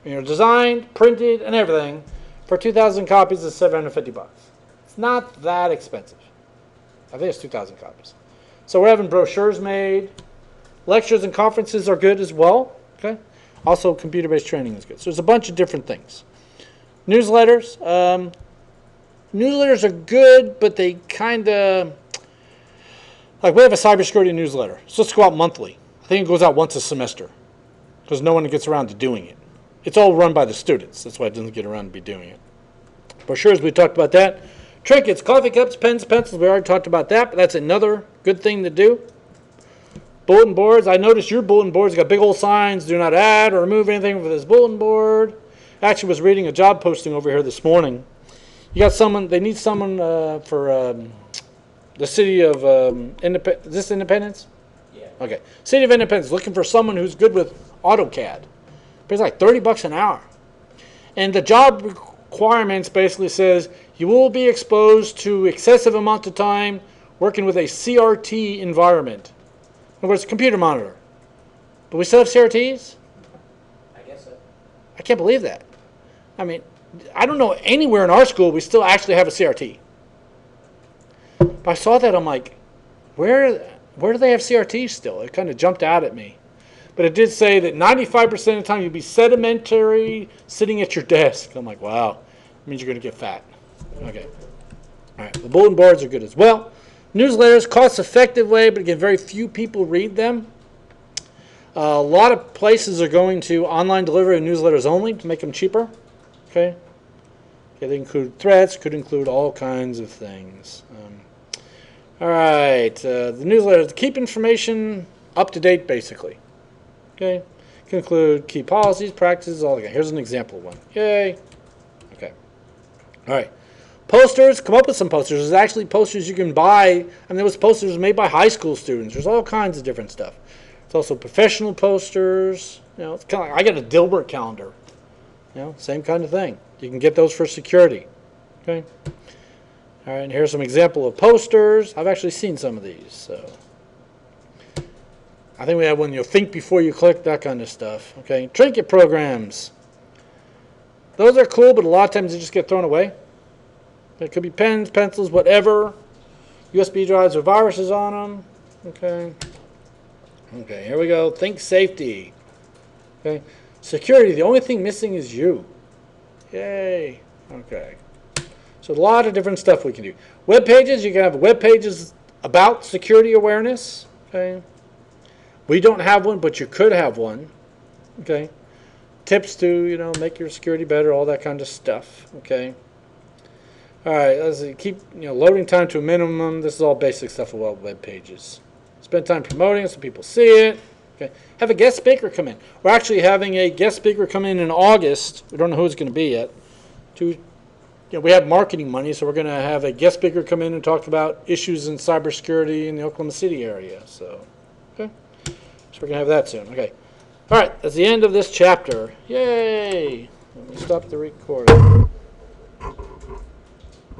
designed, printed, and everything for 2,000 copies is $750. It's not that expensive. I think it's 2,000 copies. So we're having brochures made. Lectures and conferences are good as well. Okay. Also, computer-based training is good. So there's a bunch of different things. Newsletters. Newsletters are good, but they kind of like we have a cybersecurity newsletter. It's supposed to go out monthly. I think it goes out once a semester because no one gets around to doing it. It's all run by the students. That's why it doesn't get around to be doing it. Brochures, we talked about that. Trinkets, coffee cups, pens, pencils, we already talked about that, but that's another good thing to do. Bulletin boards, I noticed your bulletin boards got big old signs, do not add or remove anything from this bulletin board. Actually was reading a job posting over here this morning. You got someone, they need someone for the city of, is this Independence? Yeah. Okay. City of Independence, looking for someone who's good with AutoCAD. Pays like $30 an hour. And the job requirements basically says you will be exposed to excessive amount of time working with a CRT environment. In other words, computer monitor. But we still have CRTs? I guess so. I can't believe that. I mean, I don't know anywhere in our school we still actually have a CRT. But I saw that, I'm like, where do they have CRTs still? It kind of jumped out at me. But it did say that 95% of the time you'll be sedentary sitting at your desk. I'm like, wow, it means you're going to get fat. Okay. All right. The bulletin boards are good as well. Newsletters, cost-effective way, but again, very few people read them. A lot of places are going to online delivery and newsletters only to make them cheaper. Okay. Okay. They include threats, could include all kinds of things. All right. The newsletters keep information up to date, basically. Okay. Can include key policies, practices, all that. Here's an example of one. Yay. Okay. All right. Posters. Come up with some posters. There's actually posters you can buy. I mean, there was posters made by high school students. There's all kinds of different stuff. It's also professional posters. It's kind of like I got a Dilbert calendar. Same kind of thing. You can get those for security. Okay. All right. And here's some example of posters. I've actually seen some of these. So I think we have one. Think before you click, that kind of stuff. Okay. Trinket programs. Those are cool, but a lot of times they just get thrown away. It could be pens, pencils, whatever. USB drives with viruses on them. Okay. Okay, here we go. Think safety. Okay. Security, the only thing missing is you. Yay. Okay. So a lot of different stuff we can do. Web pages, you can have web pages about security awareness. Okay. We don't have one, but you could have one. Okay. Tips to, make your security better, all that kind of stuff. Okay. All right, let's see. Keep loading time to a minimum. This is all basic stuff about web pages. Spend time promoting it so people see it. Okay. Have a guest speaker come in. We're actually having a guest speaker come in August. We don't know who it's going to be yet. We have marketing money, so we're going to have a guest speaker come in and talk about issues in cybersecurity in the Oklahoma City area. So, okay. So we're going to have that soon. Okay. All right, that's the end of this chapter. Yay! Let me stop the recording.